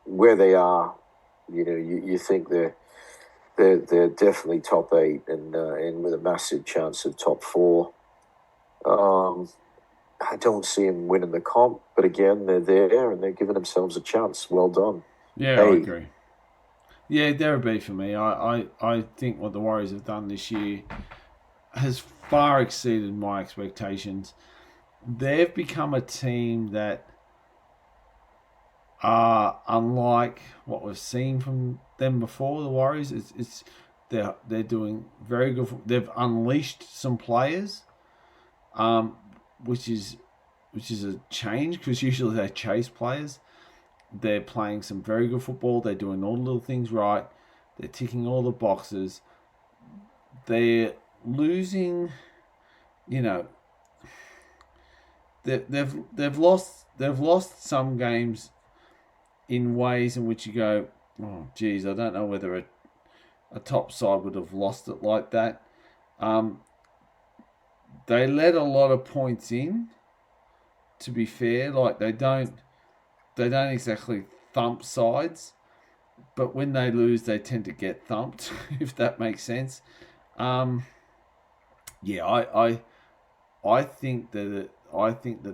where they are, you think they're they're definitely top 8 and with a massive chance of top 4. I don't see them winning the comp, but again, they're there and they're giving themselves a chance. Well done. Yeah, I agree. Yeah, they're a B for me. I think what the Warriors have done this year has far exceeded my expectations. They've become a team that are unlike what we've seen from them before. The Warriors, they're doing very good. They've unleashed some players, which is a change because usually they chase players. They're playing some very good football. They're doing all the little things right. They're ticking all the boxes. They're losing, they've lost some games in ways in which you go, oh geez, I don't know whether a top side would have lost it like that. They let a lot of points in. To be fair, like they don't exactly thump sides, but when they lose, they tend to get thumped. If that makes sense. I think that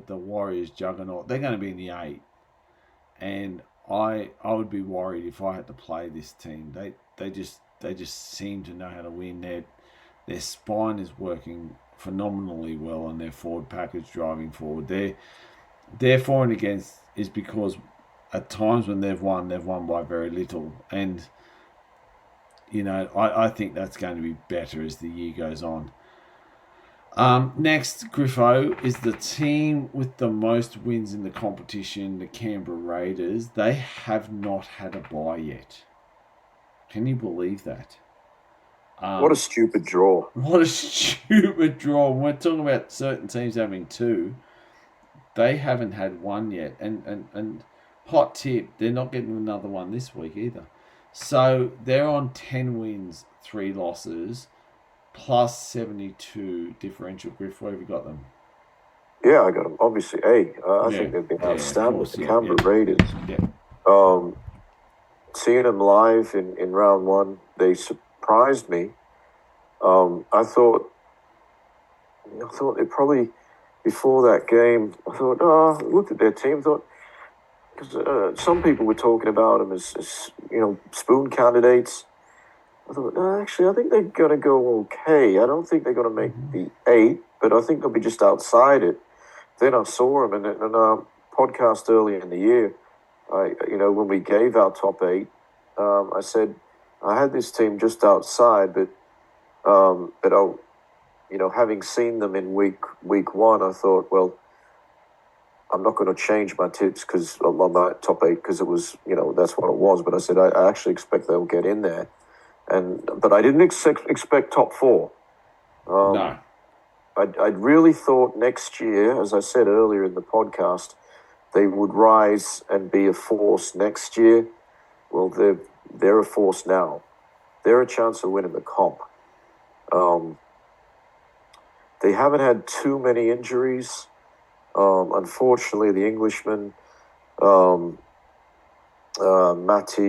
the Warriors juggernaut, they're going to be in the 8, and I would be worried if I had to play this team. They just seem to know how to win. Their spine is working phenomenally well, and their forward package driving forward. Their for and against is because at times when they've won by very little, and I think that's going to be better as the year goes on. Next, Griffo, is the team with the most wins in the competition, the Canberra Raiders. They have not had a bye yet. Can you believe that? What a stupid draw. What a stupid draw. When we're talking about certain teams having 2, they haven't had 1 yet. And hot tip, they're not getting another one this week either. So they're on 10 wins, 3 losses, plus 72 differential. Griff, where have you got them? Yeah, I got them. Obviously, I think they've been outstanding. The Canberra Raiders. Yeah. Seeing them live in round 1, they surprised me. I thought they probably, before that game, I looked at their team, because some people were talking about them as spoon candidates. I thought, no, actually, I think they're going to go okay. I don't think they're going to make the 8, but I think they'll be just outside it. Then I saw them in a podcast earlier in the year. When we gave our top 8, I said I had this team just outside, but having seen them in week 1, I thought, well, I'm not going to change my tips because on my top 8 because it was that's what it was. But I said I actually expect they'll get in there, but I didn't expect top 4. No. I really thought next year, as I said earlier in the podcast, they would rise and be a force next year. Well, they're a force now. They're a chance of winning the comp. They haven't had too many injuries. Unfortunately, the Englishman, Matty,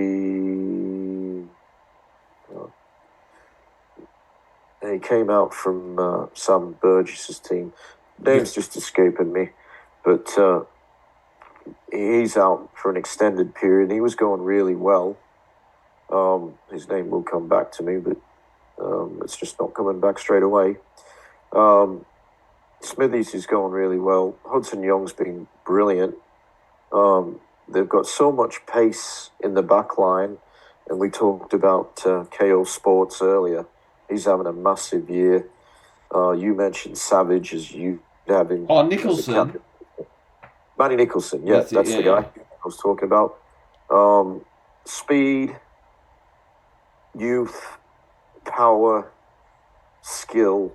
he came out from Sam Burgess's team. Name's just escaping me, but he's out for an extended period. He was going really well. His name will come back to me, but it's just not coming back straight away. Smithies is going really well. Hudson Young's been brilliant. They've got so much pace in the back line, and we talked about KO Sports earlier. He's having a massive year. You mentioned Savage as you have him. Oh, Nicholson. Matty Nicholson, that's the guy I was talking about. Speed, youth, power, skill,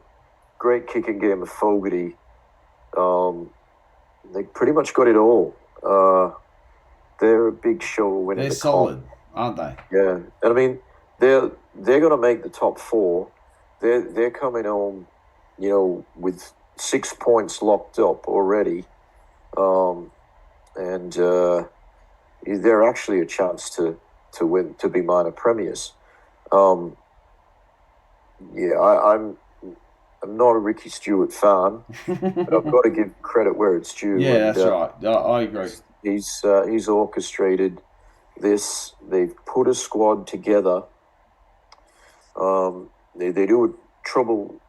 great kicking game of Fogarty. They pretty much got it all. They're a big show winning. They're solid, aren't they? Yeah, and I mean they're going to make the top 4. They're coming home, with 6 points locked up already, and they're actually a chance to win, to be minor premiers. Yeah, I'm not a Ricky Stewart fan, but I've got to give credit where it's due. Yeah, and that's right. I agree. he's orchestrated this. They've put a squad together. They do trouble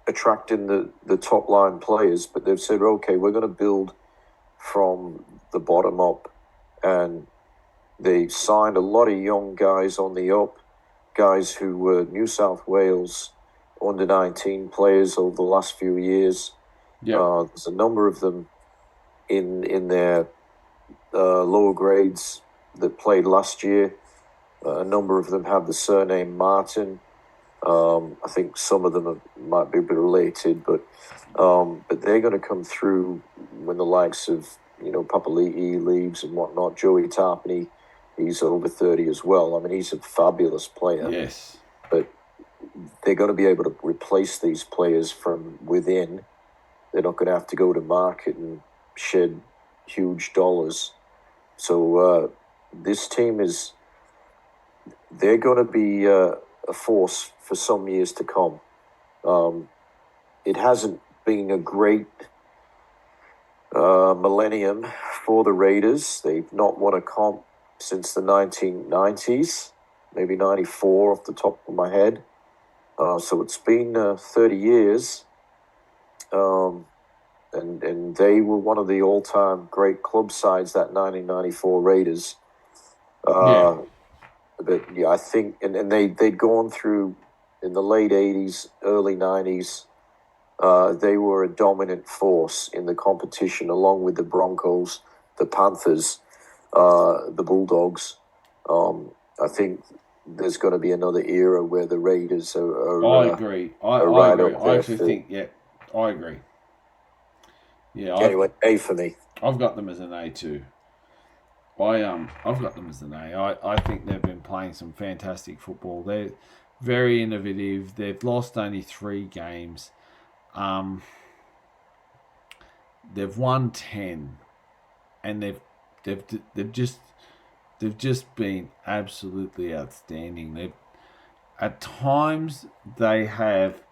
attracting the top line players, but they've said, okay, we're going to build from the bottom up, and they signed a lot of young guys on the up, guys who were New South Wales under-19 players over the last few years. Yeah. There's a number of them in their lower grades that played last year. A number of them have the surname Martin. I think some of them might be a bit related, but they're going to come through when the likes of Papali'i leaves and whatnot. Joey Tarpany, he's over 30 as well. I mean, he's a fabulous player. Yes. But they're going to be able to replace these players from within. They're not going to have to go to market and shed huge dollars. So this team they're going to be a force for some years to come. It hasn't been a great millennium for the Raiders. They've not won a comp since the 1990s, maybe 94 off the top of my head. So it's been 30 years. And they were one of the all-time great club sides, that 1994 Raiders. But yeah, I think, and they'd gone through in the late 80s, early 90s. They were a dominant force in the competition, along with the Broncos, the Panthers, the Bulldogs. I think there's going to be another era where the Raiders are I agree. I agree. I actually think, yeah, I agree. Yeah. Anyway, A for me. I've got them as an A too. I've got them as an A. I think they've been playing some fantastic football. They're very innovative. They've lost only 3 games. They've won 10, and they've just been absolutely outstanding. At times they have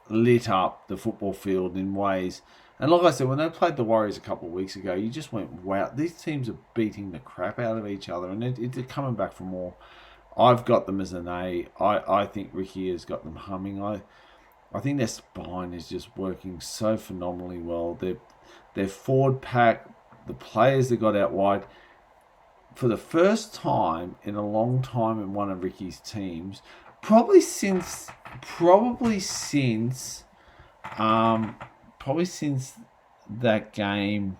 lit up the football field in ways. And like I said, when they played the Warriors a couple of weeks ago, you just went, wow, these teams are beating the crap out of each other, and they're coming back for more. I've got them as an A. I think Ricky has got them humming. I think their spine is just working so phenomenally well. Their forward pack, the players that got out wide, for the first time in a long time in one of Ricky's teams, probably since that game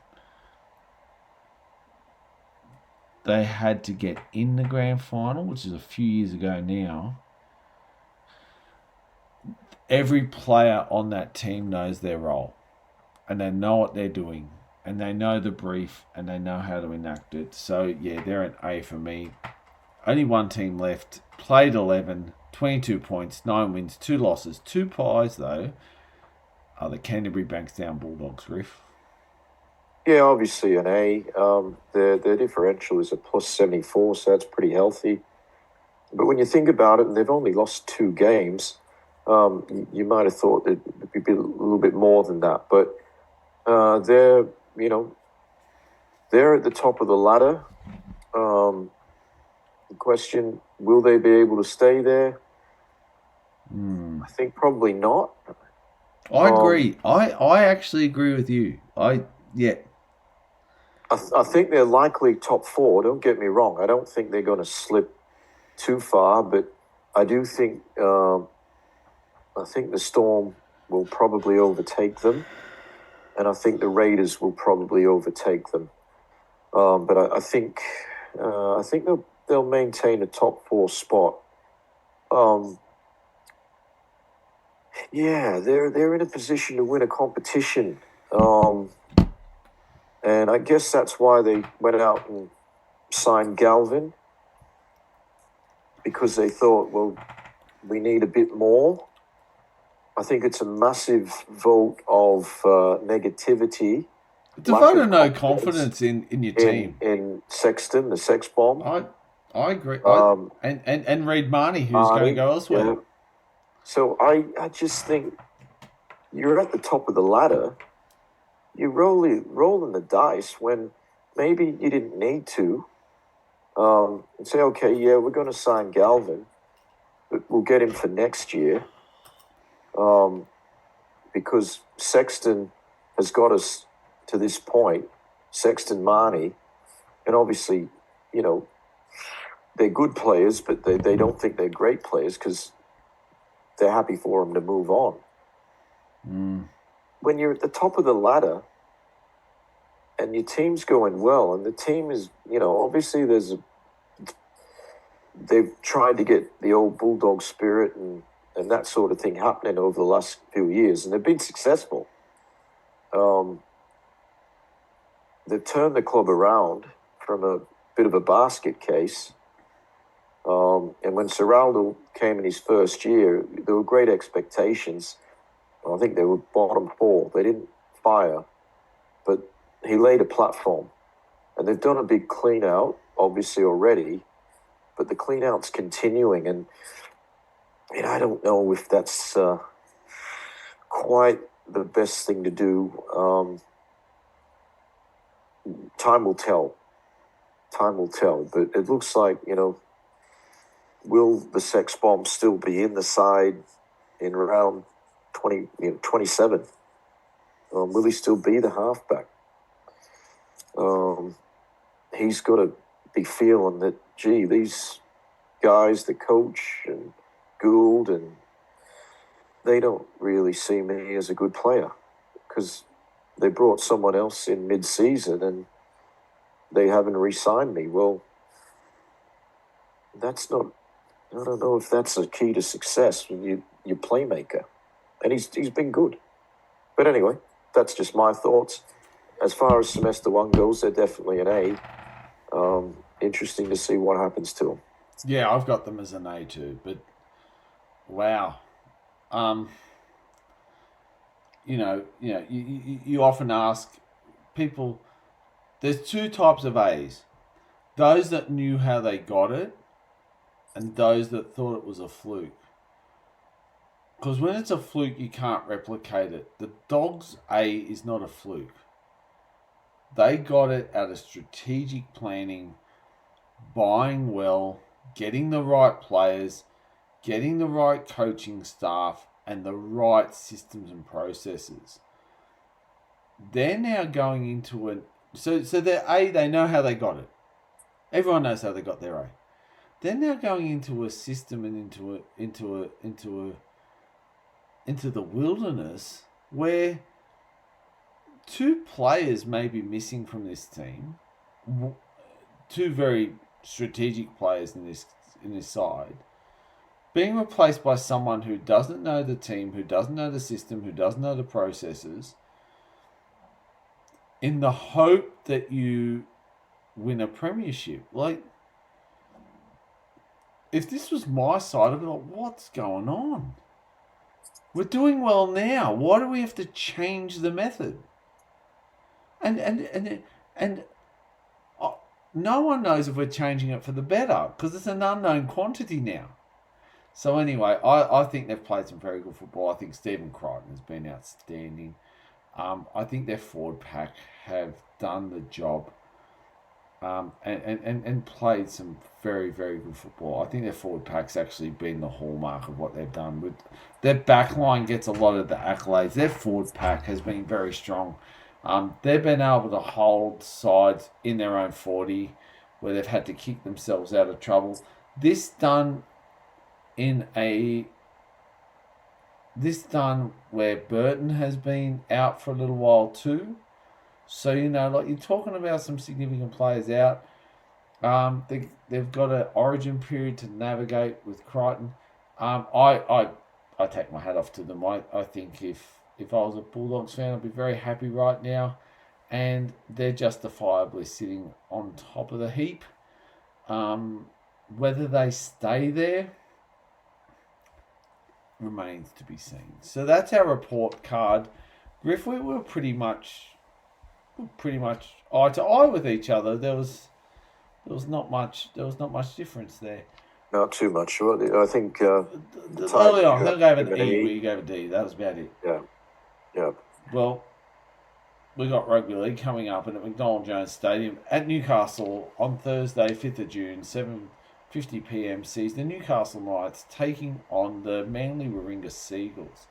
they had to get in the grand final, which is a few years ago now. Every player on that team knows their role, and they know what they're doing, and they know the brief, and they know how to enact it. So yeah, they're an A for me. Only one team left, played 11, 22 points, 9 wins, 2 losses, 2 pies though. Are the Canterbury Bankstown Bulldogs, Griff? Yeah, obviously an A. Their differential is a plus 74, so that's pretty healthy. But when you think about it, and they've only lost 2 games, you might have thought that it'd be a little bit more than that. But they're at the top of the ladder. The question, will they be able to stay there? I think probably not. I agree. I actually agree with you. I think they're likely top 4. Don't get me wrong. I don't think they're going to slip too far, but I do think the Storm will probably overtake them, and I think the Raiders will probably overtake them. But I think they'll maintain a top 4 spot. Yeah, they're in a position to win a competition. And I guess that's why they went out and signed Galvin, because they thought, well, we need a bit more. I think it's a massive vote of negativity. It's a vote of no confidence in your team. In Sexton, the sex bomb. I agree. And Reid Marnie, who's going to go elsewhere. Yeah. So I just think you're at the top of the ladder. You're rolling the dice when maybe you didn't need to. And say, okay, yeah, we're going to sign Galvin, but we'll get him for next year. Because Sexton has got us to this point, Sexton, Marnie, and obviously, they're good players, but they don't think they're great players because they're happy for them to move on. When you're at the top of the ladder and your team's going well, and the team is, obviously they've tried to get the old Bulldog spirit and that sort of thing happening over the last few years, and they've been successful. They've turned the club around from a bit of a basket case. And when Serraldo came in his first year, there were great expectations. I think they were bottom 4. They didn't fire, but he laid a platform. And they've done a big clean out, obviously, already, but the clean out's continuing. And I don't know if that's quite the best thing to do. Time will tell. Time will tell. But it looks like, will the Sex Bomb still be in the side in round 27? Will he still be the halfback? He's got to be feeling that, gee, these guys, the coach and Gould, and they don't really see me as a good player because they brought someone else in mid-season and they haven't re-signed me. Well, that's not... I don't know if that's a key to success when you're playmaker. And he's been good. But anyway, that's just my thoughts. As far as semester 1 goes, they're definitely an A. Interesting to see what happens to them. Yeah, I've got them as an A too, but wow. You often ask people, there's 2 types of A's. Those that knew how they got it and those that thought it was a fluke. Because when it's a fluke, you can't replicate it. The Dogs' A is not a fluke. They got it out of strategic planning, buying well, getting the right players, getting the right coaching staff, and the right systems and processes. They're now going into it. So their A, they know how they got it. Everyone knows how they got their A. They're now going into a system and into the wilderness where 2 players may be missing from this team. 2 very strategic players in this side, being replaced by someone who doesn't know the team, who doesn't know the system, who doesn't know the processes, in the hope that you win a premiership. Like, if this was my side, I'd be like, what's going on? We're doing well now. Why do we have to change the method? And no one knows if we're changing it for the better because it's an unknown quantity now. So anyway, I think they've played some very good football. I think Stephen Crichton has been outstanding. I think their forward pack have done the job and played some very, very good football. I think their forward pack's actually been the hallmark of what they've done. With their back line gets a lot of the accolades. Their forward pack has been very strong. They've been able to hold sides in their own 40 where they've had to kick themselves out of trouble. This done where Burton has been out for a little while too. So, you're talking about some significant players out. They've got an origin period to navigate with Crichton. I take my hat off to them. I think if I was a Bulldogs fan, I'd be very happy right now. And they're justifiably sitting on top of the heap. Whether they stay there remains to be seen. So that's our report card. Griff, we were pretty much eye to eye with each other. There was not much difference there. Not too much. I think early on, I gave it an E. We gave it a D. That was about it. Yeah. Well, we got rugby league coming up at McDonald Jones Stadium at Newcastle on Thursday, 5th of June, 7:50 p.m. sees the Newcastle Knights taking on the Manly Warringah Seagulls.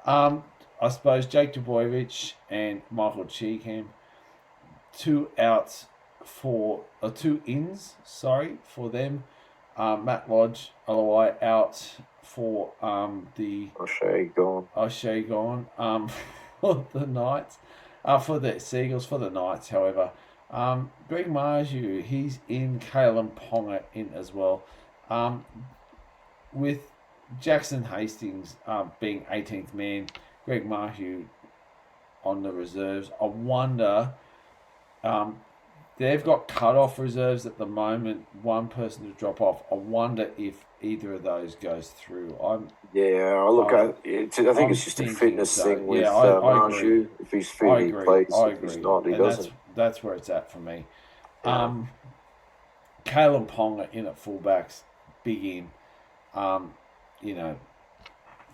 I suppose Jake Dubojevic and Michael Cheekham, 2 ins for them. Matt Lodge, Alawai out for the O'Shea gone. For the Knights. For the Seagulls, for the Knights, however. Greg Marju, he's in. Kalen Ponga in as well. With Jackson Hastings being 18th man, Greg Marju on the reserves. I wonder, they've got cut-off reserves at the moment, one person to drop off. I wonder if either of those goes through. I think it's just a fitness thing with Marju. If he's fit, he plays. If he's not, he doesn't. That's where it's at for me. Kalen Ponga in at fullbacks, big in.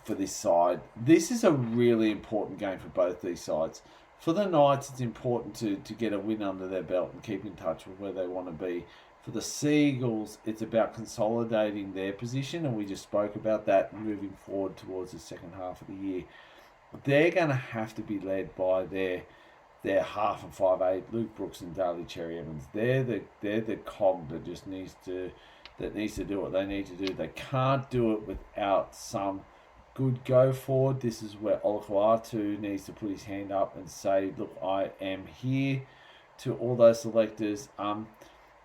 For this side. This is a really important game for both these sides. For the Knights, it's important to get a win under their belt and keep in touch with where they want to be. For the Seagulls, it's about consolidating their position, and we just spoke about that moving forward towards the second half of the year. They're going to have to be led by their half and 5'8", Luke Brooks and Daly Cherry Evans. They're the cog that just needs to do what they need to do. They can't do it without some good go forward. This is where Olakuatu needs to put his hand up and say, look, I am here to all those selectors.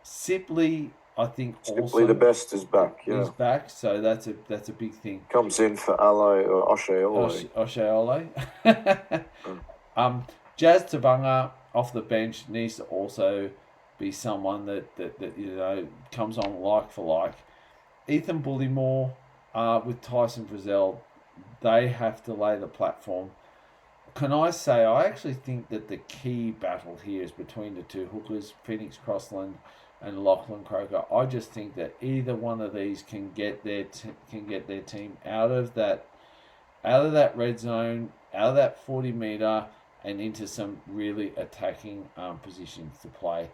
Sipley, I think also the best is back. Yeah, he's back, so that's a big thing. Comes in for Alo or Osheole. Jazz Tabanga off the bench needs to also be someone that comes on like for like. Ethan Bullymore with Tyson Frizzell, they have to lay the platform. Can I say, I actually think that the key battle here is between the two hookers, Phoenix Crossland and Lachlan Croker. I just think that either one of these can get their team out of that red zone, out of that 40 metre, and into some really attacking positions to play.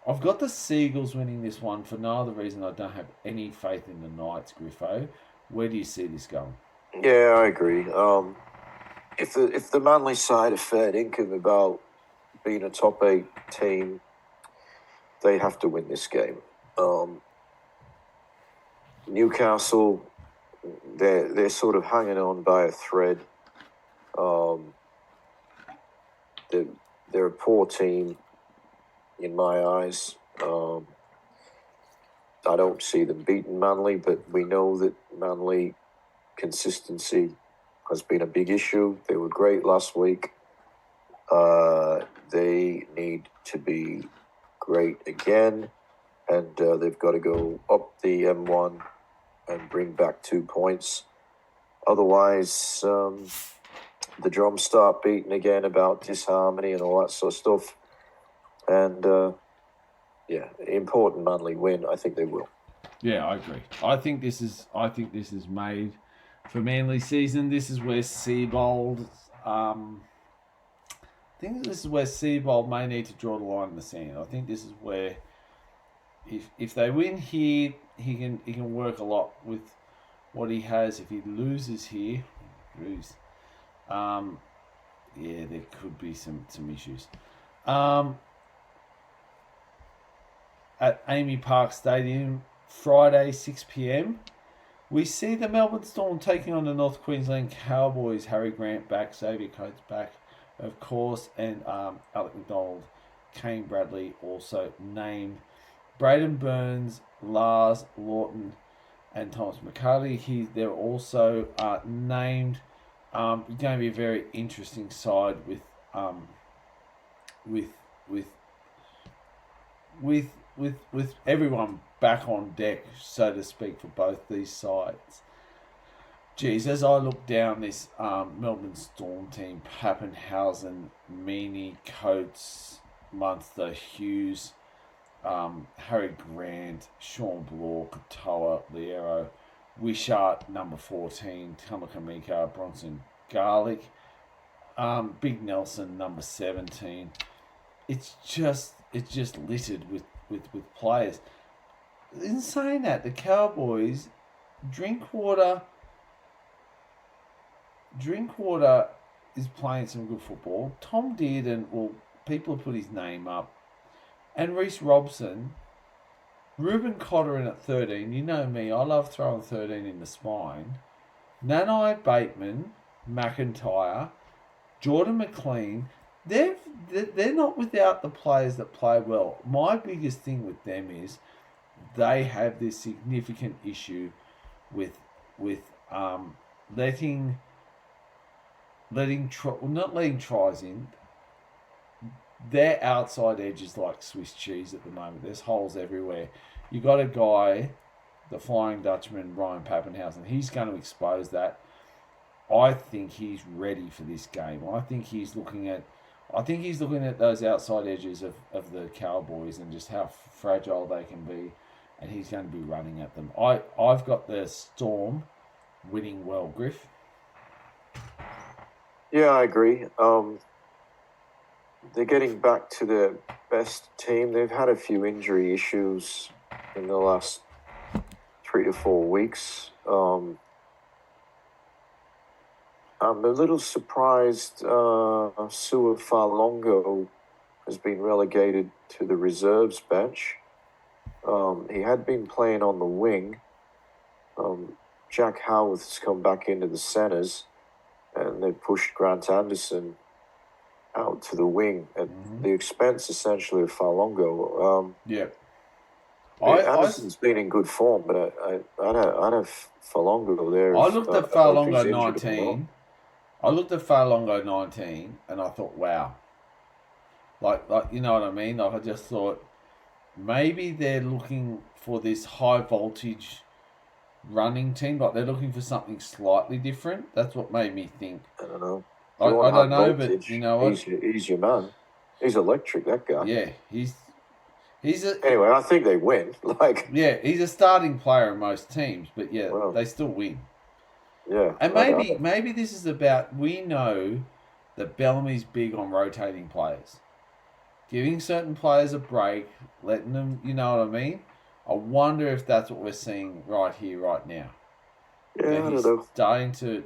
I've got the Seagulls winning this one for no other reason. I don't have any faith in the Knights, Griffo. Where do you see this going? Yeah, I agree. If the Manly side are fair income about being a top 8 team, they have to win this game. Newcastle, they're sort of hanging on by a thread. They're a poor team in my eyes. I don't see them beating Manly, but we know that Manly consistency has been a big issue. They were great last week. They need to be great again, and they've got to go up the M1 and bring back 2 points. Otherwise, the drums start beating again about disharmony and all that sort of stuff. And important Manly win. I think they will. Yeah, I agree. I think this is made for Manly season. This is where Seabold. I think this is where Seabold may need to draw the line in the sand. I think this is where, if they win here, he can work a lot with what he has. If he loses here, there could be some issues. At Amy Park Stadium, Friday, 6 p.m, we see the Melbourne Storm taking on the North Queensland Cowboys. Harry Grant back, Xavier Coates back, of course, and Alec McDonald, Kane Bradley also named. Braden Burns, Lars Lawton, and Thomas McCarty, they're also named. Going to be a very interesting side with everyone back on deck, so to speak, for both these sides. Geez, as I look down this Melbourne Storm team, Pappenhausen, Meaney, Coates, Munster, Hughes, Harry Grant, Sean Bloor, Katoa, Liero, Wishart, number 14, Tamakamika, Bronson Garlic, Big Nelson, number 17. It's just littered with players. In saying that, the Cowboys, Drinkwater is playing some good football. Tom Dearden, well, people have put his name up. And Reece Robson, Ruben Cotter in at 13. You know me, I love throwing 13 in the spine. Nanai Bateman, McIntyre, Jordan McLean. They're not without the players that play well. My biggest thing with them is they have this significant issue with not letting tries in. Their outside edge is like Swiss cheese at the moment. There's holes everywhere. You got a guy, the Flying Dutchman, Ryan Pappenhausen. He's going to expose that. I think he's ready for this game. I think he's looking at those outside edges of the Cowboys and just how fragile they can be, and he's going to be running at them. I've got the Storm winning well, Griff. Yeah, I agree. They're getting back to their best team. They've had a few injury issues in the last 3 to 4 weeks. I'm a little surprised Sua Falongo has been relegated to the reserves bench. He had been playing on the wing. Jack Howarth's come back into the centres, and they pushed Grant Anderson out to the wing at the expense, essentially, of Falongo. Anderson's been in good form, but I'd have Falongo there. I looked at Falongo 19. I looked at Falongo 19, and I thought, wow. Like you know what I mean? Like I just thought maybe they're looking for this high voltage running team. Like they're looking for something slightly different. That's what made me think. I don't know. I don't know, voltage, but you know what? He's your man. He's electric, that guy. Yeah, he's Anyway, I think they win. He's a starting player in most teams, but they still win. Yeah. And maybe this is about, we know that Bellamy's big on rotating players. Giving certain players a break, letting them, you know what I mean? I wonder if that's what we're seeing right here, right now. Yeah, I don't know. Starting to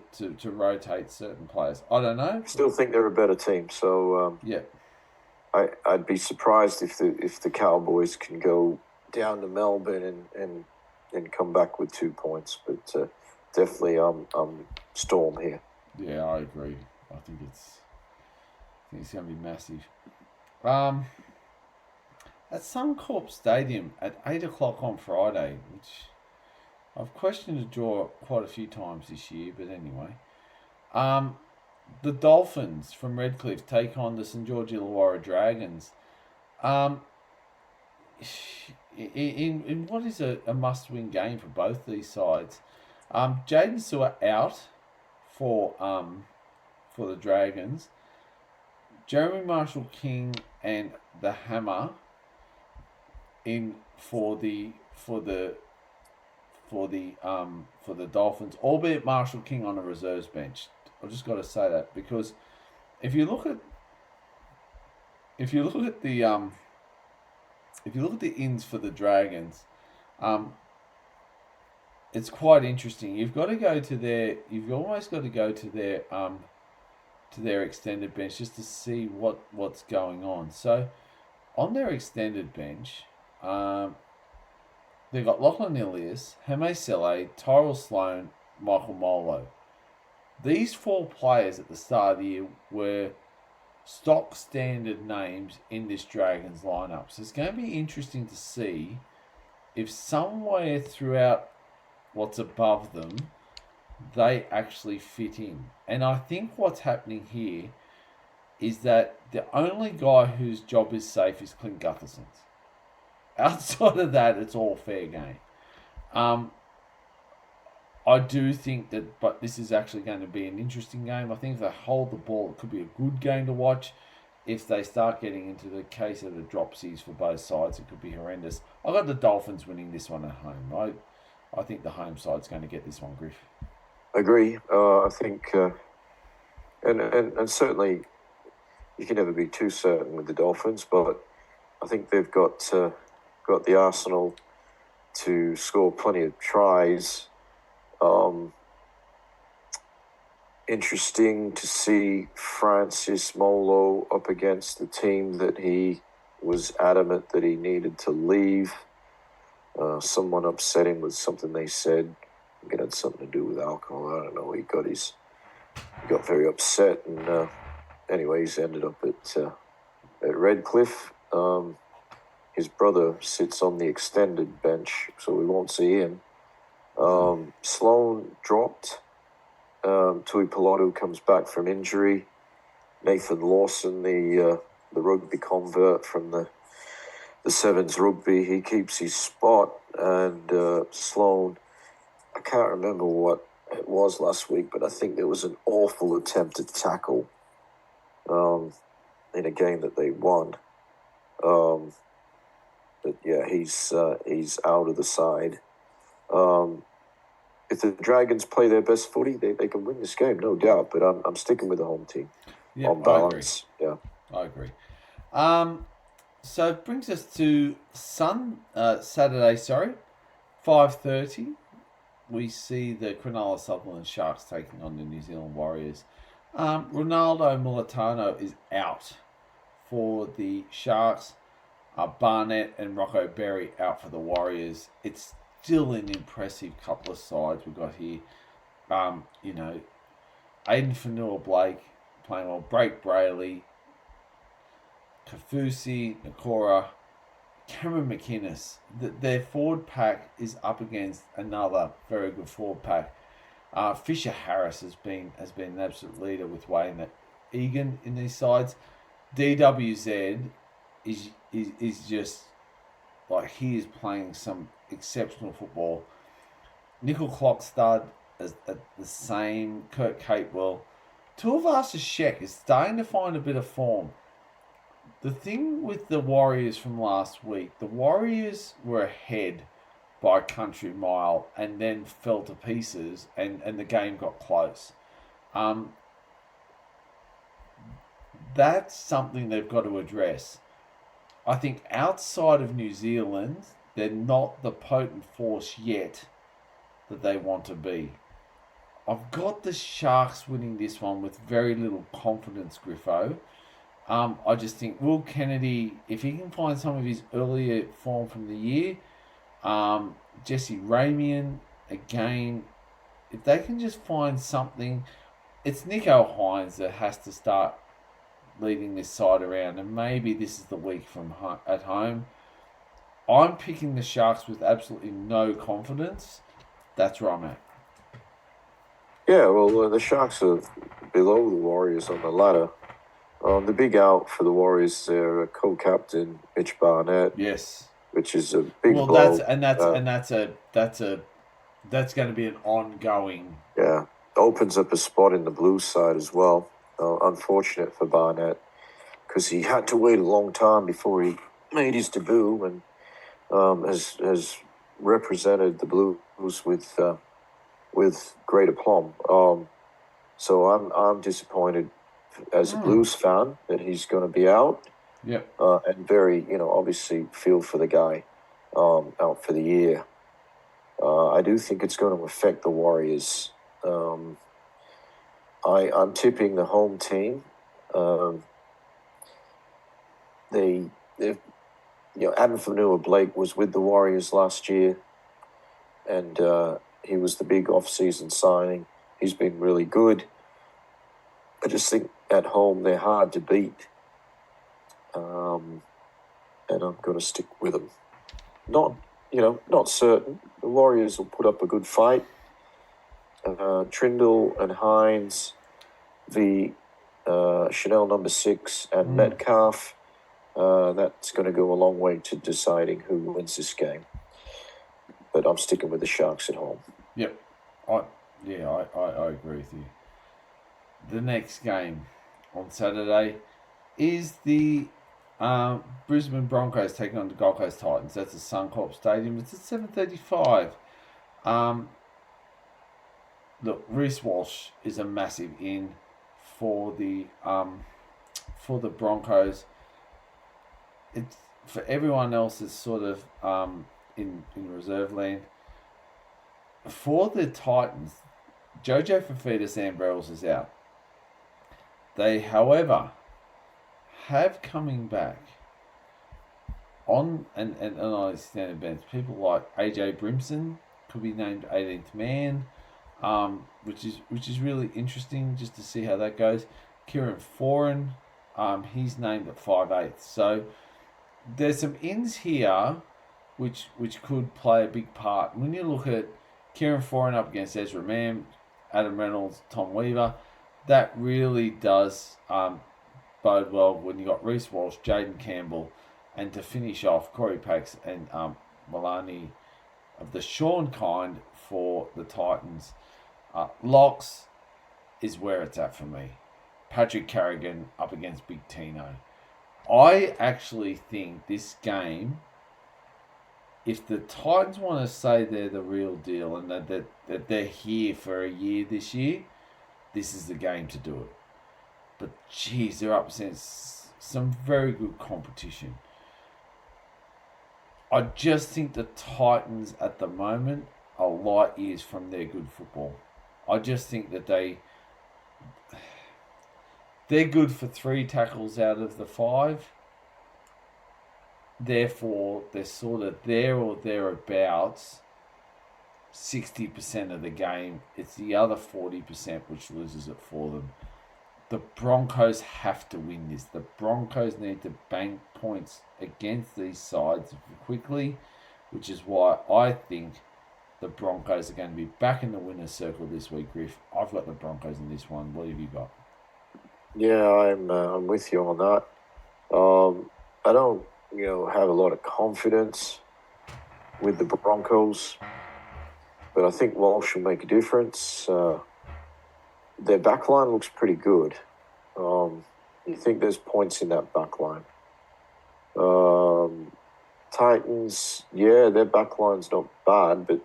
rotate certain players. I don't know. Still think they're a better team, so I'd be surprised if the Cowboys can go down to Melbourne and come back with 2 points. But definitely, I'm Storm here. Yeah, I agree. I think it's going to be massive. At Suncorp Stadium at 8 o'clock on Friday, which I've questioned the draw quite a few times this year, but anyway. The Dolphins from Redcliffe take on the St George Illawarra Dragons. In what is a must-win game for both these sides. Jaden Stewart out for the Dragons. Jeremy Marshall King and the Hammer in for the Dolphins, albeit Marshall King on a reserves bench. I've just got to say that because if you look at the ins for the Dragons, it's quite interesting. You've almost got to go to their extended bench just to see what's going on. So on their extended bench, they've got Lachlan Ilias, Heme Sele, Tyrell Sloan, Michael Molo. These 4 players at the start of the year were stock standard names in this Dragons lineup. So it's going to be interesting to see if somewhere throughout what's above them, they actually fit in. And I think what's happening here is that the only guy whose job is safe is Clint Gutherson's. Outside of that, it's all fair game. I do think but this is actually going to be an interesting game. I think if they hold the ball, it could be a good game to watch. if they start getting into the case of the dropsies for both sides, it could be horrendous. I got the Dolphins winning this one at home. I think the home side's going to get this one, Griff. Agree. I think, and certainly you can never be too certain with the Dolphins, but I think they've got the arsenal to score plenty of tries. Interesting to see Francis Molo up against the team that he was adamant that he needed to leave. Someone upset him with something they said. I think it had something to do with alcohol. I don't know. He got very upset, and anyways, ended up at Redcliffe. His brother sits on the extended bench, so we won't see him. Sloan dropped. Tui Pilato comes back from injury. Nathan Lawson, the rugby convert from the Sevens rugby, he keeps his spot. And Sloan, I can't remember what it was last week, but I think there was an awful attempt to tackle in a game that they won. But yeah, he's out of the side. If the Dragons play their best footy, they can win this game, no doubt. But I'm sticking with the home team on balance. I agree. So it brings us to Saturday, 5:30. We see the Cronulla Sutherland Sharks taking on the New Zealand Warriors. Ronaldo Militano is out for the Sharks. Barnett and Rocco Berry out for the Warriors. It's still an impressive couple of sides we've got here. Aiden Fanua-Blake playing well. Blake Brayley, Kafusi, Nakora, Cameron McInnes. Their forward pack is up against another very good forward pack. Fisher Harris has been an absolute leader with Wayne Egan in these sides. DWZ is just like he is playing some exceptional football. Nickel Clockstad is at the same. Kurt Capewell. Tuivasa-Sheck is starting to find a bit of form. The thing with the Warriors from last week, the Warriors were ahead by a country mile and then fell to pieces and the game got close. That's something they've got to address. I think outside of New Zealand, they're not the potent force yet that they want to be. I've got the Sharks winning this one with very little confidence, Griffo. I just think Will Kennedy, if he can find some of his earlier form from the year, Jesse Ramian, again, if they can just find something, it's Nico Hines that has to start leading this side around, and maybe this is the week at home. I'm picking the Sharks with absolutely no confidence. That's where I'm at. Yeah, well, the Sharks are below the Warriors on the ladder. The big out for the Warriors is their co-captain Mitch Barnett. Yes, which is a big blow. That's going to be an ongoing. Yeah, opens up a spot in the Blues side as well. Unfortunate for Barnett because he had to wait a long time before he made his debut and has represented the Blues with great aplomb. So I'm disappointed as a Blues fan that he's going to be out. Yeah. And very, obviously feel for the guy out for the year. I do think it's going to affect the Warriors. I'm tipping the home team. Adam Fanua-Blake was with the Warriors last year, and he was the big off-season signing. He's been really good. I just think at home they're hard to beat, and I'm going to stick with them. Not certain. The Warriors will put up a good fight. Trindle and Hines, the Chanel number 6 and Metcalf. That's going to go a long way to deciding who wins this game. But I'm sticking with the Sharks at home. Yep. I agree with you. The next game on Saturday, is the Brisbane Broncos taking on the Gold Coast Titans. That's at Suncorp Stadium. It's at 7:35. Look, Reece Walsh is a massive in for the Broncos. It's for everyone else is sort of in reserve land. For the Titans, Jojo Fafita Sambrells is out. They, however, have coming back on and on standard bench. People like AJ Brimson could be named 18th man, which is really interesting just to see how that goes. Kieran Foran, he's named at 5/8. So there's some ins here which could play a big part. When you look at Kieran Foran up against Ezra Mam, Adam Reynolds, Tom Weaver, that really does bode well when you got Reece Walsh, Jaden Campbell, and to finish off, Corey Pax and Milani of the Sean kind for the Titans. Locks is where it's at for me. Patrick Carrigan up against Big Tino. I actually think this game, if the Titans want to say they're the real deal and that they're here for a year this year, this is the game to do it. But geez, they're up against some very good competition. I just think the Titans at the moment are light years from their good football. I just think that they're good for 3 tackles out of the 5. Therefore, they're sort of there or thereabouts 60% of the game. It's the other 40% which loses it for them. The Broncos have to win this. The Broncos need to bank points against these sides quickly, which is why I think the Broncos are going to be back in the winner's circle this week, Griff. I've got the Broncos in this one. What have you got? Yeah, I'm with you on that. I don't have a lot of confidence with the Broncos, but I think Walsh will make a difference. Their backline looks pretty good. You think there's points in that backline. Titans, yeah, their backline's not bad, but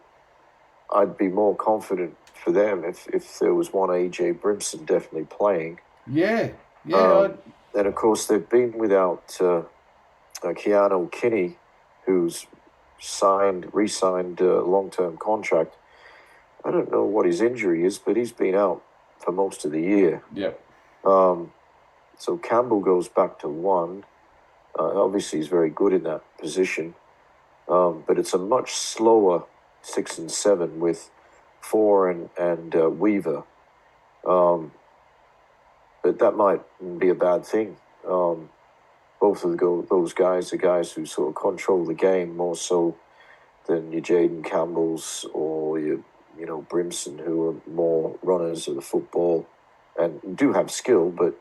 I'd be more confident for them if there was one AJ Brimson definitely playing. Yeah. And of course, they've been without Keanu Kinney, who's re-signed a long-term contract. I don't know what his injury is, but he's been out for most of the year. Yep. So Campbell goes back to 1. Obviously, he's very good in that position. But it's a much slower 6 and 7 with 4 and Weaver. But that might be a bad thing. Both of those guys are guys who sort of control the game more so than your Jaden Campbells or your Brimson, who are more runners of the football and do have skill, but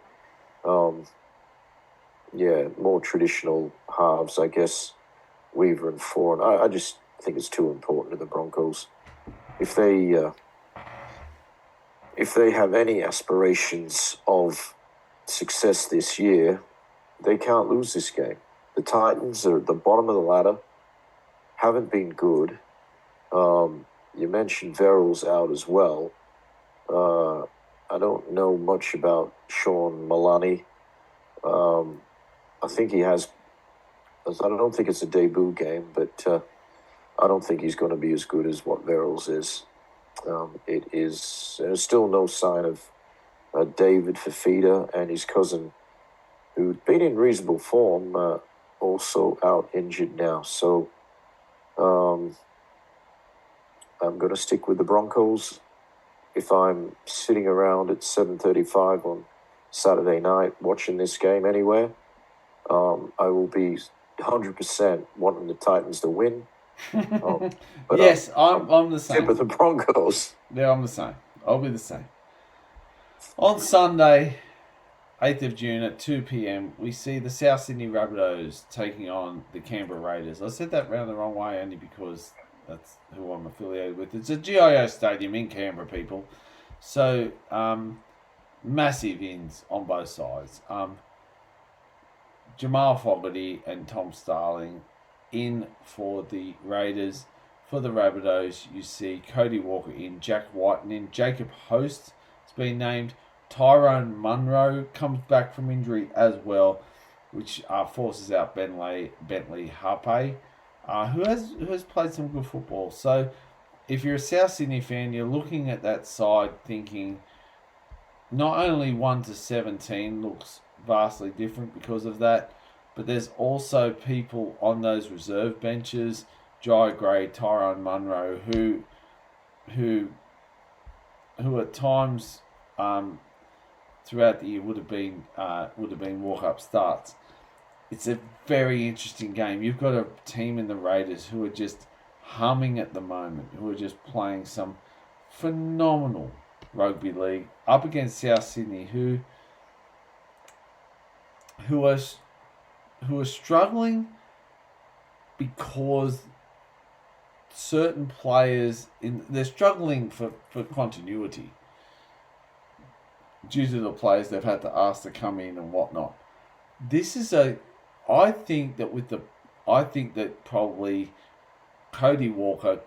more traditional halves, I guess. Weaver and Foran. I just think it's too important to the Broncos. If they have any aspirations of success this year, they can't lose this game. The Titans are at the bottom of the ladder, haven't been good. You mentioned Verrill's out as well. I don't know much about Sean Milani. I think he has. I don't think it's a debut game, but I don't think he's going to be as good as what Verrill's is. There's still no sign of David Fafita and his cousin, who'd been in reasonable form, also out injured now. So I'm going to stick with the Broncos. If I'm sitting around at 7:35 on Saturday night watching this game anywhere, I will be 100% wanting the Titans to win. But yes, I'm the same. Tip of the Broncos. Yeah, I'm the same. I'll be the same. On Sunday, 8th of June at 2 p.m, we see the South Sydney Rabbitohs taking on the Canberra Raiders. I said that round the wrong way only because that's who I'm affiliated with. It's a GIO stadium in Canberra, people. So, massive ins on both sides. Jamal Fogarty and Tom Starling in for the Raiders. For the Rabbitohs, you see Cody Walker in, Jack Whiten in, Jacob Host has been named, Tyrone Munro comes back from injury as well, which forces out Bentley Harpe, who has played some good football. So if you're a South Sydney fan, you're looking at that side thinking not only 1 to 17 looks vastly different because of that, but there's also people on those reserve benches, Jai Gray, Tyrone Munro, who at times throughout the year would have been walk-up starts. It's a very interesting game. You've got a team in the Raiders who are just humming at the moment, who are just playing some phenomenal rugby league up against South Sydney, who are struggling because certain players they're struggling for continuity due to the players they've had to ask to come in and whatnot. I think that probably Cody Walker,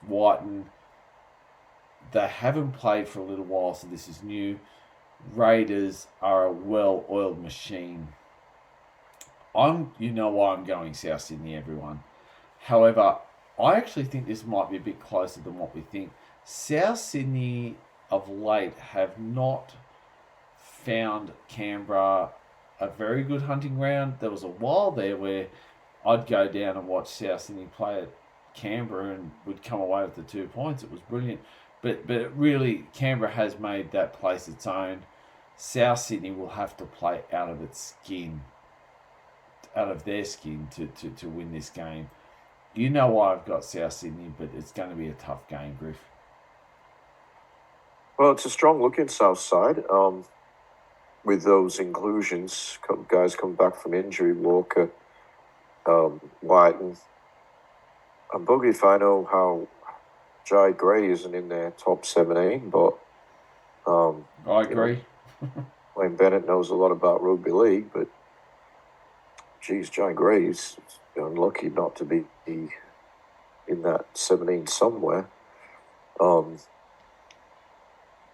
Whiten, they haven't played for a little while, so this is new. Raiders are a well-oiled machine. You know why I'm going South Sydney, everyone. However, I actually think this might be a bit closer than what we think. South Sydney of late have not found Canberra a very good hunting ground. There was a while there where I'd go down and watch South Sydney play at Canberra and would come away with the 2 points. It was brilliant. But really, Canberra has made that place its own. South Sydney will have to play out of their skin to win this game. You know why I've got South Sydney, but it's going to be a tough game, Griff. Well, it's a strong look in Southside. With those inclusions, guys come back from injury, Walker, Whiten. I'm buggy if I know how Jai Gray isn't in their top 17, but I agree. Wayne Bennett knows a lot about rugby league, but geez, Jai Gray is unlucky not to be in that 17 somewhere.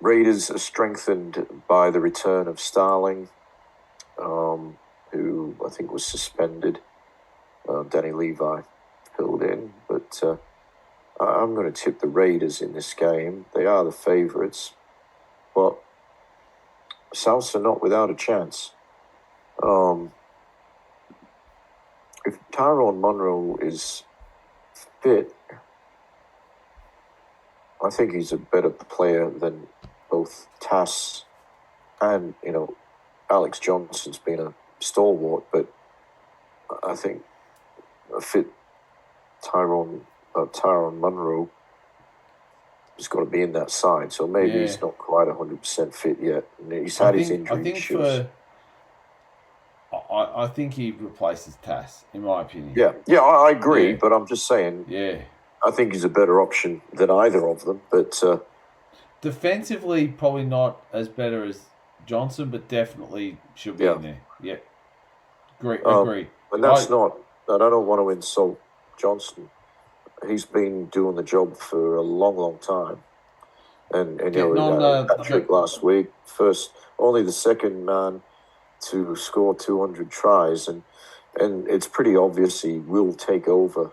Raiders are strengthened by the return of Starling, who I think was suspended. Danny Levi filled in, but I'm going to tip the Raiders in this game. They are the favourites, but Souths are not without a chance. If Tyrone Munro is fit, I think he's a better player than both Tass and, Alex Johnson's been a stalwart, but I think a fit Tyrone Munro has got to be in that side. So maybe he's not quite 100% fit yet. And he's had his injury issues. I think he replaces Tass, in my opinion. Yeah, I agree, but I'm just saying. Yeah. I think he's a better option than either of them, but defensively, probably not as better as Johnson, but definitely should be in there. Yeah, agree. And that's not. I don't want to insult Johnson. He's been doing the job for a long, long time, and that trick last week, only the second man to score 200 tries, and it's pretty obvious he will take over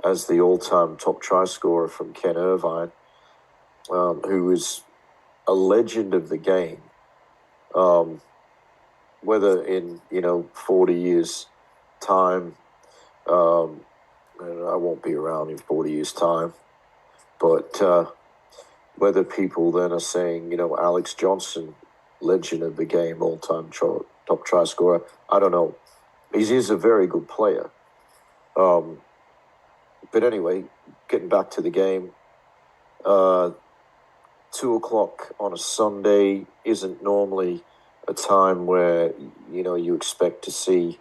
as the all-time top try scorer from Ken Irvine, who is a legend of the game. Whether in 40 years' time, and I won't be around in 40 years' time, but whether people then are saying, Alex Johnson, legend of the game, all-time top try scorer, I don't know. He is a very good player. But anyway, getting back to the game, 2:00 on a Sunday isn't normally a time where, you expect to see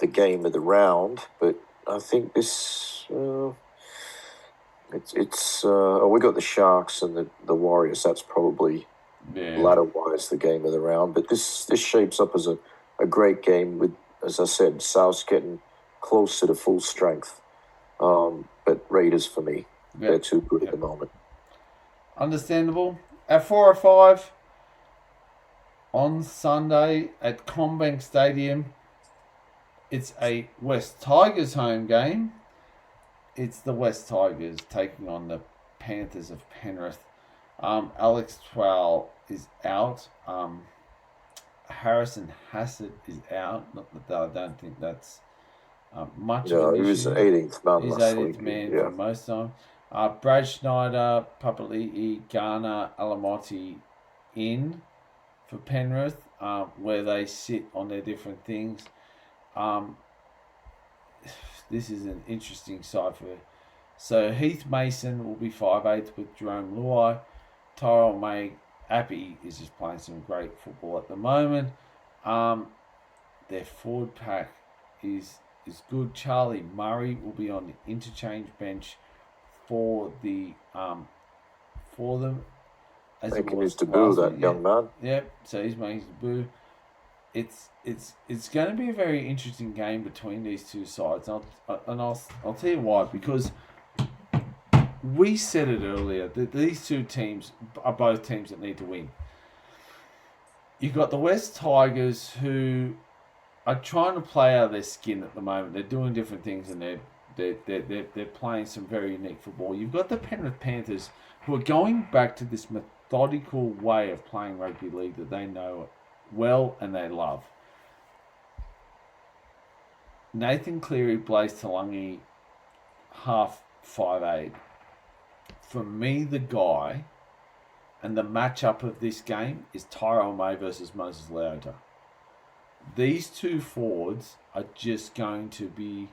the game of the round, but I think this, we got the Sharks and the Warriors. That's probably ladder-wise the game of the round, but this shapes up as a great game with as I said, South's getting closer to full strength. But Raiders for me, they're too good at the moment. Understandable. At 4 or 5 on Sunday at Combank Stadium, it's a West Tigers home game. It's the West Tigers taking on the Panthers of Penrith. Alex Twal is out. Harrison Hassett is out. Not that I don't think that's much of an issue. He was 18th man He's last 18th week. man for most time. Brad Schneider, Papali'i, Garner, Alamotti in for Penrith, where they sit on their different things. This is an interesting side for. So Heath Mason will be 5'8" with Jerome Luai. Tyrell May Appy is just playing some great football at the moment. Their forward pack is good. Charlie Murray will be on the interchange bench for them. Making his debut, that young man. Yep. So he's making his debut. It's going to be a very interesting game between these two sides. I'll tell you why, because we said it earlier that these two teams are both teams that need to win. You've got the West Tigers, who are trying to play out of their skin at the moment. They're doing different things, and they're playing some very unique football. You've got the Penrith Panthers, who are going back to this methodical way of playing rugby league that they know well and they love. Nathan Cleary, Blaze Talangi, half 5'8". For me, the guy and the matchup of this game is Tyrell May versus Moses Leota. These two forwards are just going to be.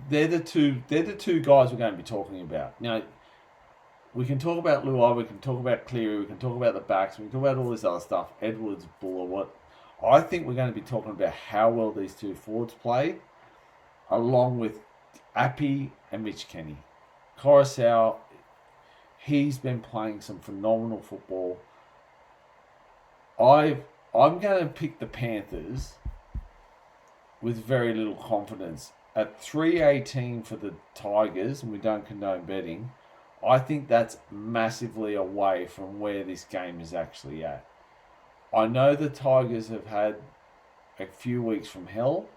They're the two guys we're going to be talking about. Now, we can talk about Luai, we can talk about Cleary, we can talk about the backs, we can talk about all this other stuff. Edwards, Buller, what? I think we're going to be talking about how well these two forwards play, along with Appy and Mitch Kenny. Coruscant, he's been playing some phenomenal football. I'm going to pick the Panthers with very little confidence. At 3.18 for the Tigers, and we don't condone betting, I think that's massively away from where this game is actually at. I know the Tigers have had a few weeks from hell.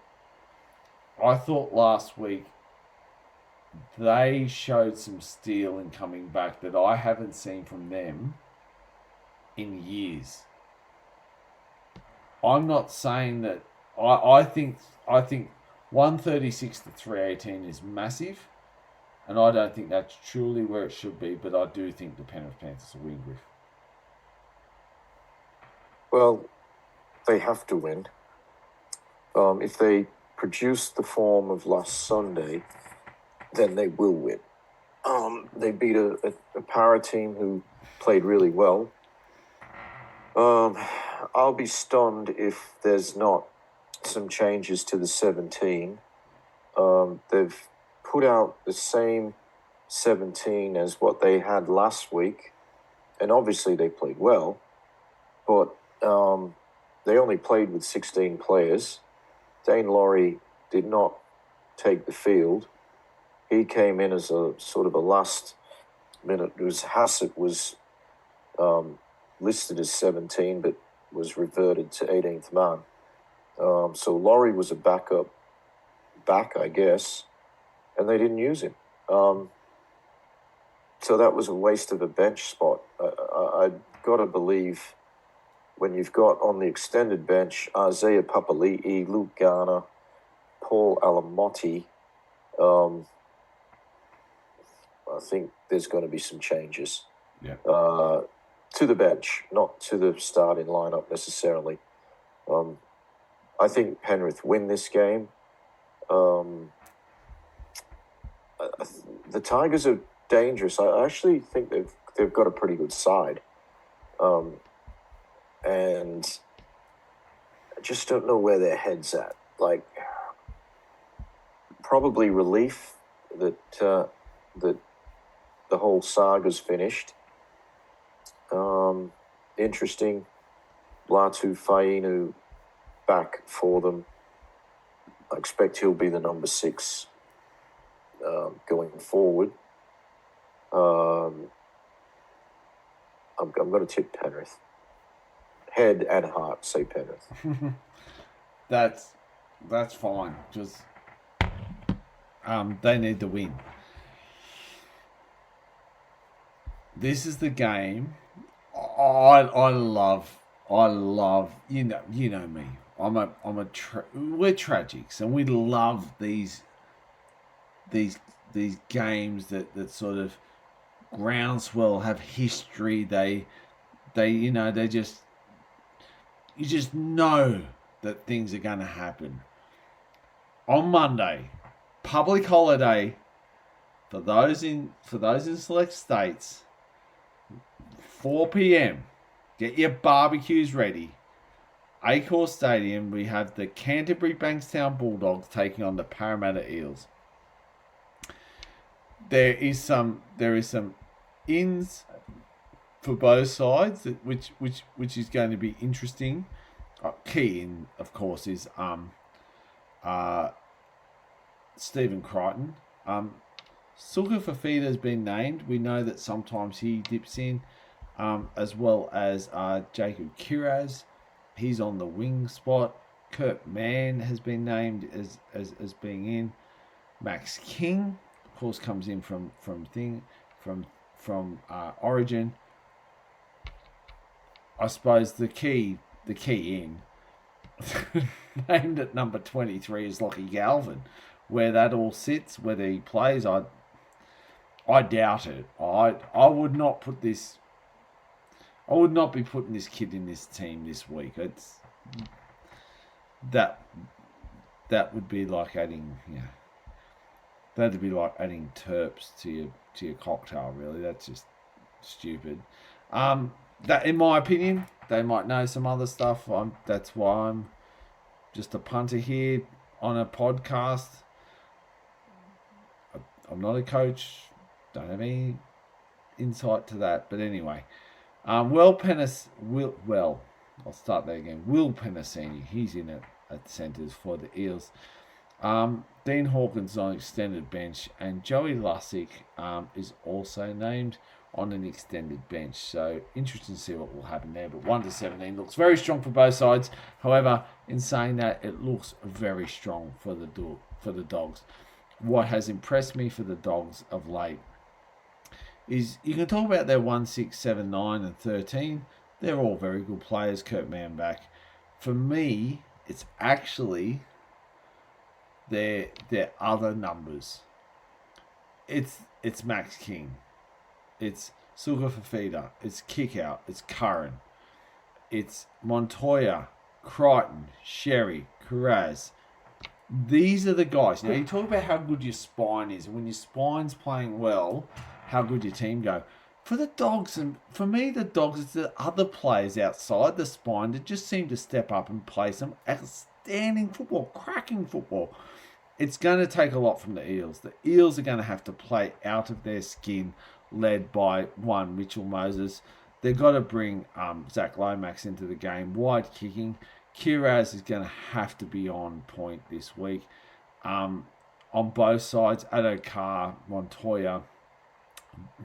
I thought last week they showed some steel in coming back that I haven't seen from them in years. I'm not saying that. I think 136 to 318 is massive, and I don't think that's truly where it should be. But I do think the Penrith Panthers will win, Griff. Well, they have to win. If they produce the form of last Sunday, then they will win. They beat a Para team who played really well. I'll be stunned if there's not some changes to the 17. They've put out the same 17 as what they had last week, and obviously they played well, but they only played with 16 players. Dane Laurie did not take the field. He came in as a sort of a last minute. Hassett was listed as 17, but was reverted to 18th man. So Laurie was a back, I guess, and they didn't use him. So that was a waste of a bench spot. I've got to believe when you've got on the extended bench Isaiah Papali'i, Luke Garner, Paul Alamotti, I think there's going to be some changes to the bench, not to the starting lineup necessarily. I think Penrith win this game. The Tigers are dangerous. I actually think they've got a pretty good side, and I just don't know where their head's at. Like, probably relief that the whole saga's finished. Interesting, Latu Fainu back for them. I expect he'll be the number 6 going forward. I'm going to tip Penrith. Head and heart say Penrith. That's fine. Just they need to win. This is the game I love. You know me. We're tragics, and we love these games that sort of groundswell, have history. They you just know that things are going to happen. On Monday, public holiday for those in select states. 4 p.m. Get your barbecues ready. Acor Stadium, we have the Canterbury Bankstown Bulldogs taking on the Parramatta Eels. There is some ins for both sides, which is going to be interesting. Key in, of course, is Stephen Crichton. Suga Fafita has been named. We know that sometimes he dips in, as well as Jacob Kiraz. He's on the wing spot. Kurt Mann has been named as being in. Max King, of course, comes in from Origin. I suppose the key in named at number 23 is Lockie Galvin. Where that all sits, whether he plays, I doubt it. I would not put this. I would not be putting this kid in this team this week. It's that would be like adding, that'd be like adding terps to your cocktail. Really, that's just stupid. That, in my opinion, they might know some other stuff. That's why I'm just a punter here on a podcast. I'm not a coach. Don't have any insight to that. But anyway, I'll start that again. Will Penasini, he's in at centres for the Eels. Dean Hawkins on extended bench, and Joey Lussick is also named on an extended bench. So interesting to see what will happen there. But 1-17 looks very strong for both sides. However, in saying that, it looks very strong for the Dogs. What has impressed me for the Dogs of late is you can talk about their 1, 6, 7, 9 and 13. They're all very good players. Kurt Mann back. For me, it's actually their other numbers. It's Max King. It's Suga Fafita. It's Kickout. It's Curran. It's Montoya, Crichton, Sherry, Carraz. These are the guys. Now, you talk about how good your spine is, and when your spine's playing well, how good your team go. For the Dogs, and for me, the Dogs, it's the other players outside the spine that just seem to step up and play some outstanding football, cracking football. It's going to take a lot from the Eels. The Eels are going to have to play out of their skin, led by one, Mitchell Moses. They've got to bring Zach Lomax into the game, wide kicking. Kiraz is going to have to be on point this week. On both sides, Adokar, Montoya,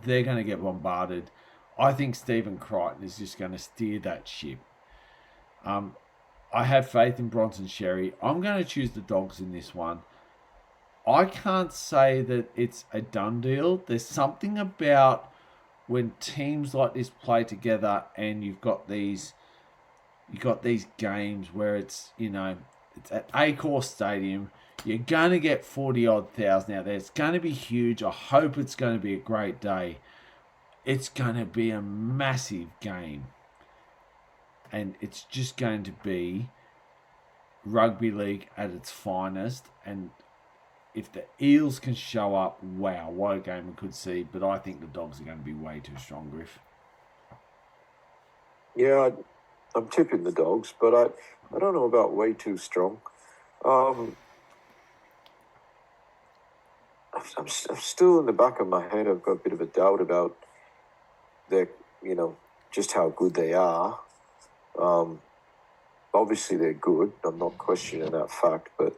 they're going to get bombarded. I think Stephen Crichton is just going to steer that ship. I have faith in Bronson Sherry. I'm going to choose the Dogs in this one. I can't say that it's a done deal. There's something about when teams like this play together and you've got these games where it's at Acor Stadium. You're going to get 40-odd thousand out there. It's going to be huge. I hope it's going to be a great day. It's going to be a massive game. And it's just going to be rugby league at its finest. And if the Eels can show up, wow, what a game we could see. But I think the Dogs are going to be way too strong, Griff. Yeah, I'm tipping the Dogs, but I don't know about way too strong. I'm still in the back of my head. I've got a bit of a doubt about their, just how good they are. Obviously they're good. I'm not questioning that fact, but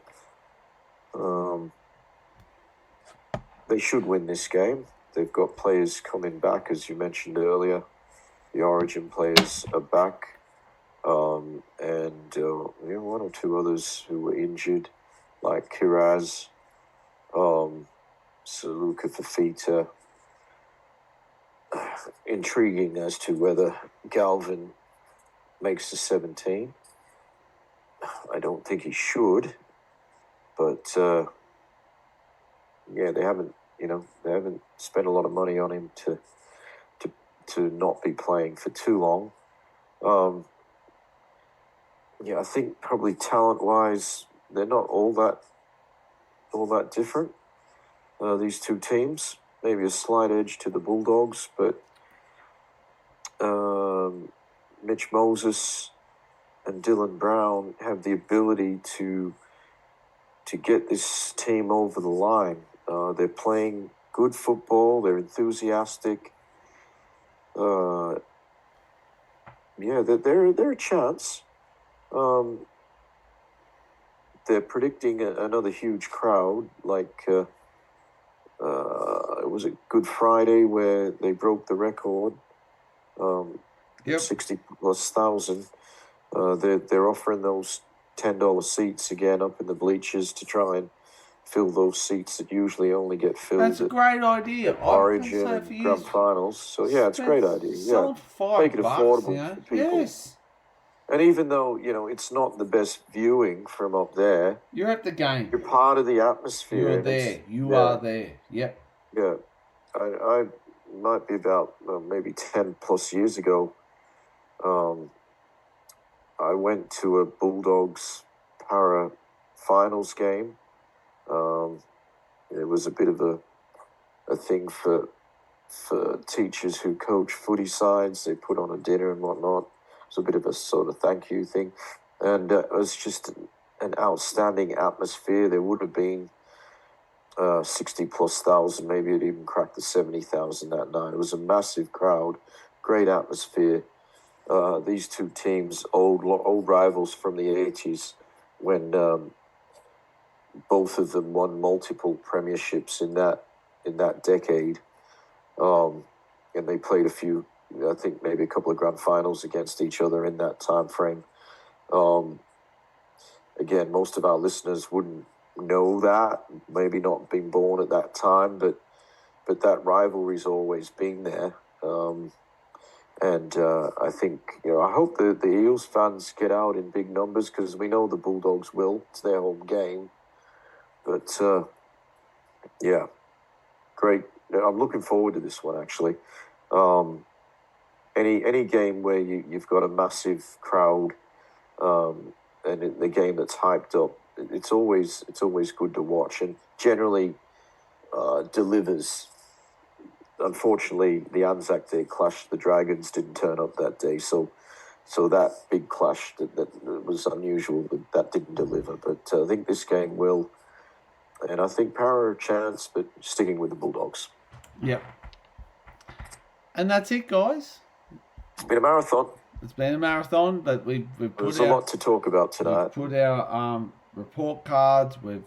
They should win this game. They've got players coming back, as you mentioned earlier. The Origin players are back. And one or two others who were injured, like Kiraz, Saluka Fafita. Intriguing as to whether Galvin makes the 17. I don't think he should, but they haven't spent a lot of money on him to not be playing for too long. I think probably talent-wise, they're not all that different. These two teams, maybe a slight edge to the Bulldogs, but Mitch Moses and Dylan Brown have the ability to get this team over the line. They're playing good football. They're enthusiastic. They're a chance. They're predicting another huge crowd, like it was a Good Friday where they broke the record, 60,000+. They're offering those $10 seats again up in the bleachers to try and fill those seats that usually only get filled. That's a great idea. Origin and Grand Finals. So it's a great idea. Make it affordable for people. Yes. And even though, it's not the best viewing from up there, you're at the game. You're part of the atmosphere. You're there. You are there. Yep. Yeah. I might be about maybe 10+ years ago. I went to a Bulldogs Para finals game. It was a bit of a thing for teachers who coach footy sides. They put on a dinner and whatnot. It's a bit of a sort of thank you thing. And it was just an outstanding atmosphere. There would have been 60,000+, maybe it even cracked the 70,000 that night. It was a massive crowd, great atmosphere. These two teams, old rivals from the 80s, when both of them won multiple premierships in that decade. And they played a few, I think maybe a couple of grand finals against each other in that time frame. Again, most of our listeners wouldn't know that, maybe not been born at that time, but that rivalry's always been there. I think, I hope the Eels fans get out in big numbers, because we know the Bulldogs will. It's their home game. But, great. I'm looking forward to this one, actually. Any game where you've got a massive crowd, and the game that's hyped up, it's always good to watch, and generally delivers. Unfortunately, the Anzac Day clash, the Dragons didn't turn up that day, so that big clash that was unusual, that didn't deliver. But I think this game will, and I think Para a chance, but sticking with the Bulldogs. Yep. And that's it, guys. It's been a marathon. But we've put There's a lot to talk about tonight. We've put our report cards. We've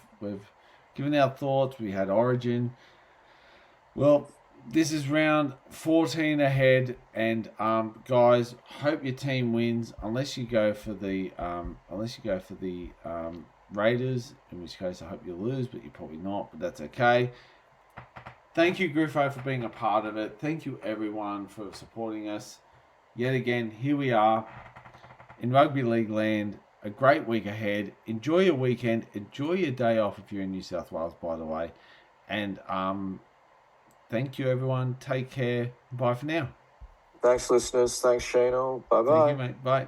given our thoughts. We had Origin. Well, this is round 14 ahead, and guys, hope your team wins. Unless you go for the Raiders, in which case I hope you lose, but you're probably not. But that's okay. Thank you, Griffo, for being a part of it. Thank you, everyone, for supporting us. Yet again, here we are in Rugby League land. A great week ahead. Enjoy your weekend. Enjoy your day off if you're in New South Wales, by the way. And thank you, everyone. Take care. Bye for now. Thanks, listeners. Thanks, Shano. Bye-bye. Thank you, mate. Bye.